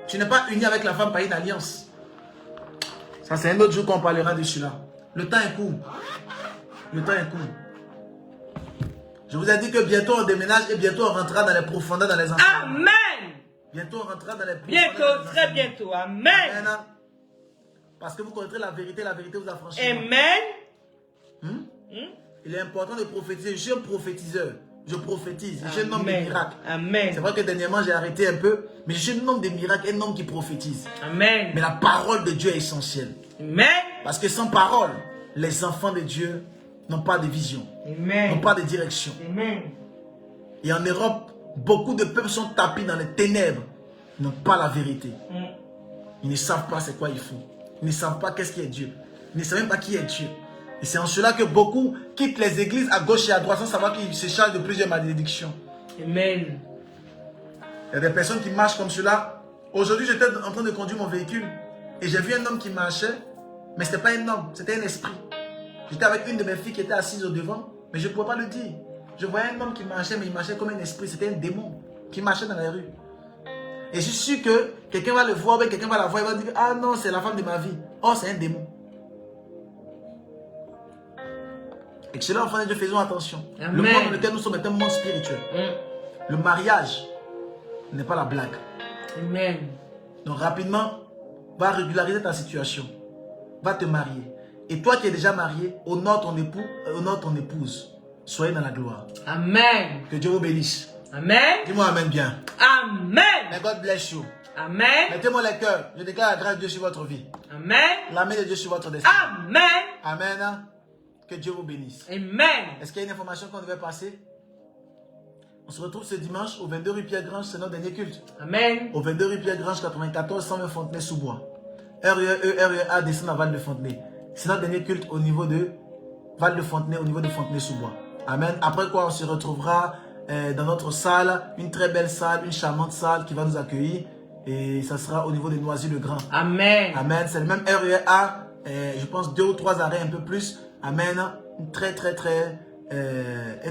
Tu n'es pas uni avec la femme par une alliance. Ça, c'est un autre jour qu'on parlera de cela. Le temps est court. Le temps est court. Je vous ai dit que bientôt on déménage et bientôt on rentrera dans les profondeurs, dans les enfants. Amen. Bientôt on rentrera dans les profondeurs. Bientôt, très bientôt. Amen. Amen. Parce que vous connaîtrez la vérité vous affranchira. Amen. Il est important de prophétiser. Je suis un prophétiseur. Je prophétise. Je suis un homme de miracles. Amen. C'est vrai que dernièrement j'ai arrêté un peu, mais je suis un homme de miracles, un homme qui prophétise. Amen. Mais la parole de Dieu est essentielle. Amen. Parce que sans parole, les enfants de Dieu n'ont pas de vision. Amen. N'ont pas de direction. Amen. Et en Europe, beaucoup de peuples sont tapis dans les ténèbres. Ils n'ont pas la vérité. Ils ne savent pas c'est quoi il faut. Ils ne savent pas qu'est-ce qui est Dieu. Ils ne savent même pas qui est Dieu. Et c'est en cela que beaucoup quittent les églises à gauche et à droite sans savoir qu'ils se chargent de plusieurs malédictions. Amen. Il y a des personnes qui marchent comme cela. Aujourd'hui, j'étais en train de conduire mon véhicule et j'ai vu un homme qui marchait, mais ce n'était pas un homme, c'était un esprit. J'étais avec une de mes filles qui était assise au devant, mais je ne pouvais pas le dire. Je voyais un homme qui marchait, mais il marchait comme un esprit, c'était un démon qui marchait dans la rue. Et je suis sûr que quelqu'un va le voir, mais quelqu'un va la voir, il va dire, ah non, c'est la femme de ma vie. Oh, c'est un démon. Excellent, enfants de Dieu, faisons attention. Amen. Le monde dans lequel nous sommes est un monde spirituel. Le mariage n'est pas la blague. Amen. Donc rapidement, va régulariser ta situation. Va te marier. Et toi qui es déjà marié, honore ton époux, honore ton épouse. Soyez dans la gloire. Amen. Que Dieu vous bénisse. Amen. Dis-moi amen bien. Amen. May God bless you. Amen. Mettez-moi les cœurs. Je déclare la grâce de Dieu sur votre vie. Amen. La main de Dieu sur votre destin. Amen. Amen. Que Dieu vous bénisse. Amen. Est-ce qu'il y a une information qu'on devait passer? On se retrouve ce dimanche au 22 rue Pierre-Grange, c'est notre dernier culte. Amen. Au 22 rue Pierre-Grange, 94 120 Fontenay-sous-Bois. REA descend à Val-de-Fontenay. C'est notre dernier culte au niveau de Val-de-Fontenay, au niveau de Fontenay-sous-Bois. Amen. Après quoi, on se retrouvera dans notre salle, une très belle salle, une charmante salle qui va nous accueillir. Et ça sera au niveau de Noisy-le-Grand. Amen. Amen. C'est le même REA, je pense 2 ou 3 arrêts, un peu plus. Amen. Un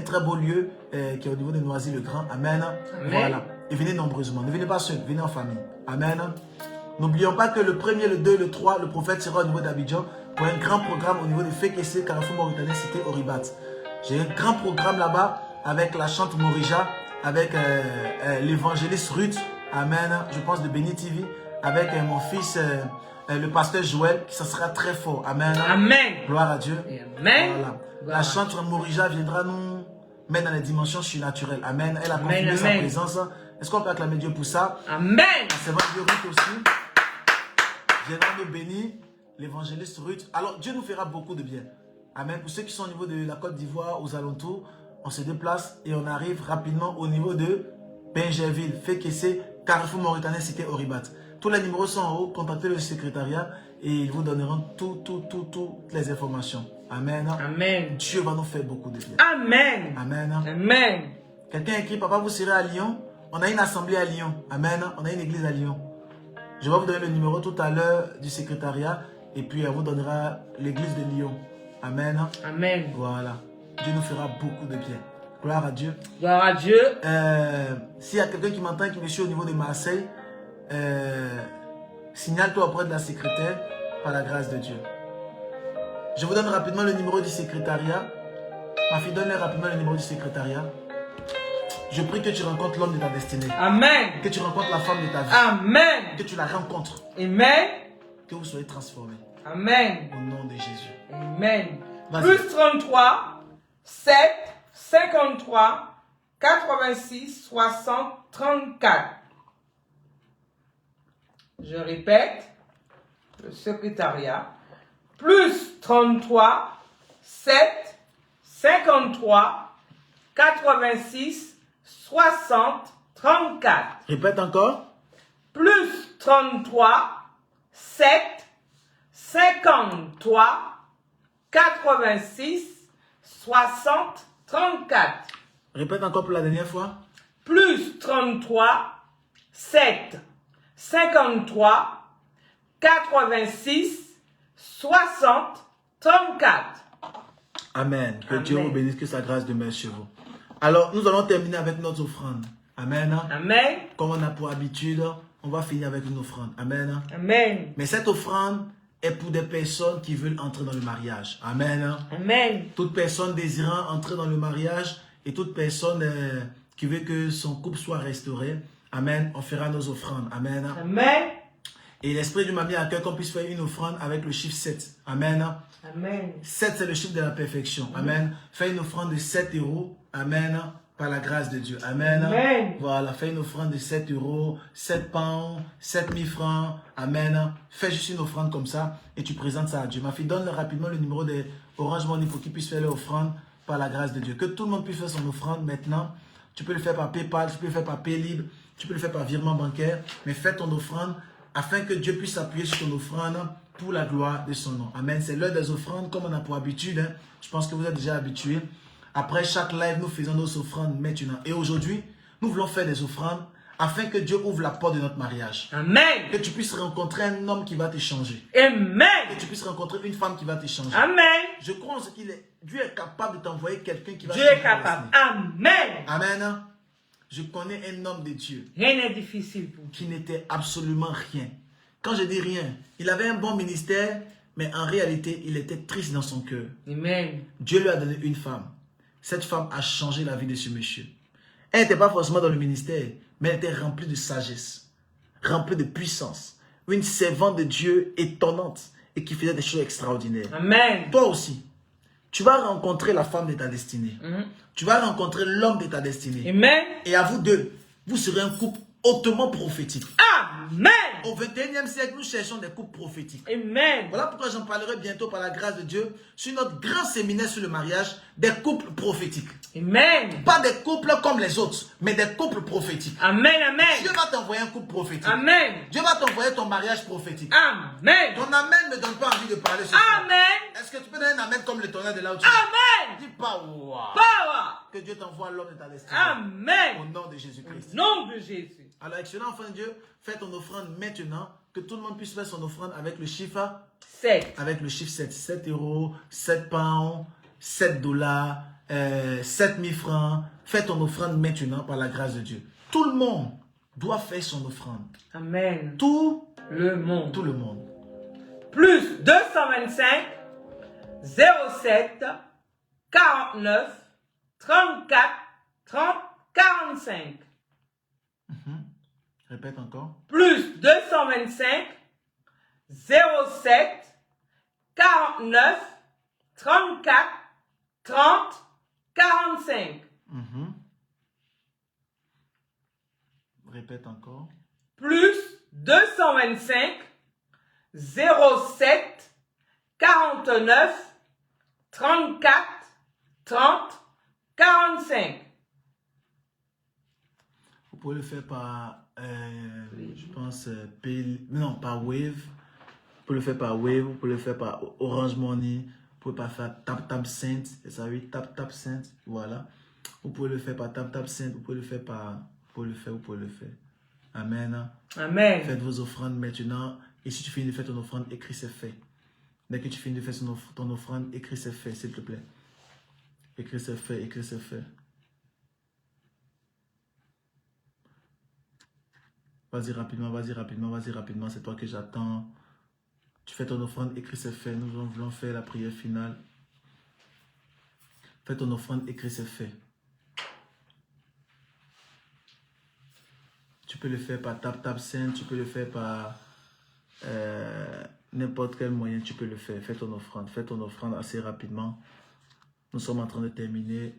très beau lieu qui est au niveau de Noisy-le-Grand. Amen. Amen. Voilà. Et venez nombreusement. Ne venez pas seul, venez en famille. Amen. N'oublions pas que le 1er, le 2, le 3, le prophète sera au niveau d'Abidjan pour un grand programme au niveau de Fekese, Carrefour Mauritanien, Cité Oribat. J'ai un grand programme là-bas avec la chante Morija, avec l'évangéliste Ruth. Amen. Je pense de Béni TV, avec mon fils, le pasteur Joël, qui ça sera très fort. Amen. Amen. Gloire à Dieu. Amen. Voilà. Gloire. La chante Morija viendra nous mettre dans les dimensions surnaturelles. Amen. Elle a confirmé Amen. sa présence. Est-ce qu'on peut acclamer Dieu pour ça? Amen. C'est vrai, Dieu Ruth aussi. Viendra nous bénir, l'évangéliste Ruth. Alors, Dieu nous fera beaucoup de bien. Amen. Pour ceux qui sont au niveau de la Côte d'Ivoire, aux alentours, on se déplace et on arrive rapidement au niveau de Benjerville, Fekese, Carrefour Mauritanien, Cité Oribat. Tous les numéros sont en haut. Contactez le secrétariat et ils vous donneront toutes les informations. Amen. Amen. Dieu va nous faire beaucoup de bien. Amen. Amen. Amen. Quelqu'un écrit, papa, vous serez à Lyon. On a une assemblée à Lyon. Amen. On a une église à Lyon. Je vais vous donner le numéro tout à l'heure du secrétariat. Et puis, elle vous donnera l'église de Lyon. Amen. Amen. Voilà. Dieu nous fera beaucoup de bien. Gloire à Dieu. Gloire à Dieu. S'il y a quelqu'un qui m'entend, qui me suit au niveau de Marseille, signale-toi auprès de la secrétaire par la grâce de Dieu. Je vous donne rapidement le numéro du secrétariat. Ma fille, donne-le rapidement le numéro du secrétariat. Je prie que tu rencontres l'homme de ta destinée. Amen. Que tu rencontres la femme de ta vie. Amen. Que tu la rencontres. Amen. Que vous soyez transformés. Amen. Au nom de Jésus. Amen. Vas-y. Plus 33, 7, 53, 86, 60, 34. Je répète, le secrétariat. Plus 33, 7, 53, 86, 60, 34. Répète encore. Plus 33, 7, 53, 86, 60, 34. Répète encore pour la dernière fois. Plus 33, 7, 53, 86, 60, 34. Amen. Que Dieu Amen. vous bénisse, que sa grâce demeure sur vous. Alors, nous allons terminer avec notre offrande. Amen. Amen. Comme on a pour habitude, on va finir avec une offrande. Amen. Amen. Mais cette offrande est pour des personnes qui veulent entrer dans le mariage. Amen. Amen. Toute personne désirant entrer dans le mariage et toute personne qui veut que son couple soit restauré. Amen. On fera nos offrandes. Amen. Amen. Et l'Esprit de Dieu m'a mis à cœur qu'on puisse faire une offrande avec le chiffre 7. Amen. Amen. 7, c'est le chiffre de la perfection. Amen. Fais une offrande de 7 euros. Amen. Par la grâce de Dieu. Amen. Amen. Voilà. Fais une offrande de 7 euros, 7 pounds, 7000 francs. Amen. Fais juste une offrande comme ça et tu présentes ça à Dieu. Ma fille, donne rapidement le numéro de Orange Money pour qu'ils puissent faire leur offrande par la grâce de Dieu. Que tout le monde puisse faire son offrande maintenant. Tu peux le faire par PayPal, tu peux le faire par Paylib, tu peux le faire par virement bancaire. Mais fais ton offrande afin que Dieu puisse s'appuyer sur ton offrande pour la gloire de son nom. Amen. C'est l'heure des offrandes comme on a pour habitude. Hein. Je pense que vous êtes déjà habitués. Après chaque live, nous faisons nos offrandes maintenant. Et aujourd'hui, nous voulons faire des offrandes afin que Dieu ouvre la porte de notre mariage. Amen. Que tu puisses rencontrer un homme qui va te changer. Amen. Que tu puisses rencontrer une femme qui va te changer. Amen. Je crois en ce qu'il est. Dieu est capable de t'envoyer quelqu'un qui va Dieu changer est ta capable. destinée. Amen. Amen. Je connais un homme de Dieu Rien n'est difficile pour qui n'était absolument rien. Quand je dis rien, il avait un bon ministère, mais en réalité, il était triste dans son cœur. Amen. Dieu lui a donné une femme. Cette femme a changé la vie de ce monsieur. Elle n'était pas forcément dans le ministère, mais elle était remplie de sagesse, remplie de puissance. Une servante de Dieu étonnante et qui faisait des choses extraordinaires. Amen. Toi aussi, tu vas rencontrer la femme de ta destinée. Tu vas rencontrer l'homme de ta destinée. Amen. Et à vous deux, vous serez un couple hautement prophétique. Amen. Au 21e siècle, nous cherchons des couples prophétiques. Amen. Voilà pourquoi j'en parlerai bientôt par la grâce de Dieu sur notre grand séminaire sur le mariage, des couples prophétiques. Amen. Pas des couples comme les autres, mais des couples prophétiques. Amen. Amen. Dieu va t'envoyer un couple prophétique. Amen. Dieu va t'envoyer ton mariage prophétique. Amen. Ton amen ne donne pas envie de parler ce soir. Amen. Est-ce que tu peux donner un amen comme le tonnerre de là où tu es? Amen. Dis pas wow. Power. Que Dieu t'envoie l'homme de ta destinée. Amen. Au nom de Jésus-Christ. Au nom de Jésus. Alors, excellent enfant de Dieu, fais ton offrande maintenant. Que tout le monde puisse faire son offrande avec le chiffre 7. Avec le chiffre 7. 7 euros, 7 pounds, 7 dollars, 7 000 francs. Fais ton offrande maintenant par la grâce de Dieu. Tout le monde doit faire son offrande. Amen. Tout Le monde. le monde. Plus 225 07 49 34 30 45. Répète encore. Plus 225 07 49 34 30 45. Répète encore. Plus 225 07 49 34 30 45. Vous pouvez le faire par, je pense, non, par Wave. Vous pouvez le faire par Wave, vous pouvez le faire par Orange Money. Vous pouvez pas faire Tap Cent, ça oui, Tap Cent, voilà. Vous pouvez le faire par Tap Cent, vous pouvez le faire par, vous pouvez le faire. Amen. Amen. Faites vos offrandes maintenant. Et si tu finis de faire ton offrande, écris c'est fait. Dès que tu finis de faire ton offrande, écris c'est fait, s'il te plaît. Écris c'est fait, écris c'est fait. Vas-y rapidement, vas-y rapidement, vas-y rapidement. C'est toi que j'attends. Tu fais ton offrande, écris c'est fait. Nous voulons faire la prière finale. Fais ton offrande, écris c'est fait. Tu peux le faire par Tap Cent, tu peux le faire par n'importe quel moyen, tu peux le faire. Fais ton offrande assez rapidement. Nous sommes en train de terminer.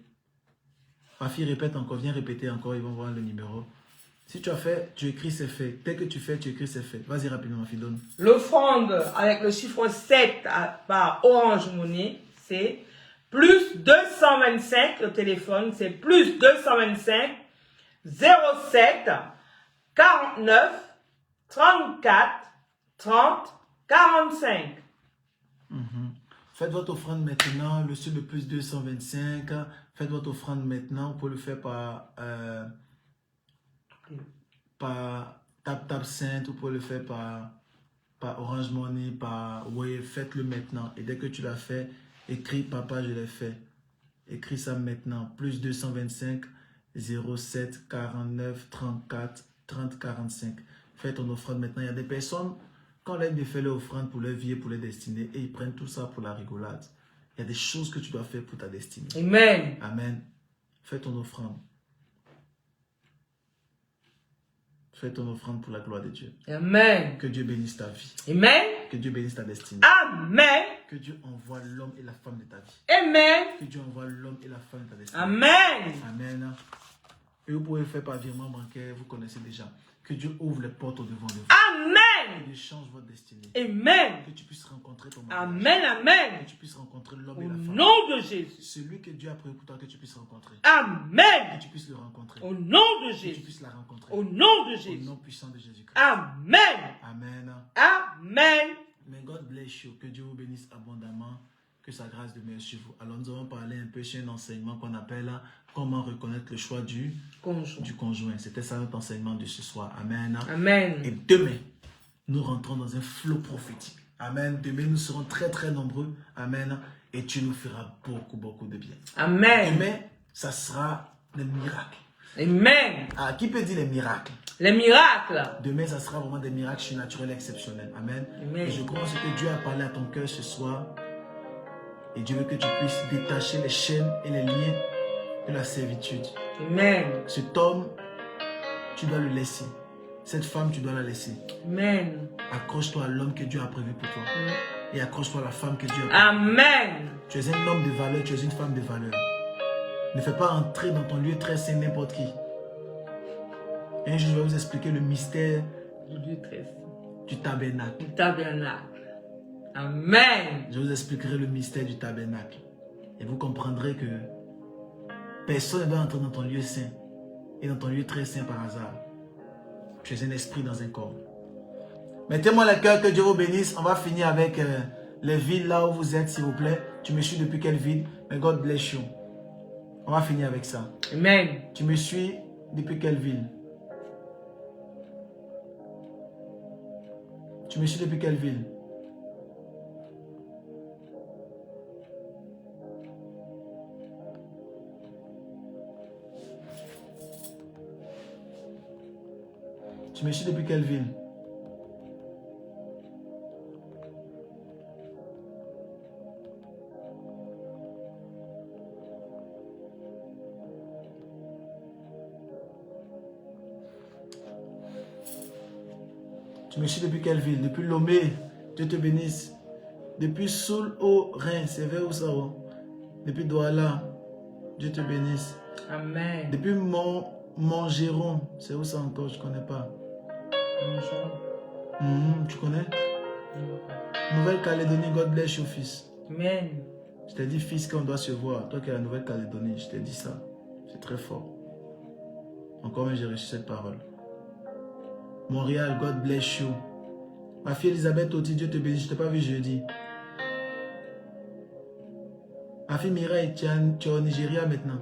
Ma fille répète encore, viens répéter encore, ils vont voir le numéro. Si tu as fait, tu écris c'est fait. Dès que tu fais, tu écris c'est fait. Vas-y rapidement, ma fille, donne. L'offrande avec le chiffre 7 par Orange Money, c'est plus 225, le téléphone, c'est plus 225 07 49 34 30 45. Faites votre offrande maintenant, le sur le plus 225. Faites votre offrande maintenant. Vous pouvez le faire par Tap Cent, vous pouvez le faire par Orange Money, par Wave. Faites-le maintenant. Et dès que tu l'as fait, écris papa, je l'ai fait. Écris ça maintenant. Plus 225 07 49 34 30 45. Fais ton offrande maintenant. Il y a des personnes, quand on leur dit de faire leur offrande pour leur vie et pour leur destinée, et ils prennent tout ça pour la rigolade. Il y a des choses que tu dois faire pour ta destinée. Amen. Amen. Fais ton offrande. Fais ton offrande pour la gloire de Dieu. Amen. Que Dieu bénisse ta vie. Amen. Que Dieu bénisse ta destinée. Amen. Que Dieu envoie l'homme et la femme de ta vie. Amen. Que Dieu envoie l'homme et la femme de ta destinée. Amen. Amen. Et vous pouvez le faire par virement bancaire, vous connaissez déjà. Que Dieu ouvre les portes au-devant de vous. Amen. Que Dieu change votre destinée. Amen. Que tu puisses rencontrer ton mariage. Amen. Amen. Que tu puisses rencontrer l'homme Au et la femme. nom de Jésus. Celui que Dieu a prévu pour toi, que tu puisses rencontrer. Amen. Que tu puisses le rencontrer. Au nom de Que tu Jésus. puisses la rencontrer. Au nom de Au Jésus. nom puissant de Jésus-Christ. Amen. Amen. Amen. May God bless you. Que Dieu vous bénisse abondamment. Que sa grâce demeure sur vous. Alors nous allons parler un peu sur un enseignement qu'on appelle comment reconnaître le choix du conjoint. C'était ça notre enseignement de ce soir. Amen. Amen. Et demain, nous rentrons dans un flot prophétique. Amen. Demain, nous serons très très nombreux. Amen. Et tu nous feras beaucoup de bien. Amen. Demain, ça sera des miracles. Amen. Ah, qui peut dire les miracles? Les miracles. Demain, ça sera vraiment des miracles surnaturels exceptionnels. Amen. Amen. Et je crois que Dieu a parlé à ton cœur ce soir. Et Dieu veut que tu puisses détacher les chaînes et les liens de la servitude. Amen. Cet homme, tu dois le laisser. Cette femme, tu dois la laisser. Amen. Accroche-toi à l'homme que Dieu a prévu pour toi. Et accroche-toi à la femme que Dieu a prévu. Amen. Tu es un homme de valeur, tu es une femme de valeur. Ne fais pas entrer dans ton lieu très saint n'importe qui. Et un jour, je vais vous expliquer le mystère du tabernacle. Du tabernacle. Amen. Je vous expliquerai le mystère du tabernacle. Et vous comprendrez que personne ne doit entrer dans ton lieu saint et dans ton lieu très saint par hasard. Tu es un esprit dans un corps. Mettez-moi le cœur, que Dieu vous bénisse. On va finir avec les villes là où vous êtes, s'il vous plaît. Tu me suis depuis quelle ville? Mais God bless you. On va finir avec ça. Amen. Tu me suis depuis quelle ville? Tu me suis depuis quelle ville? Tu me suis depuis quelle ville? Tu me suis depuis quelle ville? Depuis Lomé, Dieu te bénisse. Depuis Soul au Rhin, c'est vers où ça? Depuis Douala, Dieu te bénisse. Amen. Depuis Montgeron, c'est où ça encore? Je ne connais pas. Tu connais? Nouvelle-Calédonie, God bless you, fils. Amen. Je t'ai dit, fils, qu'on doit se voir. Toi qui es la Nouvelle-Calédonie, je t'ai dit ça. C'est très fort. Encore même, j'ai reçu cette parole. Montréal, God bless you. Ma fille Elisabeth Oti, Dieu te bénisse. Je ne t'ai pas vu jeudi. Ma fille Mireille, tu es au Nigeria maintenant.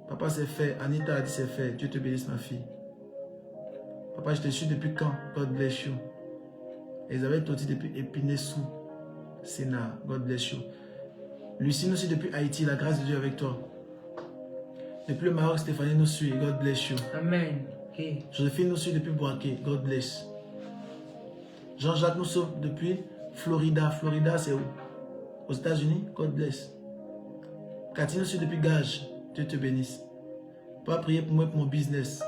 Papa, c'est fait. Anita a dit c'est fait. Dieu te bénisse, ma fille. Papa, je te suis depuis quand? God bless you. Elisabeth Oti depuis Épinay-Sous. Sénat, God bless you. Lucie nous suit depuis Haïti. La grâce de Dieu avec toi. Depuis le Maroc, Stéphanie nous suit. God bless you. Amen. Okay. Joséphine nous suit depuis Boaké. God bless. Jean-Jacques nous suit depuis Florida. Florida, c'est où? Aux États-Unis. God bless. Cathy nous suit depuis Gage. Dieu te bénisse. Pas prier pour moi pour mon business.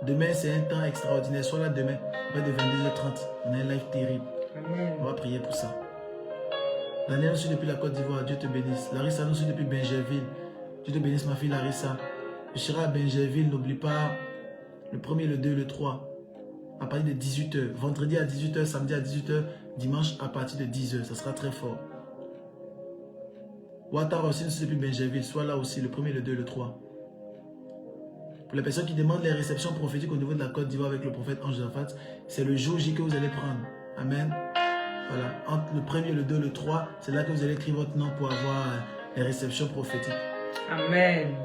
Demain, c'est un temps extraordinaire. Sois là demain, près de 22h30. On a un live terrible. Amen. On va prier pour ça. Daniel nous suit depuis la Côte d'Ivoire. Dieu te bénisse. Larissa nous suit depuis Benjerville. Dieu te bénisse, ma fille Larissa. Je serai à Benjerville. N'oublie pas le 1er, le 2, le 3. À partir de 18h. Vendredi à 18h, samedi à 18h, dimanche à partir de 10h. Ça sera très fort. Ouattara aussi nous suit depuis Benjerville. Sois là aussi le 1er, le 2, le 3. Pour les personnes qui demandent les réceptions prophétiques au niveau de la Côte d'Ivoire avec le prophète Ange Zafat, c'est le jour J que vous allez prendre. Amen. Voilà. Entre le 1er, le 2, le 3, c'est là que vous allez écrire votre nom pour avoir les réceptions prophétiques. Amen.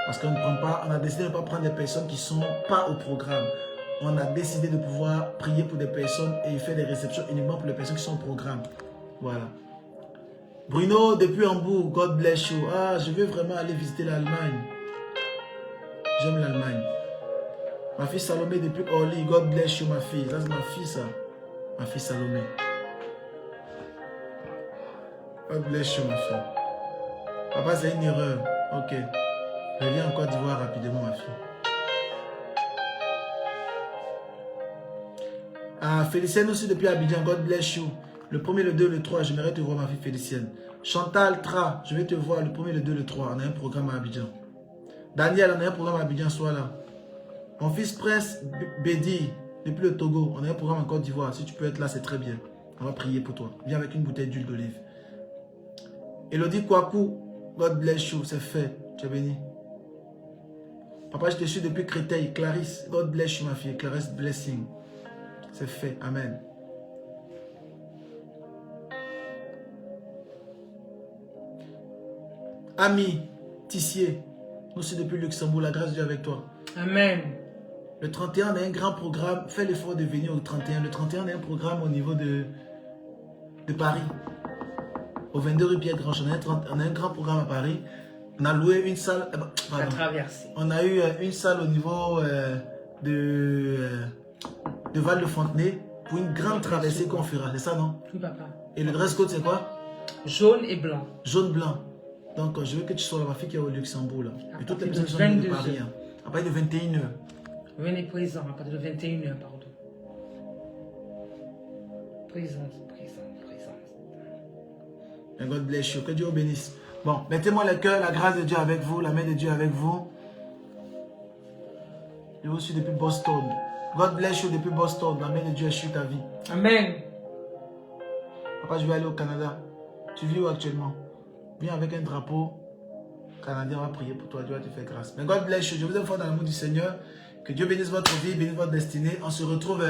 Parce qu'on ne prend pas, on a décidé de ne pas prendre des personnes qui ne sont pas au programme. On a décidé de pouvoir prier pour des personnes et faire des réceptions uniquement pour les personnes qui sont au programme. Voilà. Bruno, depuis Hambourg, God bless you. Ah, je veux vraiment aller visiter l'Allemagne. J'aime l'Allemagne. Ma fille Salomé depuis Orly, God bless you, ma fille. Ça, c'est ma fille, ça. Ma fille Salomé. God bless you, ma fille. Papa, c'est une erreur. Ok. Reviens en Côte d'Ivoire rapidement, ma fille. Ah, Félicienne aussi depuis Abidjan, God bless you. Le 1er, le 2, le 3, j'aimerais te voir, ma fille Félicienne. Chantal Tra, je vais te voir le 1er, le 2, le 3. On a un programme à Abidjan. Daniel, on a un programme à Abidjan, sois là. Mon fils Prince Bédi, depuis le Togo, on a un programme en Côte d'Ivoire. Si tu peux être là, c'est très bien. On va prier pour toi. Viens avec une bouteille d'huile d'olive. Elodie Kwaku, God bless you, c'est fait. Tu es béni. Papa, je te suis depuis Créteil. Clarisse, God bless you, ma fille. Clarisse, blessing. C'est fait. Amen. Ami, Tissier, nous sommes depuis Luxembourg. La grâce de Dieu avec toi. Amen. Le 31, on a un grand programme. Fais l'effort de venir au 31. Le 31, on a un programme au niveau de Paris. Au 22 rue Pierre Grange. On a un grand programme à Paris. On a loué une salle. à Pardon. traverser. On a eu une salle au niveau de Val de Fontenay pour une grande traversée qu'on fera. C'est ça, non? Oui, papa. Et le dress code, c'est quoi? Jaune et blanc. Jaune-blanc. Donc, je veux que tu sois ma fille qui est au Luxembourg. Là. À Et toutes les partir personnes de qui sont de 22 Paris. heures. Hein. À partir de 21h. Venez présent, à partir de 21h, pardon. Présence. And God bless you. Que Dieu vous bénisse. Bon, mettez-moi le cœur, la grâce de Dieu avec vous, la main de Dieu avec vous. Je vous suis depuis Boston. God bless you depuis Boston. La main de Dieu est sur ta vie. Amen. Papa, je vais aller au Canada. Tu vis où actuellement? Viens avec un drapeau canadien, on va prier pour toi. Dieu va te faire grâce. Mais God bless you. Je vous aime fort dans l'amour du Seigneur. Que Dieu bénisse votre vie, bénisse votre destinée. On se retrouve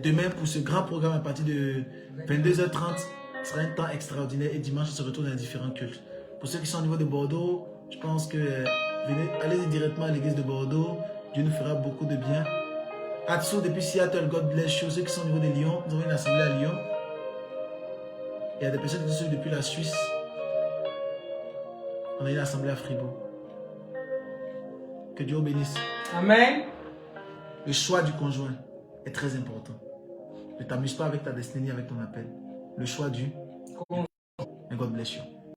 demain pour ce grand programme à partir de 22h30. Ce sera un temps extraordinaire. Et dimanche, on se retrouve dans les différents cultes. Pour ceux qui sont au niveau de Bordeaux, je pense que venez, allez directement à l'église de Bordeaux. Dieu nous fera beaucoup de bien. Atsu depuis Seattle, God bless you. Ceux qui sont au niveau de Lyon, nous avons une assemblée à Lyon. Il y a des personnes qui sont depuis la Suisse. On a une assemblée à Fribourg. Que Dieu vous bénisse. Amen. Le choix du conjoint est très important. Ne t'amuse pas avec ta destinée, avec ton appel. Le choix du... And God bless you.